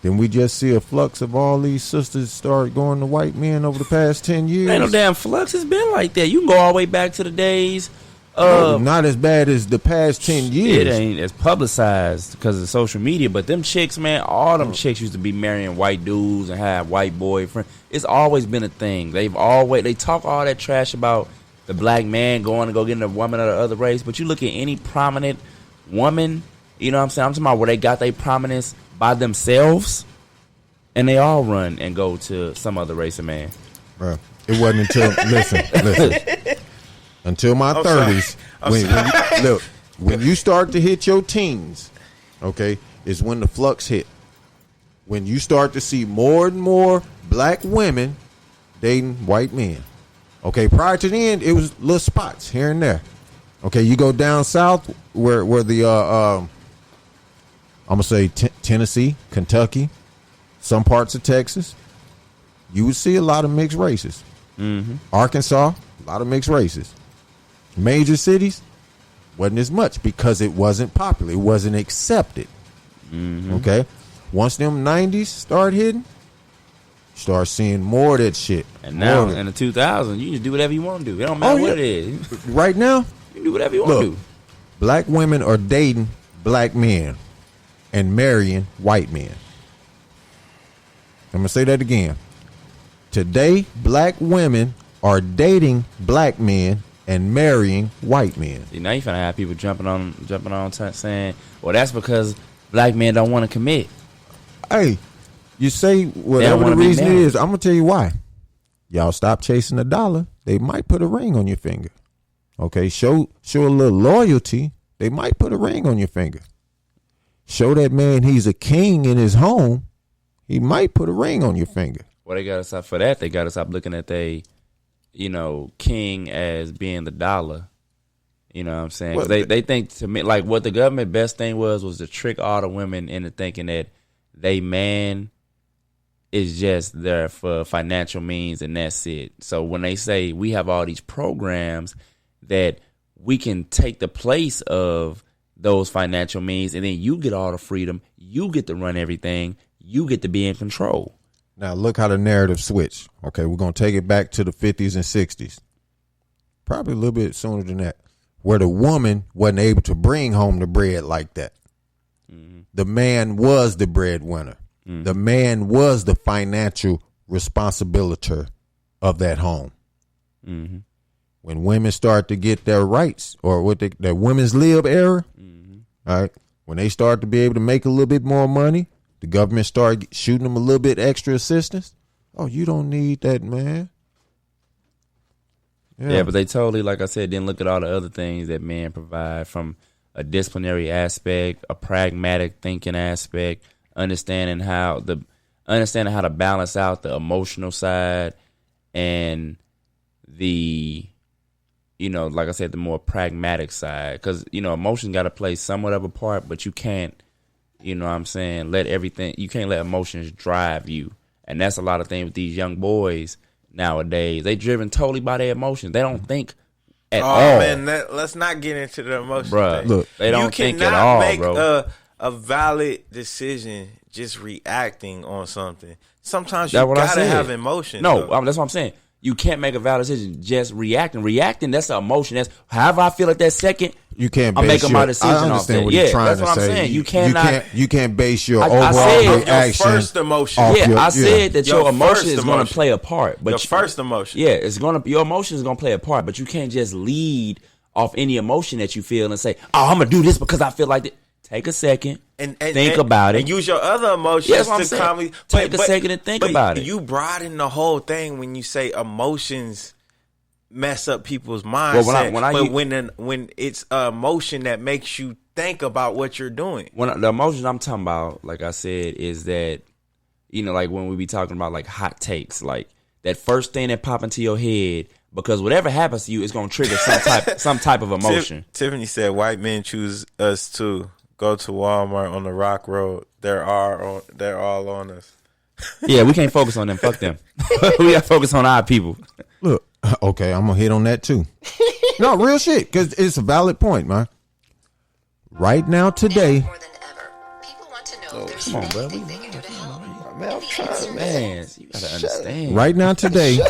Then we just see a flux of all these sisters start going to white men over the past 10 years. Ain't no damn flux. It's been like that. You can go all the way back to the days. Not as bad as the past 10 years. It ain't as publicized because of social media. But them chicks, man, all them chicks used to be marrying white dudes and have white boyfriends. It's always been a thing. They talk all that trash about the black man going to go get a woman of the other race. But you look at any prominent woman, you know what I'm saying? I'm talking about where they got their prominence by themselves. And they all run and go to some other race of man. Bro, it wasn't until listen. Until my 30s, when you start to hit your teens, okay, is when the flux hit. When you start to see more and more black women dating white men. Okay, prior to then, it was little spots here and there. Okay, you go down south where the I'm gonna say Tennessee, Kentucky, some parts of Texas, you would see a lot of mixed races. Mm-hmm. Arkansas, a lot of mixed races. Major cities, wasn't as much because it wasn't popular. It wasn't accepted. Mm-hmm. Okay? Once them 90s start hitting, start seeing more of that shit. And now, in the 2000s, you can do whatever you want to do. It don't matter what it is. Right now, you can do whatever you want to do. Black women are dating black men and marrying white men. I'm going to say that again. Today, black women are dating black men and marrying white men. See, now you finna have people jumping on saying, well, that's because black men don't want to commit. Hey, you say whatever the reason is, I'm going to tell you why. Y'all stop chasing the dollar. They might put a ring on your finger. Okay, show a little loyalty. They might put a ring on your finger. Show that man he's a king in his home. He might put a ring on your finger. Well, they got to stop for that. They got to stop looking at king as being the dollar. You know what I'm saying? Well, they think, to me, like, what the government best thing was to trick all the women into thinking that they man is just there for financial means and that's it. So when they say we have all these programs that we can take the place of those financial means, and then you get all the freedom, you get to run everything, you get to be in control. Now look how the narrative switched. Okay, we're going to take it back to the 50s and 60s. Probably a little bit sooner than that. Where the woman wasn't able to bring home the bread like that. Mm-hmm. The man was the breadwinner. Mm-hmm. The man was the financial responsibility of that home. Mm-hmm. When women start to get their rights, or their women's lib era, all right, when they start to be able to make a little bit more money, the government start shooting them a little bit extra assistance. Oh, you don't need that, man. Yeah, but they totally, like I said, didn't look at all the other things that men provide, from a disciplinary aspect, a pragmatic thinking aspect, understanding how to balance out the emotional side and the, like I said, the more pragmatic side. Because, emotion got to play somewhat of a part, but you can't, you can't let emotions drive you. And that's a lot of things with these young boys nowadays. They driven totally by their emotions. They don't think at all. Oh, man, let's not get into the emotion thing. Look, they don't think at all, bro. You cannot make a valid decision just reacting on something. Sometimes you gotta have emotion. No, that's what I'm saying. You can't make a valid decision just reacting. Reacting, that's an emotion. That's however I feel at that second. You can't. I'm making my decision. I understand off what that. you're trying that's to what say. I'm saying. You cannot. You can't base your overall reaction. Your first emotion. I said that your emotion is going to play a part. But your first emotion. Yeah, your emotion is going to play a part. But you can't just lead off any emotion that you feel and say, "Oh, I'm gonna do this because I feel like it." Take a second and think about it. And use your other emotions to calmly. Take a second and think about it. You broaden the whole thing when you say emotions mess up people's mindset. When it's emotion that makes you think about what you're doing. The emotions I'm talking about, like I said, is that, like when we be talking about like hot takes, like that first thing that pop into your head, because whatever happens to you is going to trigger some type of emotion. Tiffany said white men choose us too. Go to Walmart on the Rock Road. They're all on us. Yeah, we can't focus on them. Fuck them. We got to focus on our people. Look, okay, I'm going to hit on that too. No, real shit, because it's a valid point, man. Right now, today. More than ever, people want to know if there's Come on, bro. anything they can do to help. Man, I'm trying, man. You got to understand. Right now, today,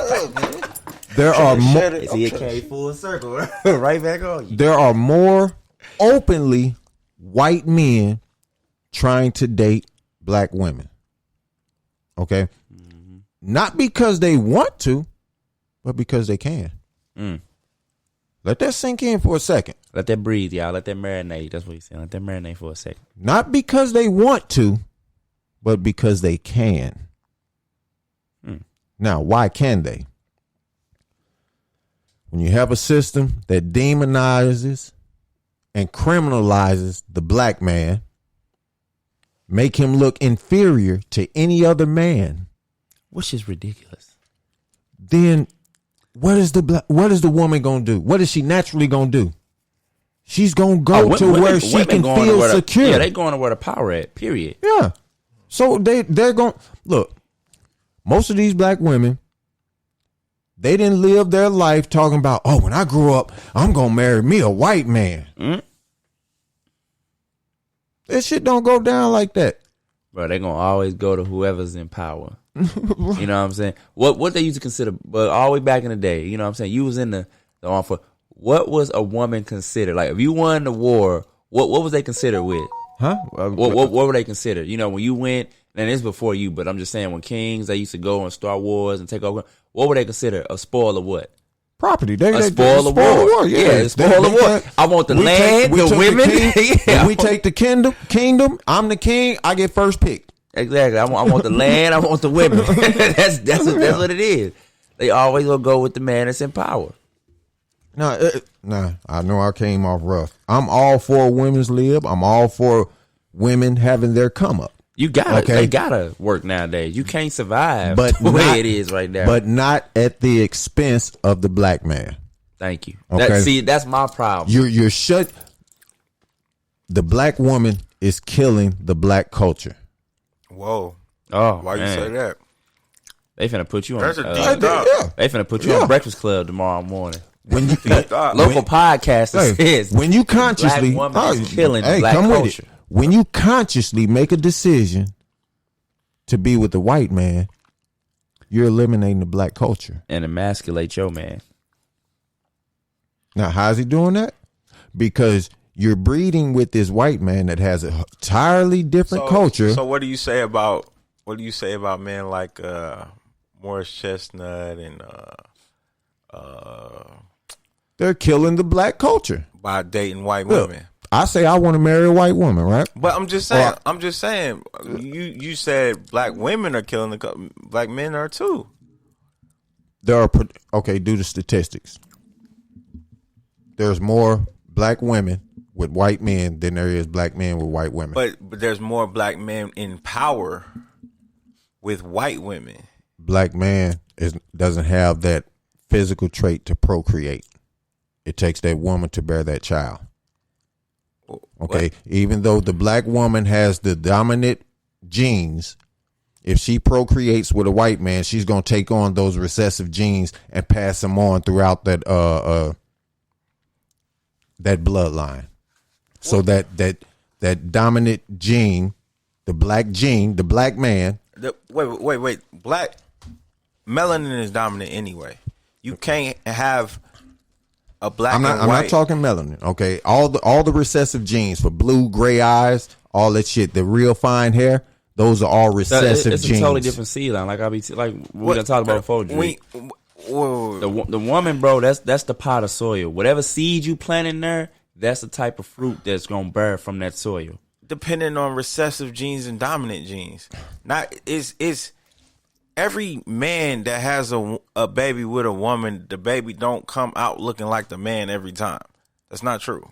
there are more. It came full circle. Right back on you. There are more openly white men trying to date black women. Okay? Mm-hmm. Not because they want to, but because they can. Let that sink in for a second. Let that breathe, y'all. Let that marinate. That's what he's saying. Let that marinate for a second. Not because they want to, but because they can. Now, why can they? When you have a system that demonizes and criminalizes the black man, make him look inferior to any other man, which is ridiculous, then what is the woman gonna do? What is she naturally gonna do? She's gonna go to where she can feel secure. Yeah, they going to where the power at. Period. Yeah. So they're going look. Most of these black women, they didn't live their life talking about, oh, when I grew up, I'm gonna marry me a white man. That shit don't go down like that. Bro, they gonna always go to whoever's in power. You know what I'm saying? What they used to consider, but all the way back in the day, you know what I'm saying? You was in the arm for what was a woman considered? Like if you won the war, what was they considered with? Huh? What were they considered? You know, when you went, and it's before you, but I'm just saying when kings they used to go and start wars and take over, what were they considered? A spoil of what? Property. A spoil of war. Yeah, a spoil of war. I want the land, the women. Yeah. We take the kingdom. I'm the king. I get first pick. Exactly. I want the land. I want the women. that's what it is. They always gonna go with the man that's in power. Nah, I know I came off rough. I'm all for women's lib. I'm all for women having their come up. You got They gotta work nowadays. You can't survive but the way it is right now. But not at the expense of the black man. Thank you. Okay. That's my problem. You're shut. The black woman is killing the black culture. Whoa. Oh, why you say that? They finna put you on. That's a deep thought. They finna put you on Breakfast Club tomorrow morning. When you local podcaster says when you consciously black woman is killing black culture. When you consciously make a decision to be with the white man, you're eliminating the black culture and emasculate your man. Now, how's he doing that? Because you're breeding with this white man that has an entirely different culture. So what do you say about men like Morris Chestnut and they're killing the black culture by dating white women? I say I want to marry a white woman, right? But I'm just saying. You said black women are killing the black men are too. There are do the statistics. There's more black women with white men than there is black men with white women. But there's more black men in power with white women. Black man doesn't have that physical trait to procreate. It takes that woman to bear that child. Okay, what? Even though the black woman has the dominant genes, if she procreates with a white man, she's going to take on those recessive genes and pass them on throughout that that bloodline. So that dominant gene, the black man. Wait. Black melanin is dominant anyway. You can't have a black and white. I'm not talking melanin. Okay, all the recessive genes for blue, gray eyes, all that shit. The real fine hair, those are all recessive genes. It's a totally different seed line. Like we done talked about before. The woman, bro, that's the pot of soil. Whatever seed you plant in there, that's the type of fruit that's gonna bear from that soil. Depending on recessive genes and dominant genes, is every man that has a baby with a woman, the baby don't come out looking like the man every time. That's not true.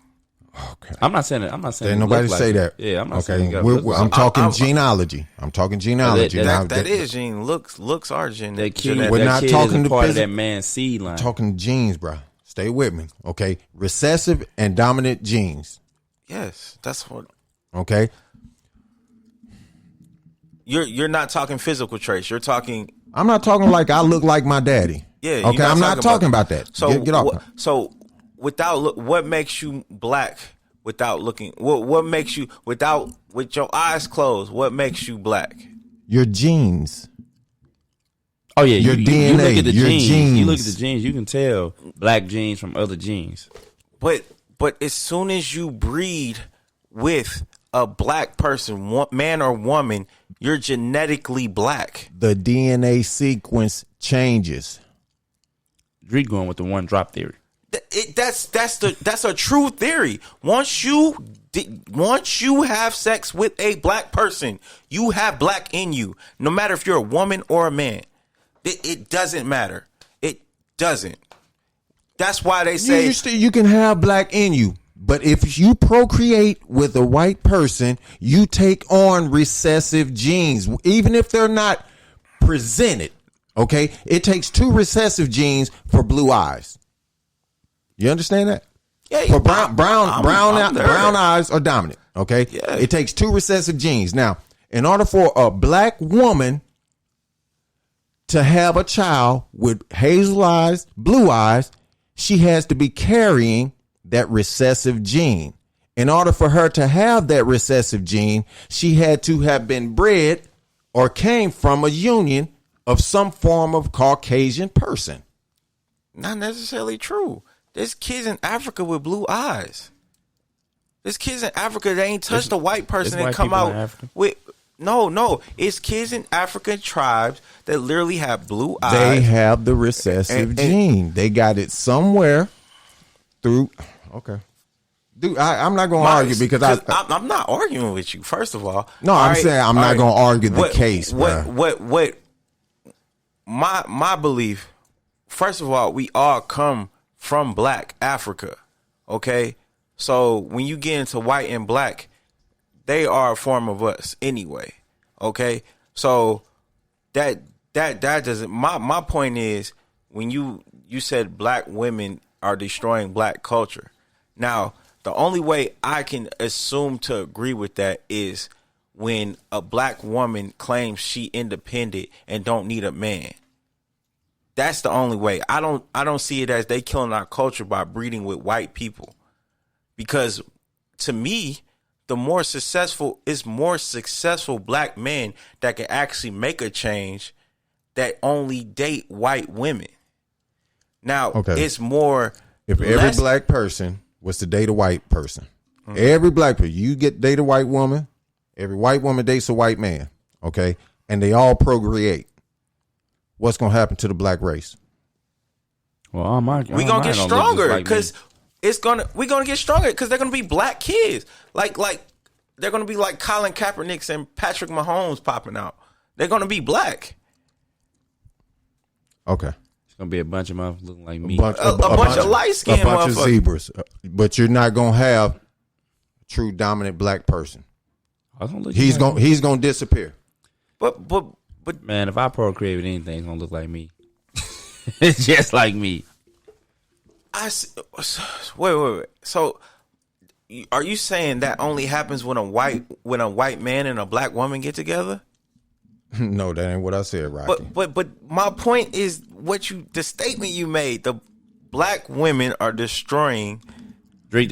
Okay. I'm not saying it. Didn't nobody say that. Yeah, I'm not saying that. I'm talking genealogy. I'm talking genealogy. That is gene. Looks are gene. That kid, we're not talking is part of that man's seed line. I'm talking genes, bro. Stay with me. Okay. Recessive and dominant genes. Yes, that's what. Okay. You're not talking physical traits. You're talking. I'm not talking like I look like my daddy. Yeah. Okay. I'm not talking about that. So get off. So what makes you black without looking? What makes you with your eyes closed? What makes you black? Your genes. Oh yeah, your DNA. You look at the genes. You look at the genes. You can tell black genes from other genes. But as soon as you breed with a black person, man or woman, you're genetically black. The DNA sequence changes. You're going with the one drop theory. That's a true theory. Once you have sex with a black person, you have black in you, no matter if you're a woman or a man. It doesn't matter. It doesn't. That's why they say you can have black in you, but if you procreate with a white person, you take on recessive genes, even if they're not presented. Okay, it takes 2 recessive genes for blue eyes. You understand that? Yeah, for brown eyes are dominant. Okay, yeah. It takes 2 recessive genes. Now, in order for a black woman to have a child with hazel eyes, blue eyes, she has to be carrying that recessive gene. In order for her to have that recessive gene, she had to have been bred or came from a union of some form of Caucasian person. Not necessarily true. There's kids in Africa with blue eyes. There's kids in Africa that ain't touched a white person and come out with... No. It's kids in African tribes that literally have blue eyes. They have the recessive gene. They got it somewhere through... Okay. Dude, I'm not going to argue because I'm not arguing with you, first of all. No, I'm saying I'm not going to argue the case, What my belief, first of all, we all come from black Africa, okay? So when you get into white and black, they are a form of us anyway, okay? So that doesn't, my point is, when you said black women are destroying black culture. Now, the only way I can assume to agree with that is when a black woman claims she independent and don't need a man. That's the only way. I don't see it as they killing our culture by breeding with white people. Because to me, more successful black men that can actually make a change that only date white women. Now, it's more... If every black person was to date a white person, every black person, you date a white woman, every white woman dates a white man, okay? And they all procreate. What's going to happen to the black race? Well, we're going to get stronger because we're going to get stronger because they're going to be black kids. Like they're going to be like Colin Kaepernick and Patrick Mahomes popping out. They're going to be black. Okay. Gonna be a bunch of motherfuckers looking like me. A bunch of light skinned motherfuckers. A bunch of zebras. But you're not gonna have a true dominant black person. He's gonna disappear. But man, if I procreate with anything, it's gonna look like me. It's just like me. Wait. So are you saying that only happens when a white man and a black woman get together? No, that ain't what I said, Rocky. But my point is the statement you made. The black women are destroying. I'm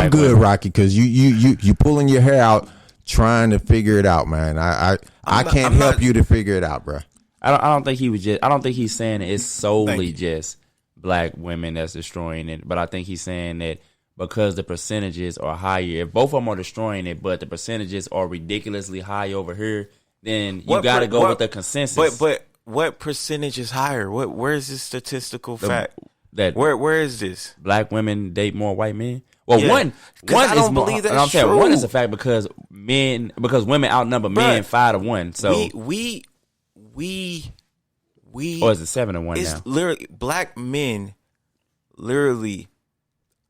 good, Rocky, because you pulling your hair out trying to figure it out, man. I can't help you to figure it out, bro. I don't think he's saying it's solely just black women that's destroying it, but I think he's saying that because the percentages are higher. If both of them are destroying it, but the percentages are ridiculously high over here, then you got to go with the consensus. But what percentage is higher? Where is this statistical fact? Where is this? Black women date more white men. Well, one I don't is believe more, that's true. One is a fact because women outnumber men 5-1. So we or is it 7-1 it's now? Literally, black men literally.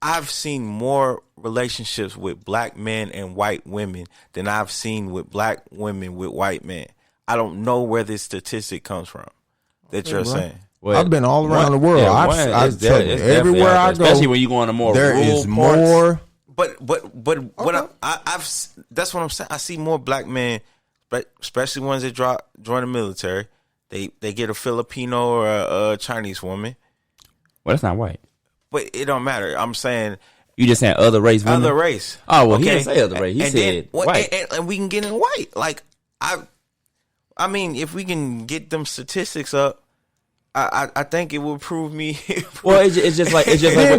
I've seen more relationships with black men and white women than I've seen with black women with white men. I don't know where this statistic comes from that you're saying. Well, I've been all around the world. Everywhere I go, especially when you go on a more there rural is more. But what I've that's what I'm saying. I see more black men, especially ones that join the military. They get a Filipino or a Chinese woman. Well, that's not white. But it don't matter. I'm saying you just saying other race women? Other race. Oh well, he didn't say other race. He said white. And we can get in white. Like I mean, if we can get them statistics up, I think it would prove me. Well, it's just like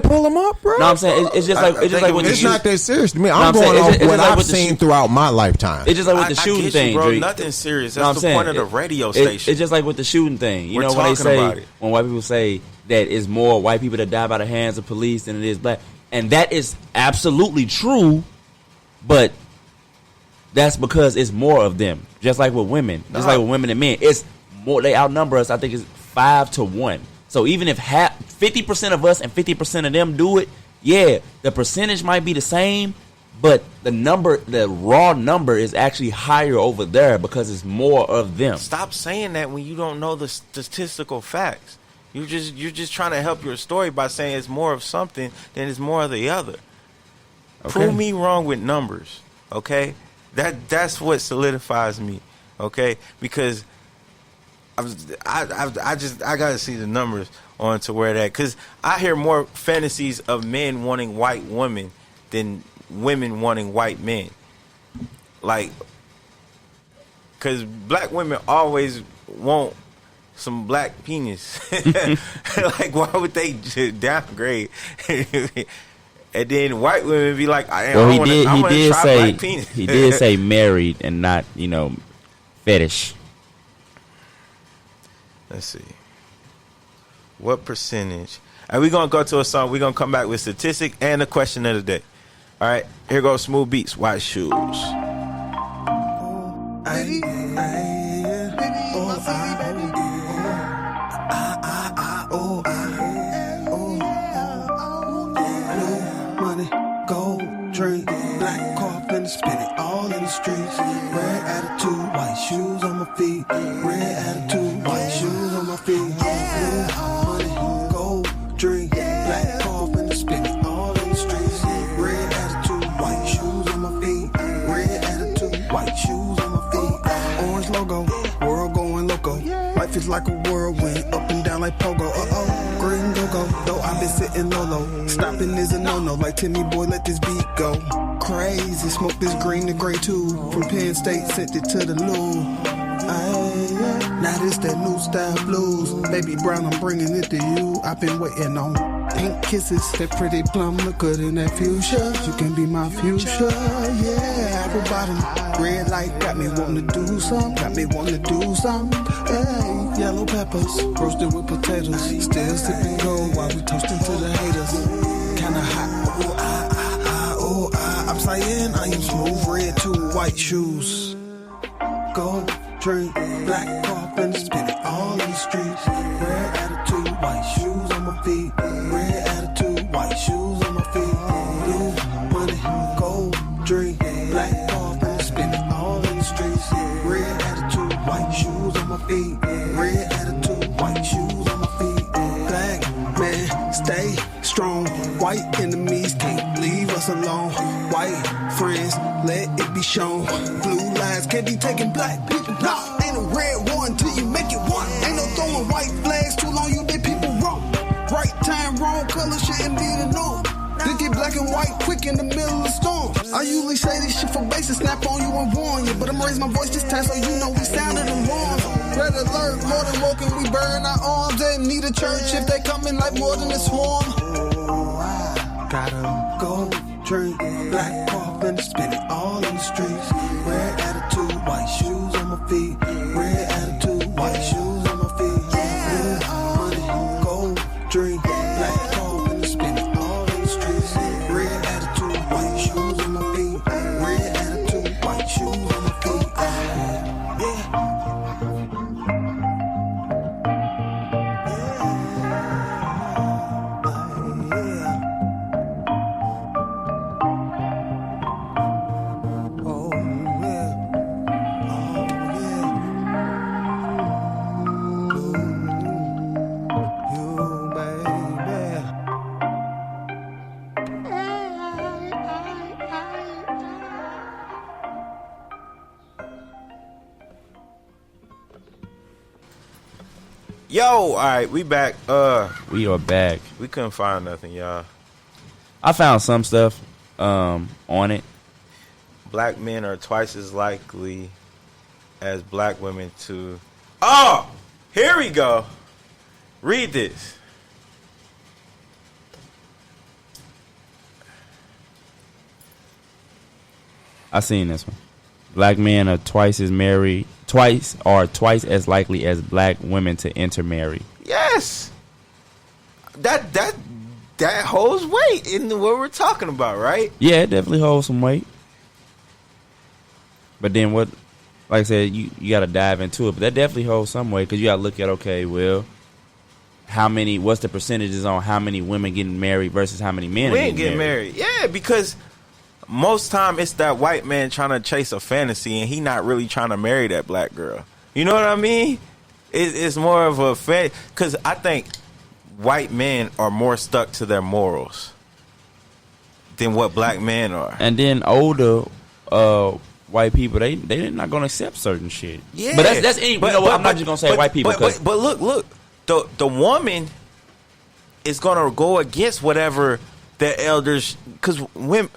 pull them up, bro. No, I'm saying it's just like it's not that serious to me. I'm going off what I've seen throughout my lifetime. It's just like with the shooting thing, bro. Drake. Nothing serious. That's the point of the radio station. It's just like with the shooting thing. You know when they say when white people say that it's more white people that die by the hands of police than it is black, and that is absolutely true, but that's because it's more of them. Just like with women, just like with women and men, it's more. They outnumber us. I think it's 5-1. So even if 50% of us and 50% of them do it, yeah, the percentage might be the same, but the raw number is actually higher over there because it's more of them. Stop saying that when you don't know the statistical facts. You're just trying to help your story by saying it's more of something than it's more of the other. Okay. Prove me wrong with numbers, okay? That's what solidifies me, okay? Because I gotta see the numbers on to where that, because I hear more fantasies of men wanting white women than women wanting white men. Like, because black women always want some black penis. Like, why would they downgrade? And then white women be like, I want to try black penis. He did say married and not, fetish. Let's see. What percentage? And we're going to go to a song. We're going to come back with statistic and the question of the day. All right, here goes Smooth Beats, White Shoes. Black coffin, spin it all in the streets. Red attitude, white shoes on my feet. Red attitude, white shoes on my feet. Money, gold, drink. Black coffin, spin it all in the streets. Red attitude, white shoes on my feet. Red attitude, white shoes on my feet. Orange logo, world going loco. Life is like a whirlwind, up and down like pogo. Green go-go, though I've been sitting low. Stopping is a no-no, like Timmy boy, let this beat go. Crazy, smoke this green to gray too. From Penn State, sent it to the Lou. Now this that new style blues. Baby brown, I'm bringing it to you. I've been waiting on pink kisses. That pretty plum look good in that fuchsia. You can be my fuchsia, yeah. Apple bottom, red light got me wanting to do some. Hey, yellow peppers, roasted with potatoes. Still sipping gold while we toasting to the haters. Kinda hot, I'm saying I am smooth, red too, white shoes. Gold, drink, black coffin, spin it all in the streets. Red attitude, white shoes on my feet. Red attitude, white shoes on my feet. Blue money, gold, drink, black coffin, spin it all in the streets. Red attitude, white shoes on my feet. Red attitude, white shoes on my feet. Black man, stay strong. White enemies can't leave us alone. White friends, let it be shown. Blue lies can't be taking black people. Nah, ain't a red one till you make it one. Ain't no throwing white flags too long, you did people wrong. Right time, wrong color shouldn't be the norm. They get black and white quick in the middle of the storm. I usually say this shit for bases, snap on you and warn you. But I'm raising my voice this time so you know we sounded alarm. Red alert, more than woken, we burn our arms. They need a church if they coming like more than a swarm. Gotta go, drink, black coffin, spin it all in the streets. Red attitude, white shoes on my feet. Red attitude, white shoes on my feet. Blue money, gold, drink, black coffin, spin it all in the streets. Red attitude, white shoes on my feet. Red attitude, white shoes on my feet. Yo, all right, we back. We are back. We couldn't find nothing, y'all. I found some stuff on it. Black men are twice as likely as black women to... Oh, here we go. Read this. I seen this one. Black men are twice as likely as black women to intermarry. Yes. That holds weight in what we're talking about, right? Yeah, it definitely holds some weight. But then what like I said, you got to dive into it. But that definitely holds some weight because you got to look at, okay, well, what's the percentages on how many women getting married versus how many men ain't getting married. Yeah, because most time it's that white man trying to chase a fantasy and he not really trying to marry that black girl. You know what I mean? It's more of a fantasy. Because I think white men are more stuck to their morals than what black men are. And then older white people, they're not gonna accept certain shit. Yeah, but that's any. I'm not just gonna say white people. But look, the woman is gonna go against whatever the elders. Because women,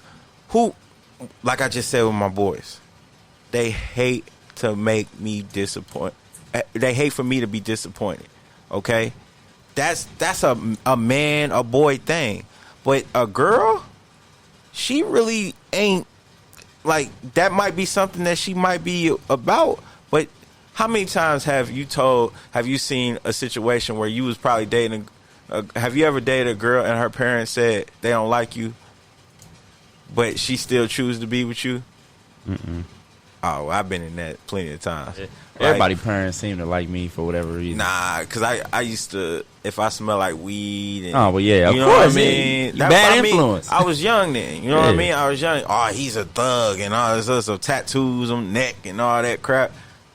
like I just said with my boys, they hate to make me disappointed. They hate for me to be disappointed. Okay, that's a man, a boy thing. But a girl, she really ain't. Like, that might be something that she might be about, but how many times have you seen a situation where you was probably dating have you ever dated a girl and her parents said they don't like you, but she still choose to be with you? Mm-mm. Oh, I've been in that plenty of times. Everybody's parents seem to like me for whatever reason. Nah, because I used to, if I smell like weed. And, oh, well, yeah, you know what I mean? Bad influence. I was young then. You know what I mean? I was young. Oh, he's a thug and all this other stuff, tattoos on neck and all that crap.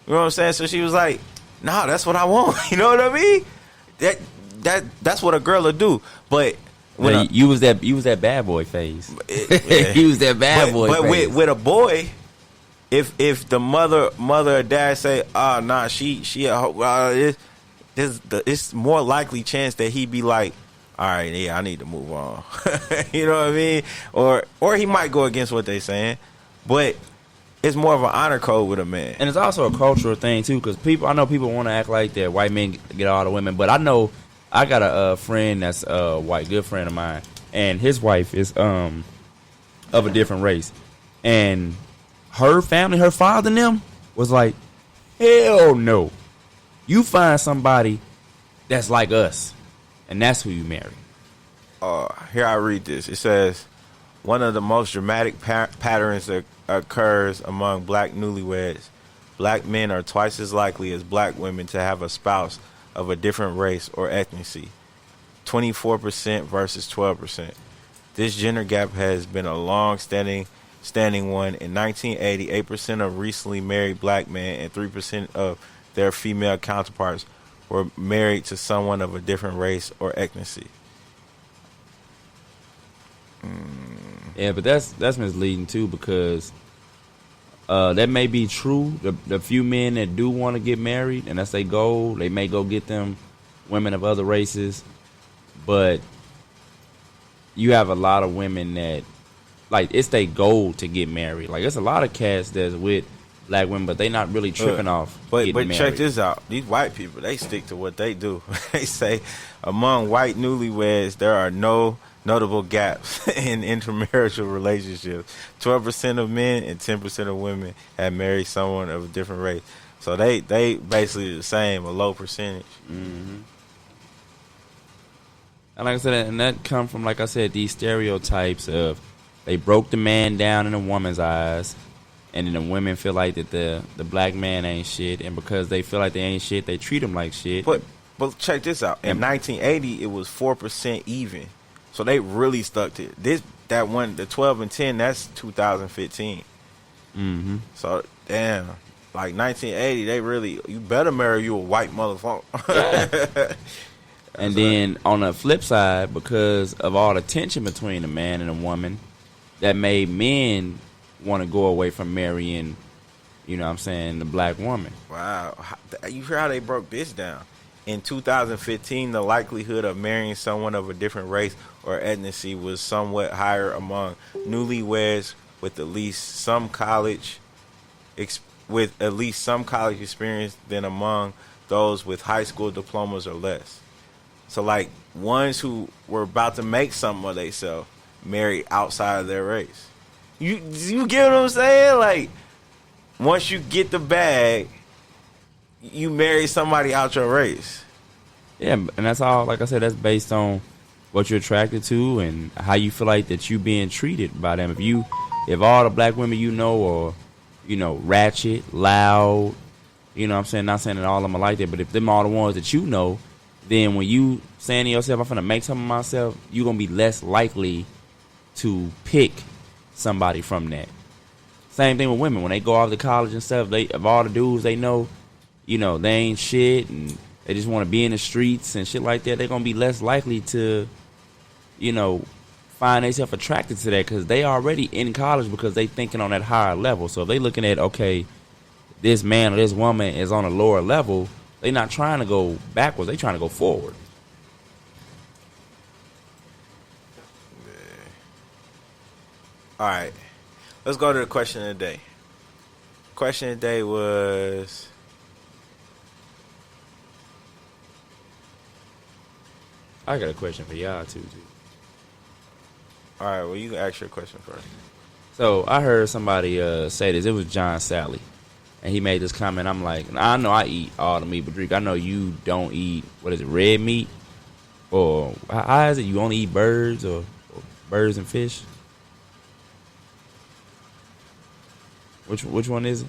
You know what I'm saying? So she was like, nah, that's what I want. You know what I mean? That's what a girl will do. But when you was that bad boy phase. You was that bad boy phase. But with a boy, if the mother or dad say, oh, nah, it's more likely chance that he be like, all right, yeah, I need to move on. You know what I mean? Or he might go against what they saying, but it's more of an honor code with a man. And it's also a cultural thing too, because I know people want to act like that white men get all the women, but I know I got a friend that's a white, good friend of mine, and his wife is of a different race, and her family, her father and them was like, hell no. You find somebody that's like us, and that's who you marry. Here I read this. It says, one of the most dramatic patterns that occurs among black newlyweds. Black men are twice as likely as black women to have a spouse of a different race or ethnicity. 24% versus 12%. This gender gap has been a long-standing one. In 1980, 8% of recently married black men and 3% of their female counterparts were married to someone of a different race or ethnicity. Yeah, but that's misleading too, because that may be true. The few men that do want to get married and that's their goal, they may go get them women of other races. But you have a lot of women that, like, it's their goal to get married. Like, there's a lot of cats that's with black women, but they not really tripping off getting married. But check this out. These white people, they stick to what they do. They say, among white newlyweds, there are no notable gaps in intermarital relationships. 12% of men and 10% of women have married someone of a different race. So they basically the same, a low percentage. Mm-hmm. And like I said, and that come from, like I said, these stereotypes of they broke the man down in a woman's eyes, and then the women feel like that the black man ain't shit, and because they feel like they ain't shit, they treat him like shit. But check this out. In 1980, it was 4% even. So they really stuck to it. The 12 and 10, that's 2015. Mm-hmm. So damn, like 1980, they really, you better marry you a white motherfucker. And then on the flip side, because of all the tension between a man and a woman, that made men want to go away from marrying, you know what I'm saying, the black woman. Wow. You hear how they broke this down? In 2015, the likelihood of marrying someone of a different race or ethnicity was somewhat higher among newlyweds with at least some college experience than among those with high school diplomas or less. So, like, ones who were about to make something of themselves married outside of their race. You get what I'm saying? Like, once you get the bag, you marry somebody out your race. Yeah, and that's all, like I said, that's based on what you're attracted to and how you feel like that you being treated by them. If all the black women you know, or ratchet, loud. You know what I'm saying? Not saying that all of them are like that, but if them all the ones that you know, then when you saying to yourself, I'm finna make something of myself, you're going to be less likely to pick somebody from that. Same thing with women. When they go off to college and stuff, of all the dudes they know, they ain't shit and they just want to be in the streets and shit like that, they're going to be less likely to, find themselves attracted to that because they already in college because they thinking on that higher level. So if they looking at, okay, this man or this woman is on a lower level, they not trying to go backwards. They trying to go forward. All right. Let's go to the question of the day. Question of the day was... I got a question for y'all, too. All right, well, you can ask your question first. So I heard somebody say this. It was John Sally. And he made this comment. I'm like, I know I eat all the meat, but Drake, I know you don't eat, what is it, red meat? Or how is it? You only eat birds or birds and fish? Which one is it?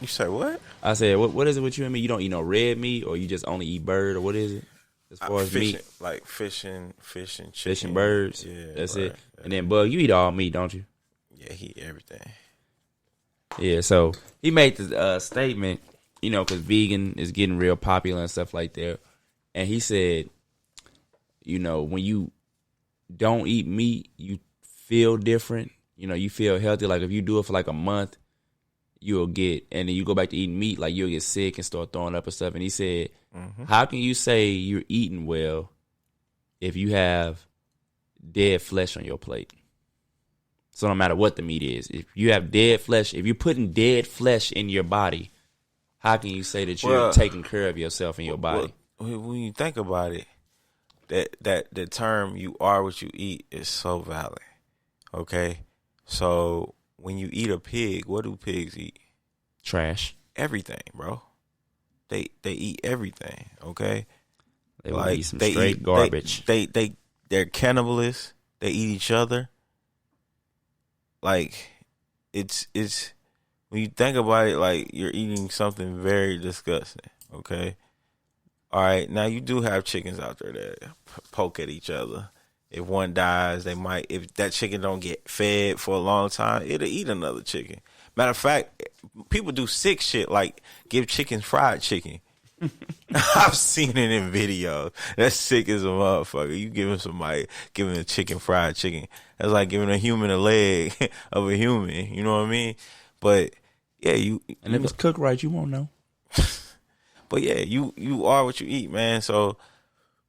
You say what? I said, what is it with you and me? You don't eat no red meat, or you just only eat bird, or what is it? As far as fishing, meat, like fishing, chicken, fishing birds. Yeah, that's right. it. And then Bug, you eat all meat, don't you? Yeah, he eat everything. Yeah, so he made this statement, because vegan is getting real popular and stuff like that. And he said, when you don't eat meat, you feel different. You feel healthy. Like if you do it for like a month, you'll get, and then you go back to eating meat, like you'll get sick and start throwing up and stuff. And he said, how can you say you're eating well if you have dead flesh on your plate? So no matter what the meat is, if you have dead flesh, if you're putting dead flesh in your body, how can you say that you're taking care of yourself and your body? When you think about it, that the term "you are what you eat" is so valid. Okay, so when you eat a pig, what do pigs eat? Trash. Everything, bro. They eat everything. Okay, they eat some straight garbage. They're cannibalists. They eat each other. Like, it's when you think about it, like you're eating something very disgusting. Okay, all right. Now you do have chickens out there that poke at each other. If one dies, they might. If that chicken don't get fed for a long time, it'll eat another chicken. Matter of fact, people do sick shit like give chickens fried chicken. I've seen it in videos. That's sick as a motherfucker. You giving a chicken fried chicken. That's like giving a human a leg of a human. You know what I mean? But yeah, and if it's cooked right, you won't know. But yeah, you are what you eat, man. So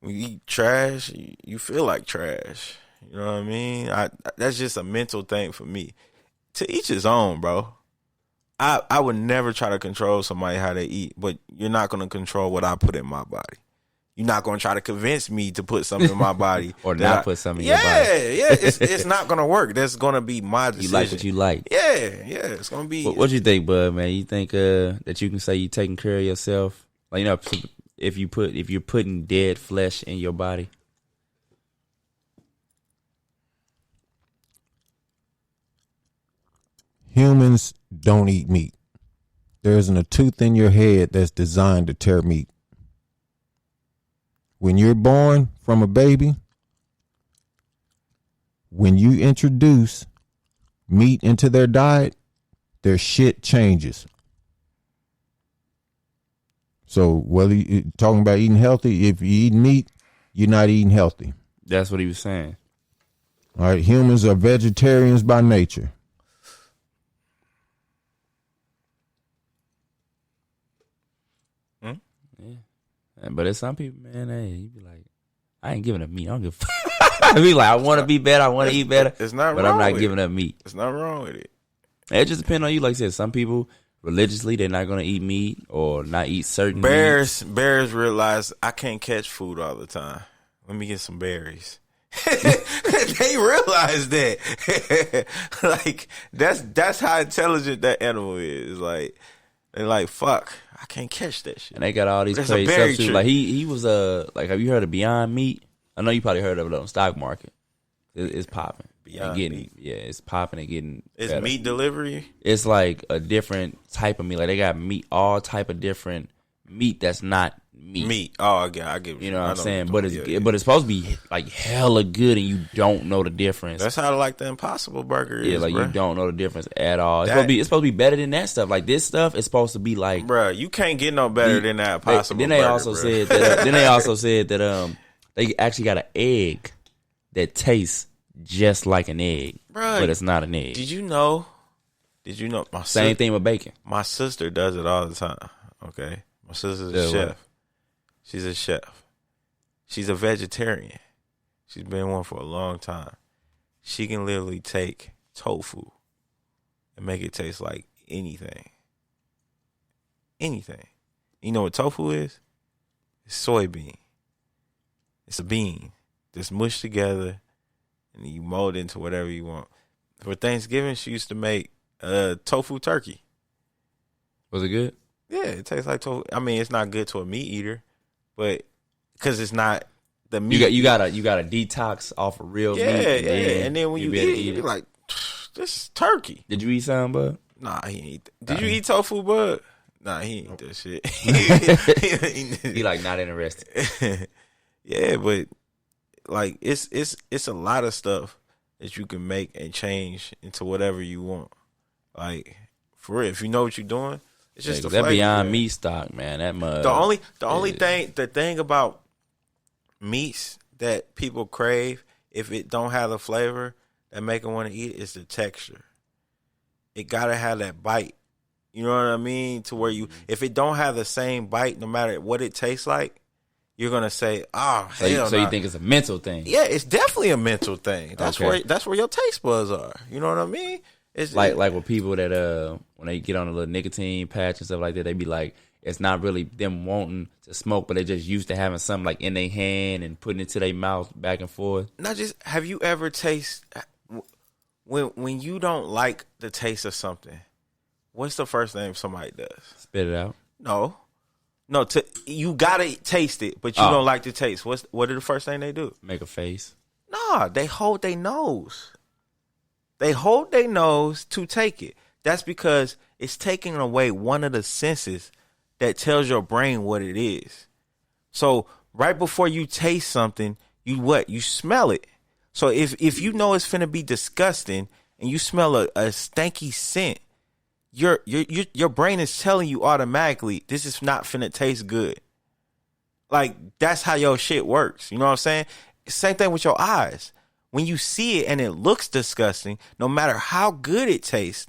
when you eat trash, you feel like trash. You know what I mean? That's just a mental thing for me. To each his own, bro. I would never try to control somebody how they eat, but you're not going to control what I put in my body. You're not going to try to convince me to put something in my body. Or not put something in your body. Yeah. It's not going to work. That's going to be my decision. You like what you like. Yeah. It's going to be. What you think, bud, man? You think that you can say you taking care of yourself? Like, if you're putting dead flesh in your body? Humans don't eat meat. There isn't a tooth in your head that's designed to tear meat. When you're born from a baby, when you introduce meat into their diet, their shit changes. So whether you're talking about eating healthy, if you eat meat, you're not eating healthy. That's what he was saying. All right, humans are vegetarians by nature. Yeah. But there's some people, man, you be like, I ain't giving up meat. I don't give a fuck. I be like, I want to be better. I want to eat better. It's not but wrong I'm not with giving it. up meat. It's not wrong with it. It just depends on you. Like I said, some people religiously they're not going to eat meat or not eat certain bears. Bears realize I can't catch food all the time. Let me get some berries. They realize that. Like that's how intelligent that animal is. Like they're like, fuck, I can't catch that shit. And they got all these crazy stuff too. Like he was like, have you heard of Beyond Meat? I know you probably heard of it on the stock market. It's popping. Beyond getting meat. Yeah, it's popping and getting. It's better. meat delivery. It's like a different type of meat. Like they got meat, all type of different meat that's not meat. Oh, I get you know what I'm saying. But it's supposed to be like hella good, and you don't know the difference. That's how like the Impossible Burger is. Yeah, like bruh. you don't know the difference at all. It's supposed to be better than that stuff. Like this stuff is supposed to be like, bruh, you can't get no better than that Impossible Then they Burger. also said that. Then they also said that they actually got an egg that tastes just like an egg, bruh, but it's not an egg. Did you know? Same thing with bacon. My sister does it all the time. Okay, my sister's a chef. What? She's a chef. She's a vegetarian. She's been one for a long time. She can literally take tofu and make it taste like anything. Anything. You know what tofu is? It's soybean. It's a bean that's mushed together and you mold it into whatever you want. For Thanksgiving, she used to make tofu turkey. Was it good? Yeah, it tastes like tofu. I mean, it's not good to a meat eater, but because it's not the meat. You gotta detox off of real meat. And then when you eat it, you're like, this is turkey. Did you eat some, bud? Nah, he ain't eat. Did you eat tofu, bud? Nah, he ain't eat that shit. He like not interested. Yeah, but like it's a lot of stuff that you can make and change into whatever you want. Like for real, if you know what you're doing, it's just the that flavor, Beyond man. Meat stock, man. That mud. The only thing about meats that people crave, if it don't have the flavor that make them want to eat it, is the texture. It gotta have that bite. You know what I mean? To where if it don't have the same bite, no matter what it tastes like, you're gonna say, "Oh, hell." So you think it's a mental thing? Yeah, it's definitely a mental thing. That's Okay. where your taste buds are. You know what I mean? It's like with people that when they get on a little nicotine patch and stuff like that, they be like, it's not really them wanting to smoke, but they just used to having something like in their hand and putting it to their mouth back and forth. not just. Have you ever when you don't like the taste of something? What's the first thing somebody does? Spit it out. No. You gotta taste it, but you don't like the taste. What are the first thing they do? Make a face. Nah, they hold their nose. They hold their nose to take it. That's because it's taking away one of the senses that tells your brain what it is. So right before you taste something, you smell it. So if you know it's finna be disgusting and you smell a stanky scent, your brain is telling you automatically this is not finna taste good. Like that's how your shit works. You know what I'm saying? Same thing with your eyes. When you see it and it looks disgusting, no matter how good it tastes,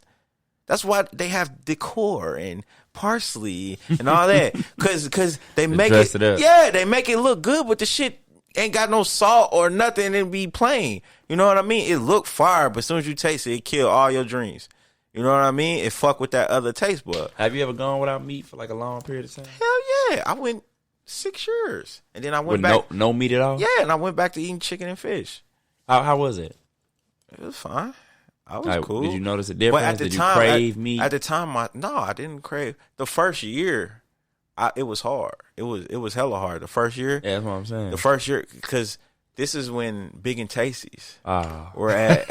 that's why they have decor and parsley and all that. Cause they make it up. Yeah, they make it look good, but the shit ain't got no salt or nothing and be plain. You know what I mean? It look fire, but as soon as you taste it, it kill all your dreams. You know what I mean? It fuck with that other taste bud. Have you ever gone without meat for like a long period of time? Hell yeah. I went 6 years. And then I went With back. no meat at all? Yeah, and I went back to eating chicken and fish. How was it? It was fine. I was Like, cool. Did you notice a difference? But at the Did time, you crave meat? At the time, I didn't crave. The first year, it was hard. It was hella hard. The first year. Yeah, that's what I'm saying. The first year, because this is when Big and Tasties Oh. were at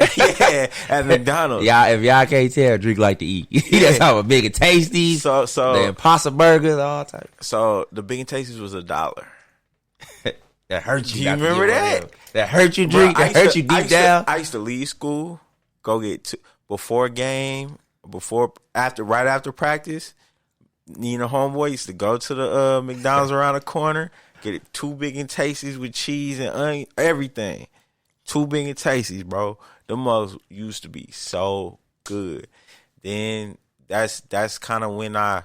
at McDonald's. If y'all can't tell, Drake like to eat. That's how a Big and Tasty. So the Impossible Burgers, all types. So the Big and Tasties was $1. That hurt you. You remember that? That hurt you, Drake. That hurt you deep down. I used to leave school, go get before game, right after practice. You know, homeboy used to go to the McDonald's around the corner, get it 2 Big and Tasties with cheese and onion, everything. 2 Big and Tasties, bro. Them mugs used to be so good. Then that's kind of when I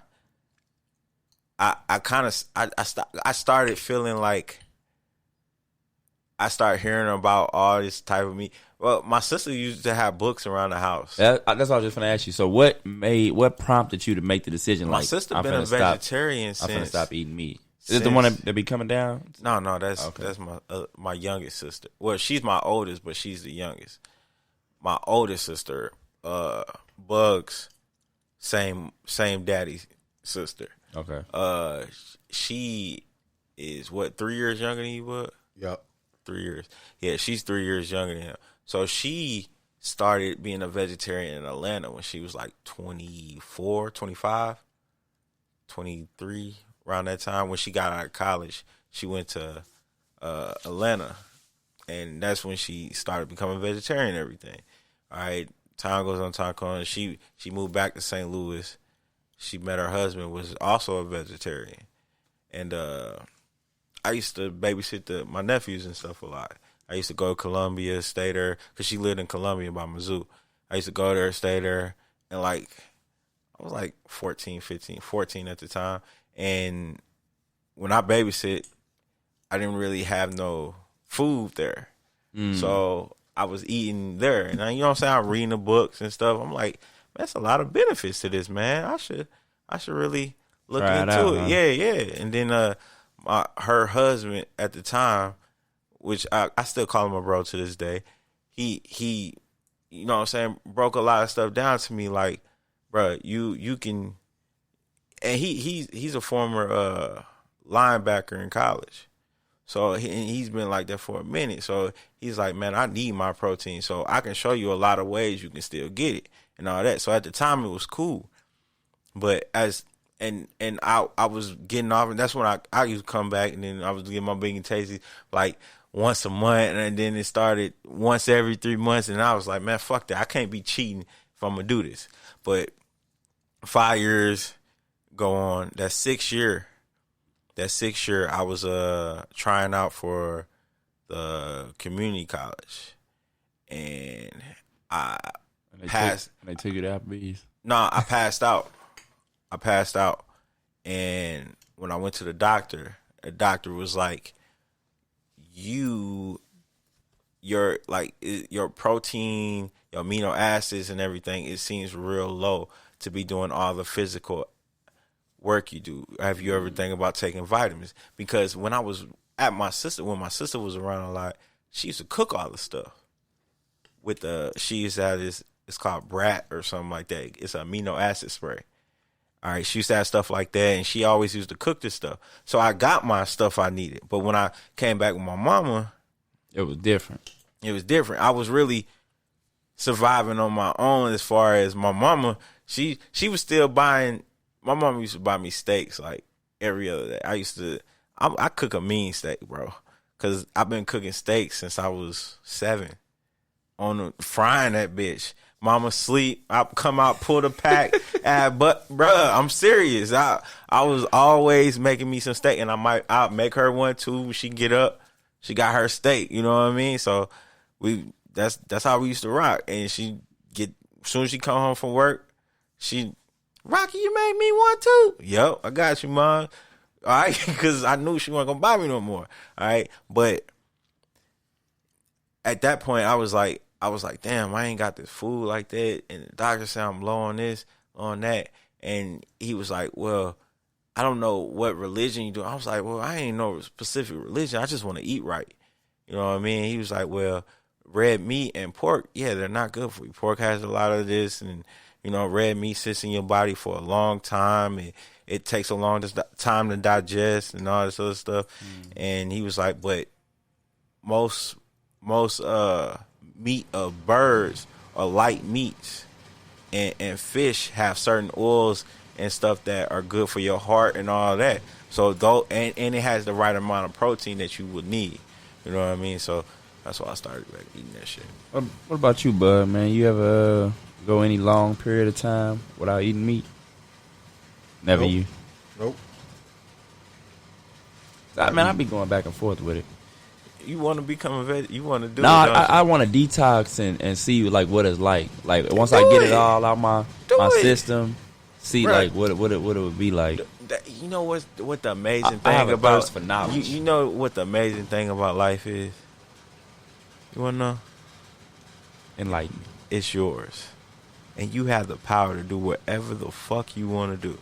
started feeling like I started hearing about all this type of meat. Well, my sister used to have books around the house. That's what I was just going to ask you. So what prompted you to make the decision? My like, sister I'm been a finna stop- vegetarian since. I'm going to stop eating meat. Is it the one that be coming down? No, that's Okay. that's my youngest sister. Well, she's my oldest, but she's the youngest. My oldest sister, Bugs, same daddy's sister. Okay. She is 3 years younger than you, Bud? Yep. 3 years. Yeah, she's 3 years younger than him. So she started being a vegetarian in Atlanta when she was like 24, 25, 23, around that time. When she got out of college, she went to Atlanta, and that's when she started becoming a vegetarian and everything. All right, time goes on, time goes on. She moved back to St. Louis. She met her husband, was also a vegetarian. And I used to babysit my nephews and stuff a lot. I used to go to Columbia, stay there, because she lived in Columbia by Mizzou. I used to go there, stay there, and like, I was like 14 at the time. And when I babysit, I didn't really have no food there. So I was eating there. And you know what I'm saying? I'm reading the books and stuff. I'm like, man, that's a lot of benefits to this, man. I should really look into it. Huh? Yeah. And then her husband at the time, which I still call him a bro to this day, he you know what I'm saying, broke a lot of stuff down to me, like, bro, you can, and he's a former linebacker in college. So he's been like that for a minute. So he's like, man, I need my protein. So I can show you a lot of ways you can still get it and all that. So at the time it was cool. But and I was getting off, and that's when I used to come back, and then I was getting my big and tasty like once a month, and then it started once every 3 months, and I was like, man, fuck that. I can't be cheating if I'm gonna do this. But 5 years go on. That sixth year, I was trying out for the community college, and I passed. They took you to Applebee's? No, I passed out. And when I went to the doctor was like, your protein, your amino acids and everything, it seems real low to be doing all the physical work you do. Have you ever think about taking vitamins? Because when I was at my sister was around a lot, she used to cook all the stuff with she used to have this, it's called Brat or something like that. It's an amino acid spray. All right, she used to have stuff like that, and she always used to cook this stuff. So I got my stuff I needed. But when I came back with my mama, it was different. I was really surviving on my own as far as my mama. She was still buying. My mama used to buy me steaks like every other day. I cook a mean steak, bro, because I've been cooking steaks since I was 7, frying that bitch. Mama sleep, I come out, pull the pack, but bruh, I'm serious. I was always making me some steak, and I'll make her one too. She can get up, she got her steak, you know what I mean? So that's how we used to rock. And as soon as she come home from work, Rocky, you made me one too. Yo, I got you, Mom. All right, because I knew she wasn't gonna buy me no more. All right, but at that point, I was like, damn, I ain't got this food like that. And the doctor said I'm low on this, on that. And he was like, well, I don't know what religion you do. I was like, well, I ain't no specific religion. I just want to eat right. You know what I mean? He was like, well, red meat and pork, yeah, they're not good for you. Pork has a lot of this, and, you know, red meat sits in your body for a long time. It takes a long time to digest and all this other stuff. And he was like, but most meat of birds are light meats, and fish have certain oils and stuff that are good for your heart and all that. So and it has the right amount of protein that you would need. You know what I mean? So that's why I started eating that shit. What about you, bud, man? You ever go any long period of time without eating meat? Never. Nope. You? Nope. I be going back and forth with it. You want to become a vet? You want to do it? No, I want to detox and see like what it's like. Like once I get it all out my system, see like what it would be like. You know what the amazing thing about for knowledge. You know what the amazing thing about life is? You want to know? Enlighten me. It's yours, and you have the power to do whatever the fuck you want to do.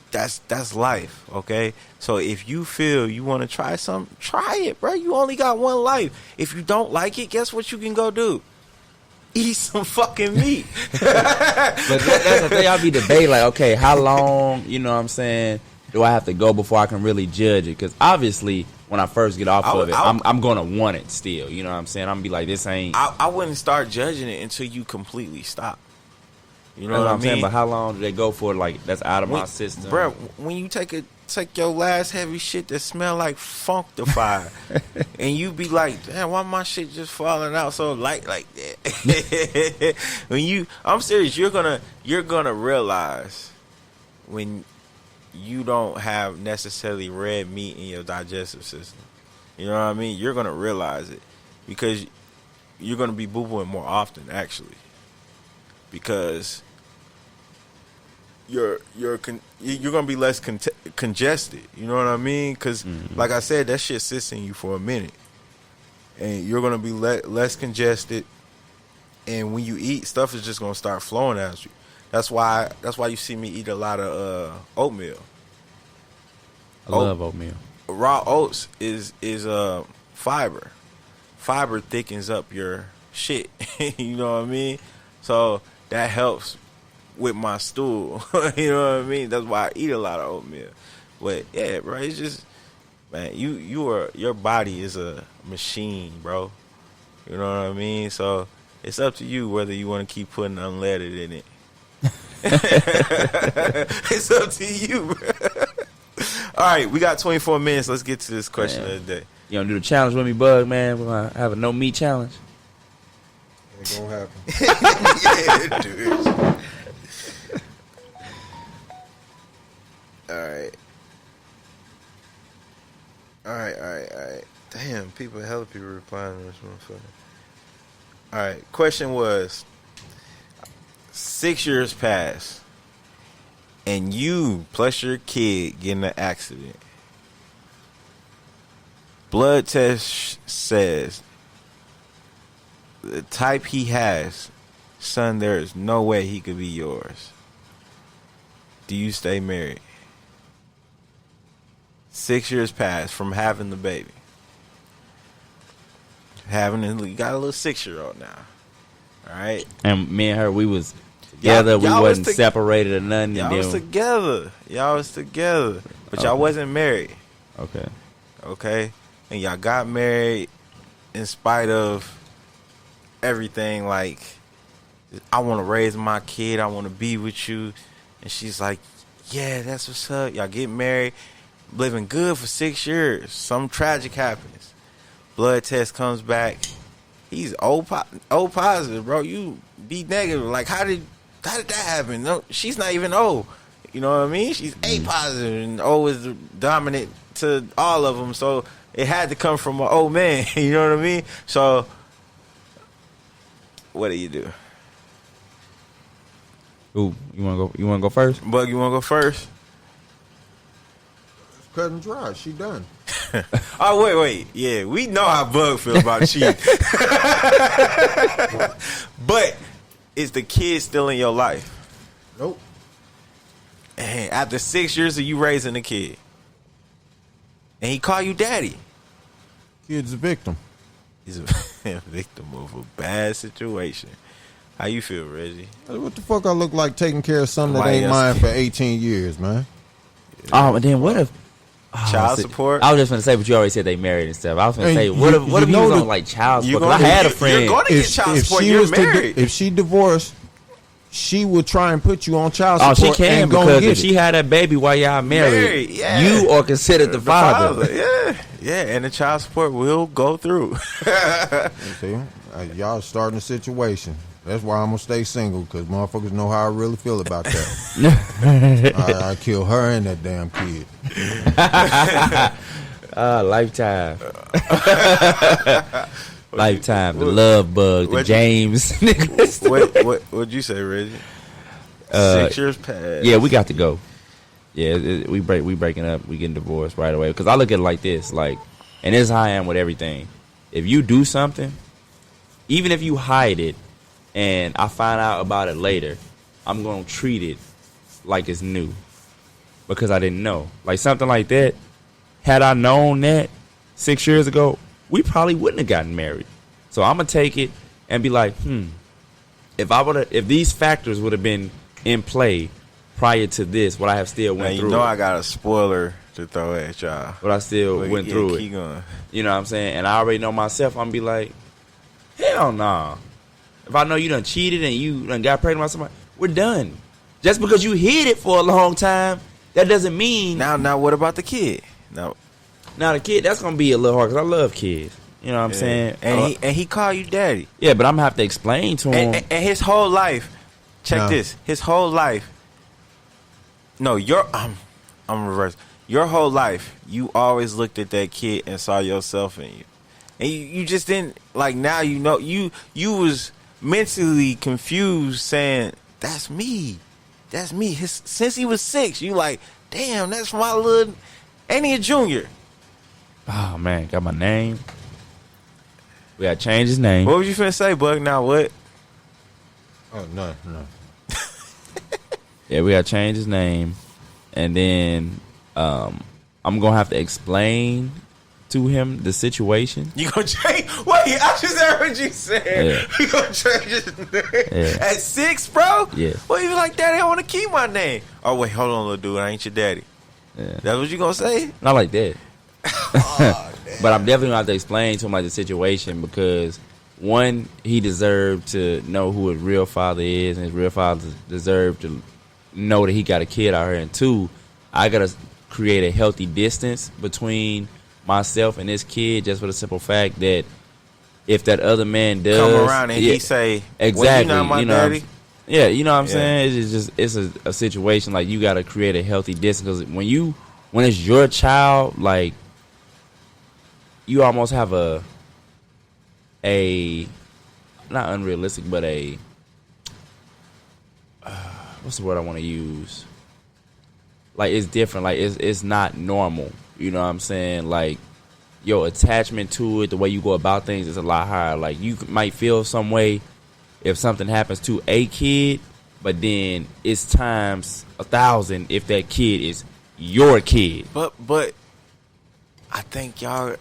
That's life, okay? So if you feel you want to try something, try it, bro. You only got one life. If you don't like it, guess what you can go do? Eat some fucking meat. But that's the thing. I'll be debating, like, okay, how long, you know what I'm saying, do I have to go before I can really judge it? Because obviously, when I first get off of it, I'm going to want it still. You know what I'm saying? I'm going to be like, this ain't... I wouldn't start judging it until you completely stop. You know what I'm saying? But how long do they go for? Like, that's out of my system. Bro, when you take your last heavy shit that smell like Funktified, and you be like, damn, why my shit just falling out so light like that? I'm serious, you're gonna realize when you don't have necessarily red meat in your digestive system. You know what I mean? You're gonna realize it because you're gonna be boo-booing more often, actually, because you're gonna be less congested. You know what I mean? Because like I said, that shit sits in you for a minute, and you're gonna be less congested. And when you eat, stuff is just gonna start flowing at you. That's why you see me eat a lot of oatmeal. I love oatmeal. Raw oats is fiber. Fiber thickens up your shit. You know what I mean? So that helps with my stool. You know what I mean? That's why I eat a lot of oatmeal. But yeah, bro, it's just, man, your body is a machine, bro. You know what I mean? So it's up to you whether you want to keep putting unleaded in it. It's up to you, bro. All right, we got 24 minutes. Let's get to this question of the day. You gonna do the challenge with me, Bug, man? We're gonna have a no meat challenge. Ain't gonna happen. Yeah, dude. All right. Damn, hella people replying to this motherfucker. All right, question was, 6 years pass, and you plus your kid get in an accident. Blood test says the type he has, son, there is no way he could be yours. Do you stay married? 6 years passed from having the baby. You got a little 6-year-old now. All right. And me and her, we was together. We wasn't separated or nothing. Y'all was together. But y'all wasn't married. Okay. And y'all got married in spite of everything. Like, I want to raise my kid. I want to be with you. And she's like, yeah, that's what's up. Y'all get married. Living good for 6 years. Something tragic happens. Blood test comes back. He's O positive, bro. You B negative. Like, how did that happen? No, she's not even O. You know what I mean? She's A positive, and O is dominant to all of them. So it had to come from an O man. You know what I mean? So what do you do? Ooh, you wanna go first? Bug, you wanna go first? Cut and dry. She done. Oh, wait. Yeah, we know how Bug feel about cheating. But is the kid still in your life? Nope. And after 6 years of you raising the kid, and he call you daddy. Kid's a victim. He's a victim of a bad situation. How you feel, Reggie? What the fuck I look like taking care of something that ain't mine for 18 years, man? Oh, and then what if... child support? I was just going to say, but you already said they married and stuff. I was going to say, what if he was on like child support? I had a friend. You're going to get child support. You're married. If she divorced, she would try and put you on child support. Oh, she can, because if she had that baby while y'all married, you are considered the father. Yeah, and the child support will go through. See, y'all starting a situation. That's why I'm going to stay single, because motherfuckers know how I really feel about that. I kill her and that damn kid. Lifetime. Lifetime. The love bug. The James. What'd you say, Reggie? 6 years past. Yeah, we got to go. Yeah, we breaking up. We getting divorced right away. Because I look at it like this. Like, and this is how I am with everything. If you do something, even if you hide it, and I find out about it later, I'm going to treat it like it's new because I didn't know. Like something like that, had I known that 6 years ago, we probably wouldn't have gotten married. So I'm going to take it and be like, if these factors would have been in play prior to this, what I have still went Man, through. You know I got a spoiler to throw at y'all. But I still went through keep it. Going. You know what I'm saying? And I already know myself. I'm be like, hell nah. If I know you done cheated and you done got pregnant by somebody, we're done. Just because you hid it for a long time, that doesn't mean. Now what about the kid? Now the kid, that's gonna be a little hard because I love kids. You know what I'm saying? And he called you daddy. Yeah, but I'm gonna have to explain to him. And his whole life. Check this. His whole life. No, I'm reverse. Your whole life, you always looked at that kid and saw yourself in you, and you just didn't like. Now you know you was mentally confused, saying that's me. Since he was 6, you like, damn, that's my little. Ain't he a junior? Oh man, got my name. We gotta change his name. What was you finna say, Bug? Now what? Oh no. Yeah, we gotta change his name, and then I'm gonna have to explain to him the situation. You gonna change? Wait, I just heard what you said. Yeah. You gonna change his name Yeah. at 6, bro? Yeah. Well, you be like, Daddy, I want to keep my name. Oh wait, hold on, little dude, I ain't your daddy. Yeah. That's what you gonna say? Not like that. Oh, But I'm definitely gonna have to explain to him like the situation because one, he deserved to know who his real father is, and his real father deserved to know that he got a kid out here. And two, I gotta create a healthy distance between myself and this kid, just for the simple fact that if that other man does come around and he say, exactly, well, you not my daddy. Yeah, you know what I'm saying? It's a situation like you gotta create a healthy distance because when it's your child, like you almost have a not unrealistic, but a what's the word I want to use? Like it's different. Like it's not normal. You know what I'm saying? Like your attachment to it, the way you go about things is a lot higher. Like you might feel some way if something happens to a kid, but then it's times 1,000 if that kid is your kid. But I think y'all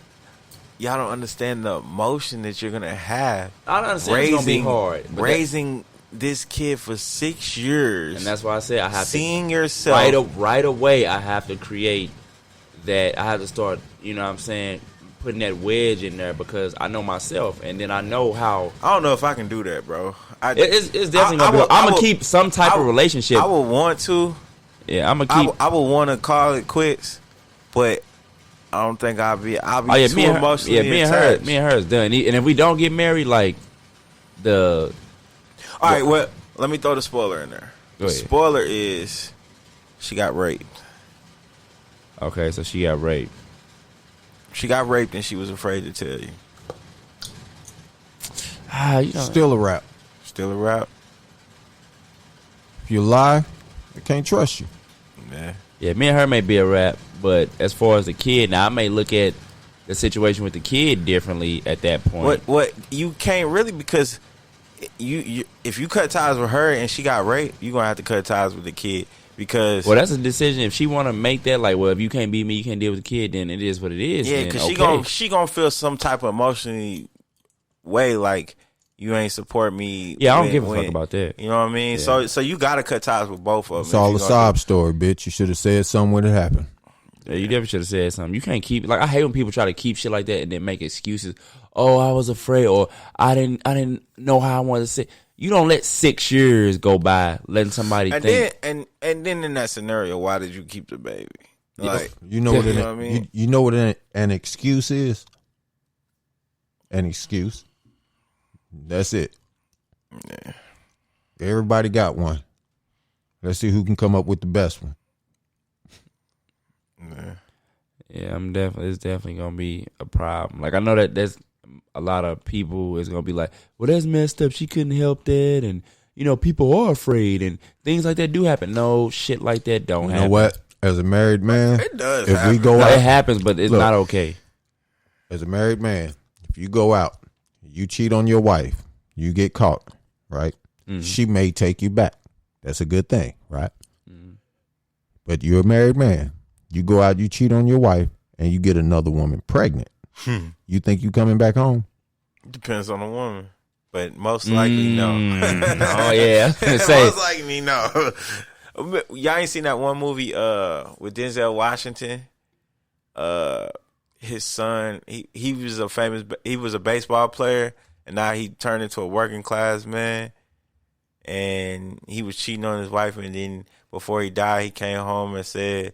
don't understand the emotion that you're gonna have. I don't understand it's gonna be hard. Raising this kid for 6 years, and that's why I say I have seeing yourself right away. I have to create that. I have to start. You know what I'm saying? Putting that wedge in there because I know myself, and then I know how. I don't know if I can do that, bro. It's definitely gonna be. I'm gonna keep some type of relationship. I would want to. Yeah, I'm gonna keep. I would want to call it quits, but I don't think I'll be too emotionally attached. Me and her is done. And if we don't get married, like all right, well, let me throw the spoiler in there. The spoiler is she got raped. Okay, so she got raped. She got raped and she was afraid to tell you. Still a rap. Still a rap. If you lie, I can't trust you. Yeah, me and her may be a rap, but as far as the kid, now I may look at the situation with the kid differently at that point. What you can't really, because you if you cut ties with her and she got raped, you're gonna have to cut ties with the kid. Because that's a decision. If she want to make that, like, well, if you can't beat me, you can't deal with the kid, then it is what it is. Yeah, because she gonna feel some type of emotionally way, like you ain't support me. Yeah, I don't give a fuck about that. You know what I mean? Yeah. So you gotta cut ties with both of them. It's all a sob story, bitch. You should have said something when it happened. Yeah, you definitely should have said something. You can't keep, like, I hate when people try to keep shit like that and then make excuses. Oh, I was afraid, or I didn't know how I wanted to say. You don't let 6 years go by letting somebody think. And then in that scenario, why did you keep the baby? Like, you know what I mean? You know what an excuse is? An excuse. That's it. Yeah. Everybody got one. Let's see who can come up with the best one. Yeah, it's definitely gonna be a problem. Like, I know that there's a lot of people is gonna be like, well, that's messed up. She couldn't help that, and people are afraid, and things like that do happen. No, shit like that don't happen. You know what? As a married man, it does. If we go out, it happens, but it's not okay. As a married man, if you go out, you cheat on your wife, you get caught, right? Mm-hmm. She may take you back. That's a good thing, right? Mm-hmm. But you're a married man. You go out, you cheat on your wife, and you get another woman pregnant. You think you coming back home? Depends on the woman, but most likely no. Oh yeah, most likely no. Y'all ain't seen that one movie with Denzel Washington? His son, he was a baseball player, and now he turned into a working class man. And he was cheating on his wife, and then before he died, he came home and said,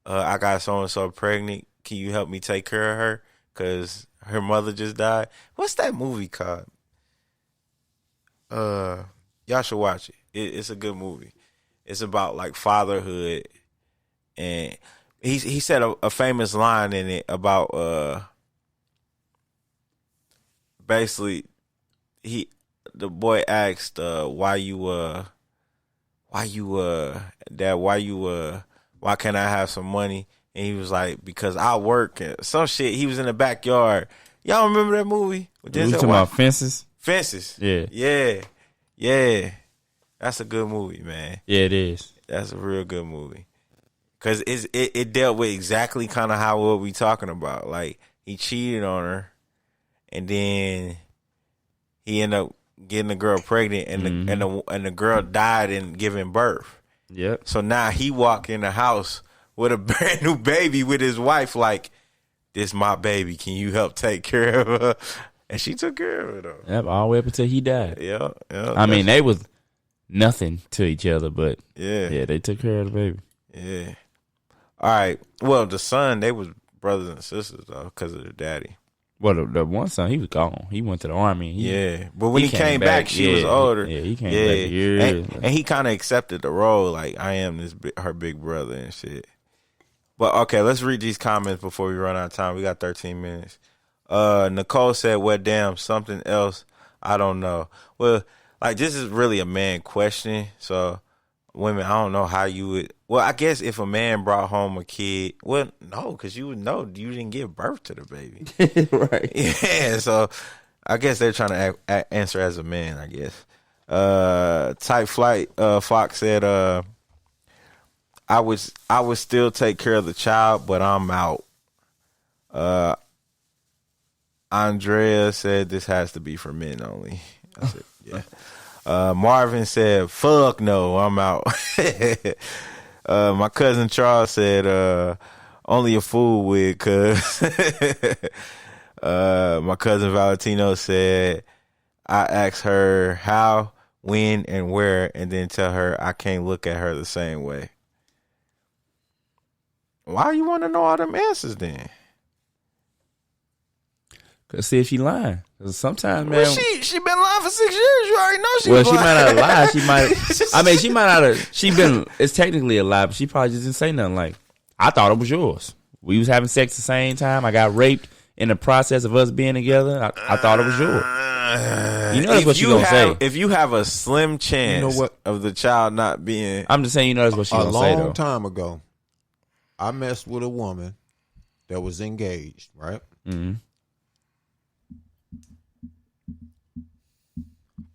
I got so-and-so pregnant. Can you help me take care of her? Because her mother just died. What's that movie called? Y'all should watch it. It's a good movie. It's about like fatherhood, and he said a famous line in it about basically the boy asked why can't I have some money? And he was like, because I work and some shit. He was in the backyard. Y'all remember that movie? You talking about Fences? Fences. Yeah. Yeah. That's a good movie, man. Yeah, it is. That's a real good movie. Because it dealt with exactly kind of what we talking about. Like, he cheated on her, and then he ended up getting the girl pregnant, and the girl died in giving birth. Yep. So now he walked in the house with a brand new baby with his wife, like, this my baby. Can you help take care of her? And she took care of it, though. Yep, all the way up until he died. Yeah. I mean, they was nothing to each other, but yeah, they took care of the baby. Yeah. All right. Well, the son, they was brothers and sisters, though, because of their daddy. Well, the one son, he was gone. He went to the army. But when he came back, she was older. Yeah, he came back years. And he kind of accepted the role, like, I am her big brother and shit. But, okay, let's read these comments before we run out of time. We got 13 minutes. Nicole said, well, damn, something else, I don't know. Well, like, this is really a man question, so women, I don't know how you would. Well, I guess if a man brought home a kid, well, no, because you would know you didn't give birth to the baby. Right. Yeah, so I guess they're trying to answer as a man, I guess. Type Flight Fox said, I would still take care of the child, but I'm out. Andrea said this has to be for men only. I said, yeah. Marvin said, fuck no, I'm out. My cousin Charles said, only a fool would, cuz. My cousin Valentino said, I asked her how, when, and where, and then tell her I can't look at her the same way. Why you want to know all them answers then? Cause see if she lying. Cause sometimes, man, well, she been lying for 6 years. You already know she. Well, was she lying. might not have lied. She might. I mean, she might not have. She been. It's technically a lie, but she probably just didn't say nothing. Like, I thought it was yours. We was having sex at the same time. I got raped in the process of us being together. I thought it was yours. You know that's what she gonna say. If you have a slim chance of the child not being, I'm just saying, you know that's what she gonna say. A long time ago, I messed with a woman that was engaged. Right. Mm-hmm.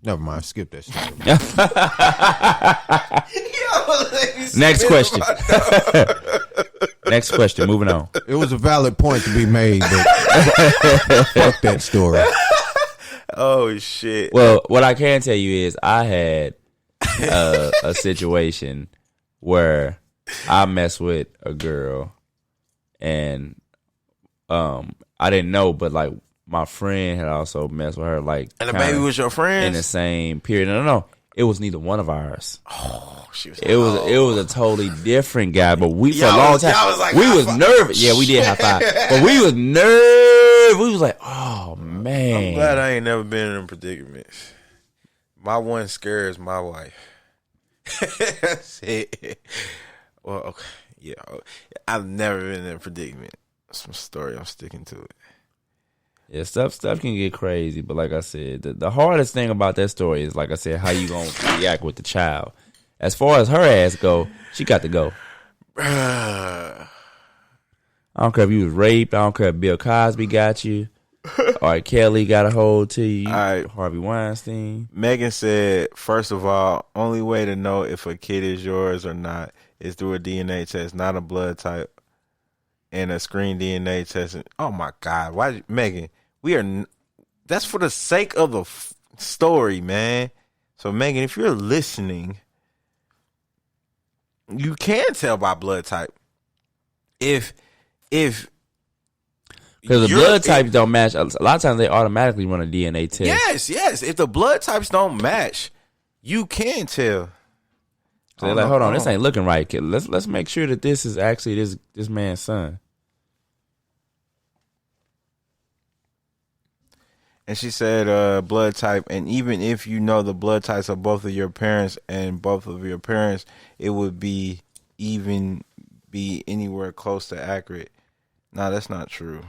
Never mind. Skip that story. Next question. Next question. Moving on. It was a valid point to be made, but fuck that story. Oh shit. Well, what I can tell you is I had a situation where I messed with a girl, and I didn't know, but like my friend had also messed with her. Like, and the baby was your friend in the same period. No, it was neither one of ours. Oh, she was. It was a totally different guy. But we for a long time like, we was nervous. Yeah, we did high five, but we was nervous. We was like, oh man. I'm glad I ain't never been in predicaments. My one scare is my wife. That's it. Well, okay, yeah, I've never been in a predicament. That's my story. I'm sticking to it. Yeah, stuff can get crazy, but like I said, the hardest thing about that story is, like I said, how you gonna react with the child. As far as her ass go, she got to go. I don't care if you was raped. I don't care if Bill Cosby got you. Or Kelly got a hold to you. All right. Harvey Weinstein. Megan said, first of all, only way to know if a kid is yours or not is through a DNA test, not a blood type. And a screen DNA test. Oh my God. Why, Megan? That's for the sake of the story, man. So, Megan, if you're listening, You can tell by blood type. If because the blood types don't match, a lot of times they automatically run a DNA test. Yes. If the blood types don't match, you can tell. So they're like, hold on, this ain't looking right. Let's make sure that this is actually this man's son. And she said, blood type, and even if you know the blood types of both of your parents and both of your parents, it would be anywhere close to accurate. No, that's not true.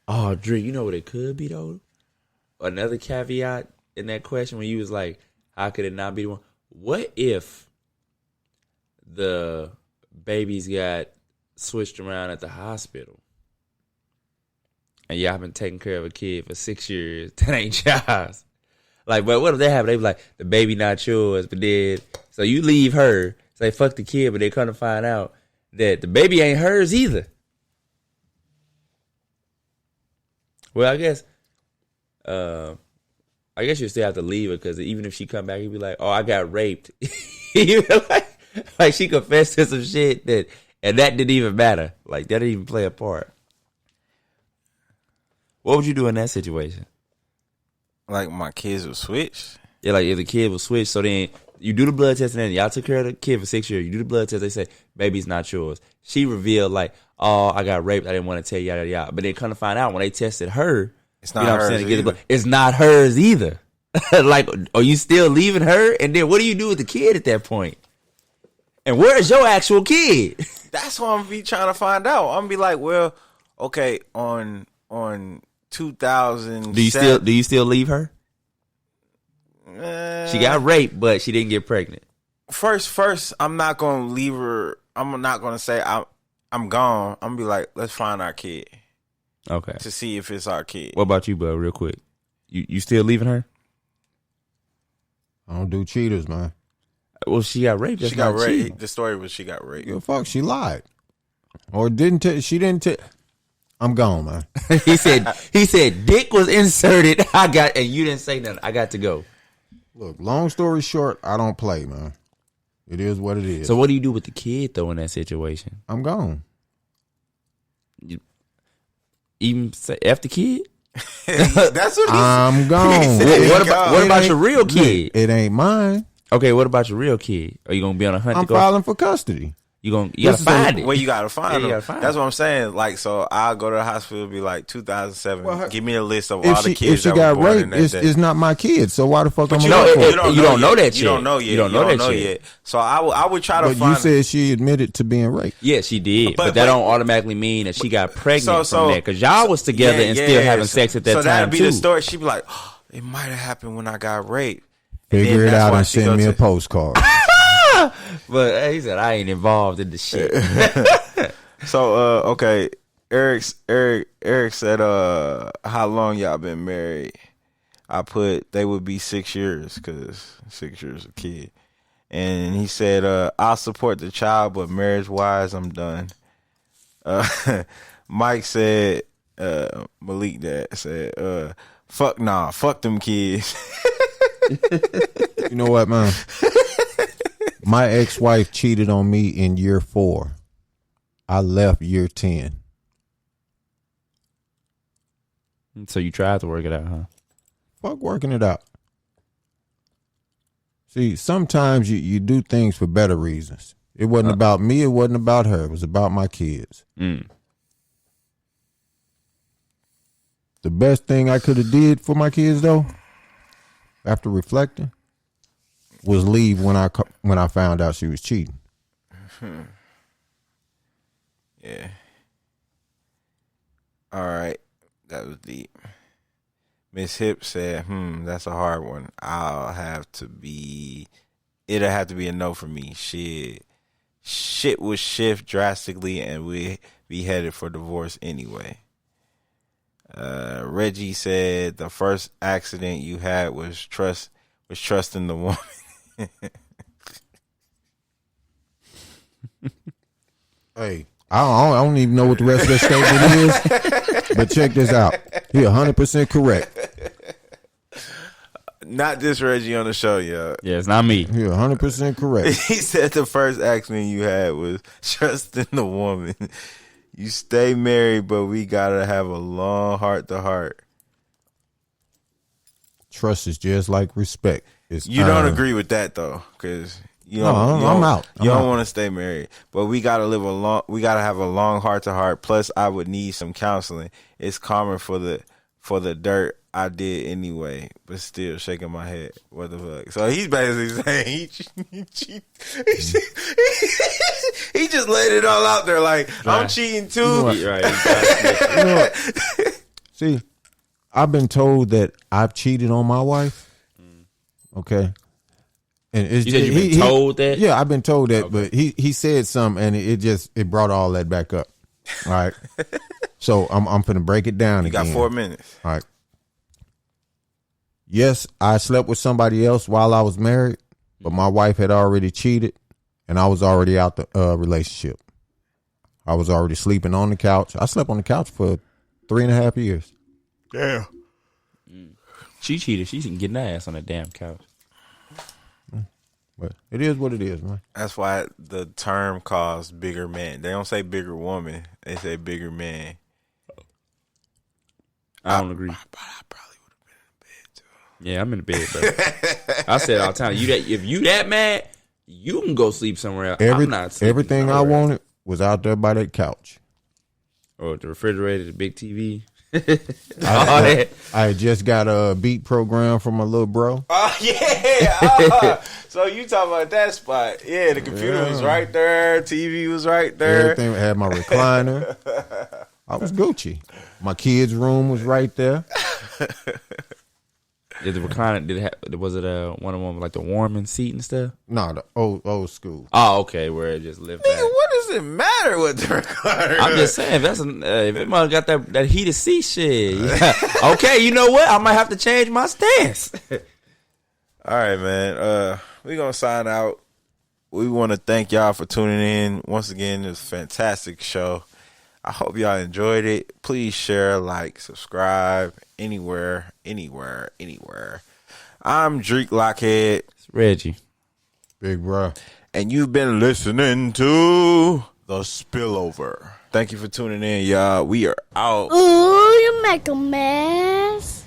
Oh, Drew, you know what it could be, though? Another caveat in that question when you was like, how could it not be the one? What if the babies got switched around at the hospital? And y'all been taking care of a kid for 6 years. That ain't yours. Like, but what if they have? They be like, the baby not yours, but then so you leave her, say fuck the kid, but they come to find out that the baby ain't hers either. Well, I guess you still have to leave her because even if she come back, you'd be like, oh, I got raped. like she confessed to some shit and that didn't even matter. Like that didn't even play a part. What would you do in that situation? Like my kids would switch? Yeah, like if the kid was switched, so then you do the blood test and then y'all took care of the kid for 6 years. You do the blood test, they say, baby's not yours. She revealed like, oh, I got raped. I didn't want to tell you, yada, yada. But then come to find out when they tested her, it's not hers either. It's not hers either. Like, are you still leaving her? And then what do you do with the kid at that point? And where's your actual kid? That's what I'm gonna be trying to find out. I'm gonna be like, well, okay, on 2007. Do you still leave her? She got raped, but she didn't get pregnant. First, I'm not gonna leave her. I'm not gonna say I'm gone. I'm gonna be like, let's find our kid. Okay. To see if it's our kid. What about you, bud? Real quick, you still leaving her? I don't do cheaters, man. Well, she got raped. She got raped. The story was she got raped. Yeah, fuck, she lied, or she didn't tell. I'm gone, man. he said dick was inserted. And you didn't say nothing. I got to go. Look, long story short, I don't play, man. It is what it is. So what do you do with the kid though in that situation? I'm gone. You even say F the kid? That's what I'm gone. What about your real kid? It ain't mine. Okay, what about your real kid? Are you gonna be on a hunt? I'm filing for custody. You gotta find it. Well, you gotta find them. That's what I'm saying. Like, so I'll go to the hospital and be like 2007. Well, give me a list of all the kids if she that got were born raped, in that day. it's not my kid. So why the fuck but I'm you don't know that yet. You don't know yet. You don't know that yet. So I would try to but find. You said she admitted to being raped. Yeah, she did. But that don't automatically mean that she got pregnant from that because y'all was together and still having sex at that time too. So that'd be the story. She'd be like, oh, it might have happened when I got raped. Figure it out and send me a postcard. But he said I ain't involved in the shit. So okay, Eric said how long y'all been married? I put they would be 6 years because 6 years of kid, and he said I'll support the child, but marriage wise I'm done. Mike said Malik that said fuck them kids. You know what, man? My ex-wife cheated on me in year 4. I left year 10. So you tried to work it out, huh? Fuck working it out. See, sometimes you do things for better reasons. It wasn't about me. It wasn't about her. It was about my kids. The best thing I could have did for my kids, though, after reflecting, was leave when I found out she was cheating. Yeah. All right. That was deep. Miss Hip said, that's a hard one. It'll have to be a no for me. Shit would shift drastically and we'd be headed for divorce anyway. Reggie said the first accident you had was trusting the woman. Hey, I don't even know what the rest of that statement is, but check this out. He 100% correct. Not this Reggie on the show, yeah. Yeah, it's not me. You're 100% correct. He said the first accident you had was trusting the woman. You stay married, but we gotta have a long heart to heart. Trust is just like respect. You don't agree with that though, because I'm out. You don't want to stay married, but we gotta have a long heart to heart. Plus, I would need some counseling. It's karma for the dirt I did anyway, but still shaking my head. What the fuck? So he's basically saying he just laid it all out there like, right. I'm cheating too. See, I've been told that I've cheated on my wife. Okay. And it's, you said you've been told that? Yeah, I've been told that, okay. But he said something and it brought all that back up. All right. So I'm finna break it down again. You got 4 minutes. All right. Yes, I slept with somebody else while I was married, but my wife had already cheated, and I was already out the relationship. I was already sleeping on the couch. I slept on the couch for 3.5 years. Damn. She cheated. She can get an ass on that damn couch. But it is what it is, man. That's why the term calls bigger man. They don't say bigger woman. They say bigger man. I don't agree. I probably would have been in bed too. Yeah, I'm in the bed, bro. I said all the time, if you that mad, you can go sleep somewhere else. I'm not sleeping everything I wanted was out there by that couch. Or the refrigerator, the big TV. I had just got a beat program from my little bro. Oh, yeah. So you talking about that spot. Yeah, the computer was right there. TV was right there. Everything had my recliner. I was Gucci. My kids' room was right there. Did the recliner, was it one of them with like the warming seat and stuff? No, the old school. Oh, okay, where it just lived back. What does it matter what the recliner? I'm just saying, if it might have got that heated seat shit. Yeah. Okay, you know what? I might have to change my stance. All right, man. We're going to sign out. We want to thank y'all for tuning in. Once again, it's a fantastic show. I hope y'all enjoyed it. Please share, like, subscribe, anywhere. I'm Drake Lockhead. It's Reggie. Big bro. And you've been listening to The Spillover. Thank you for tuning in, y'all. We are out. Ooh, you make a mess.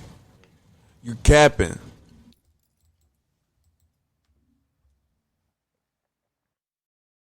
You capping.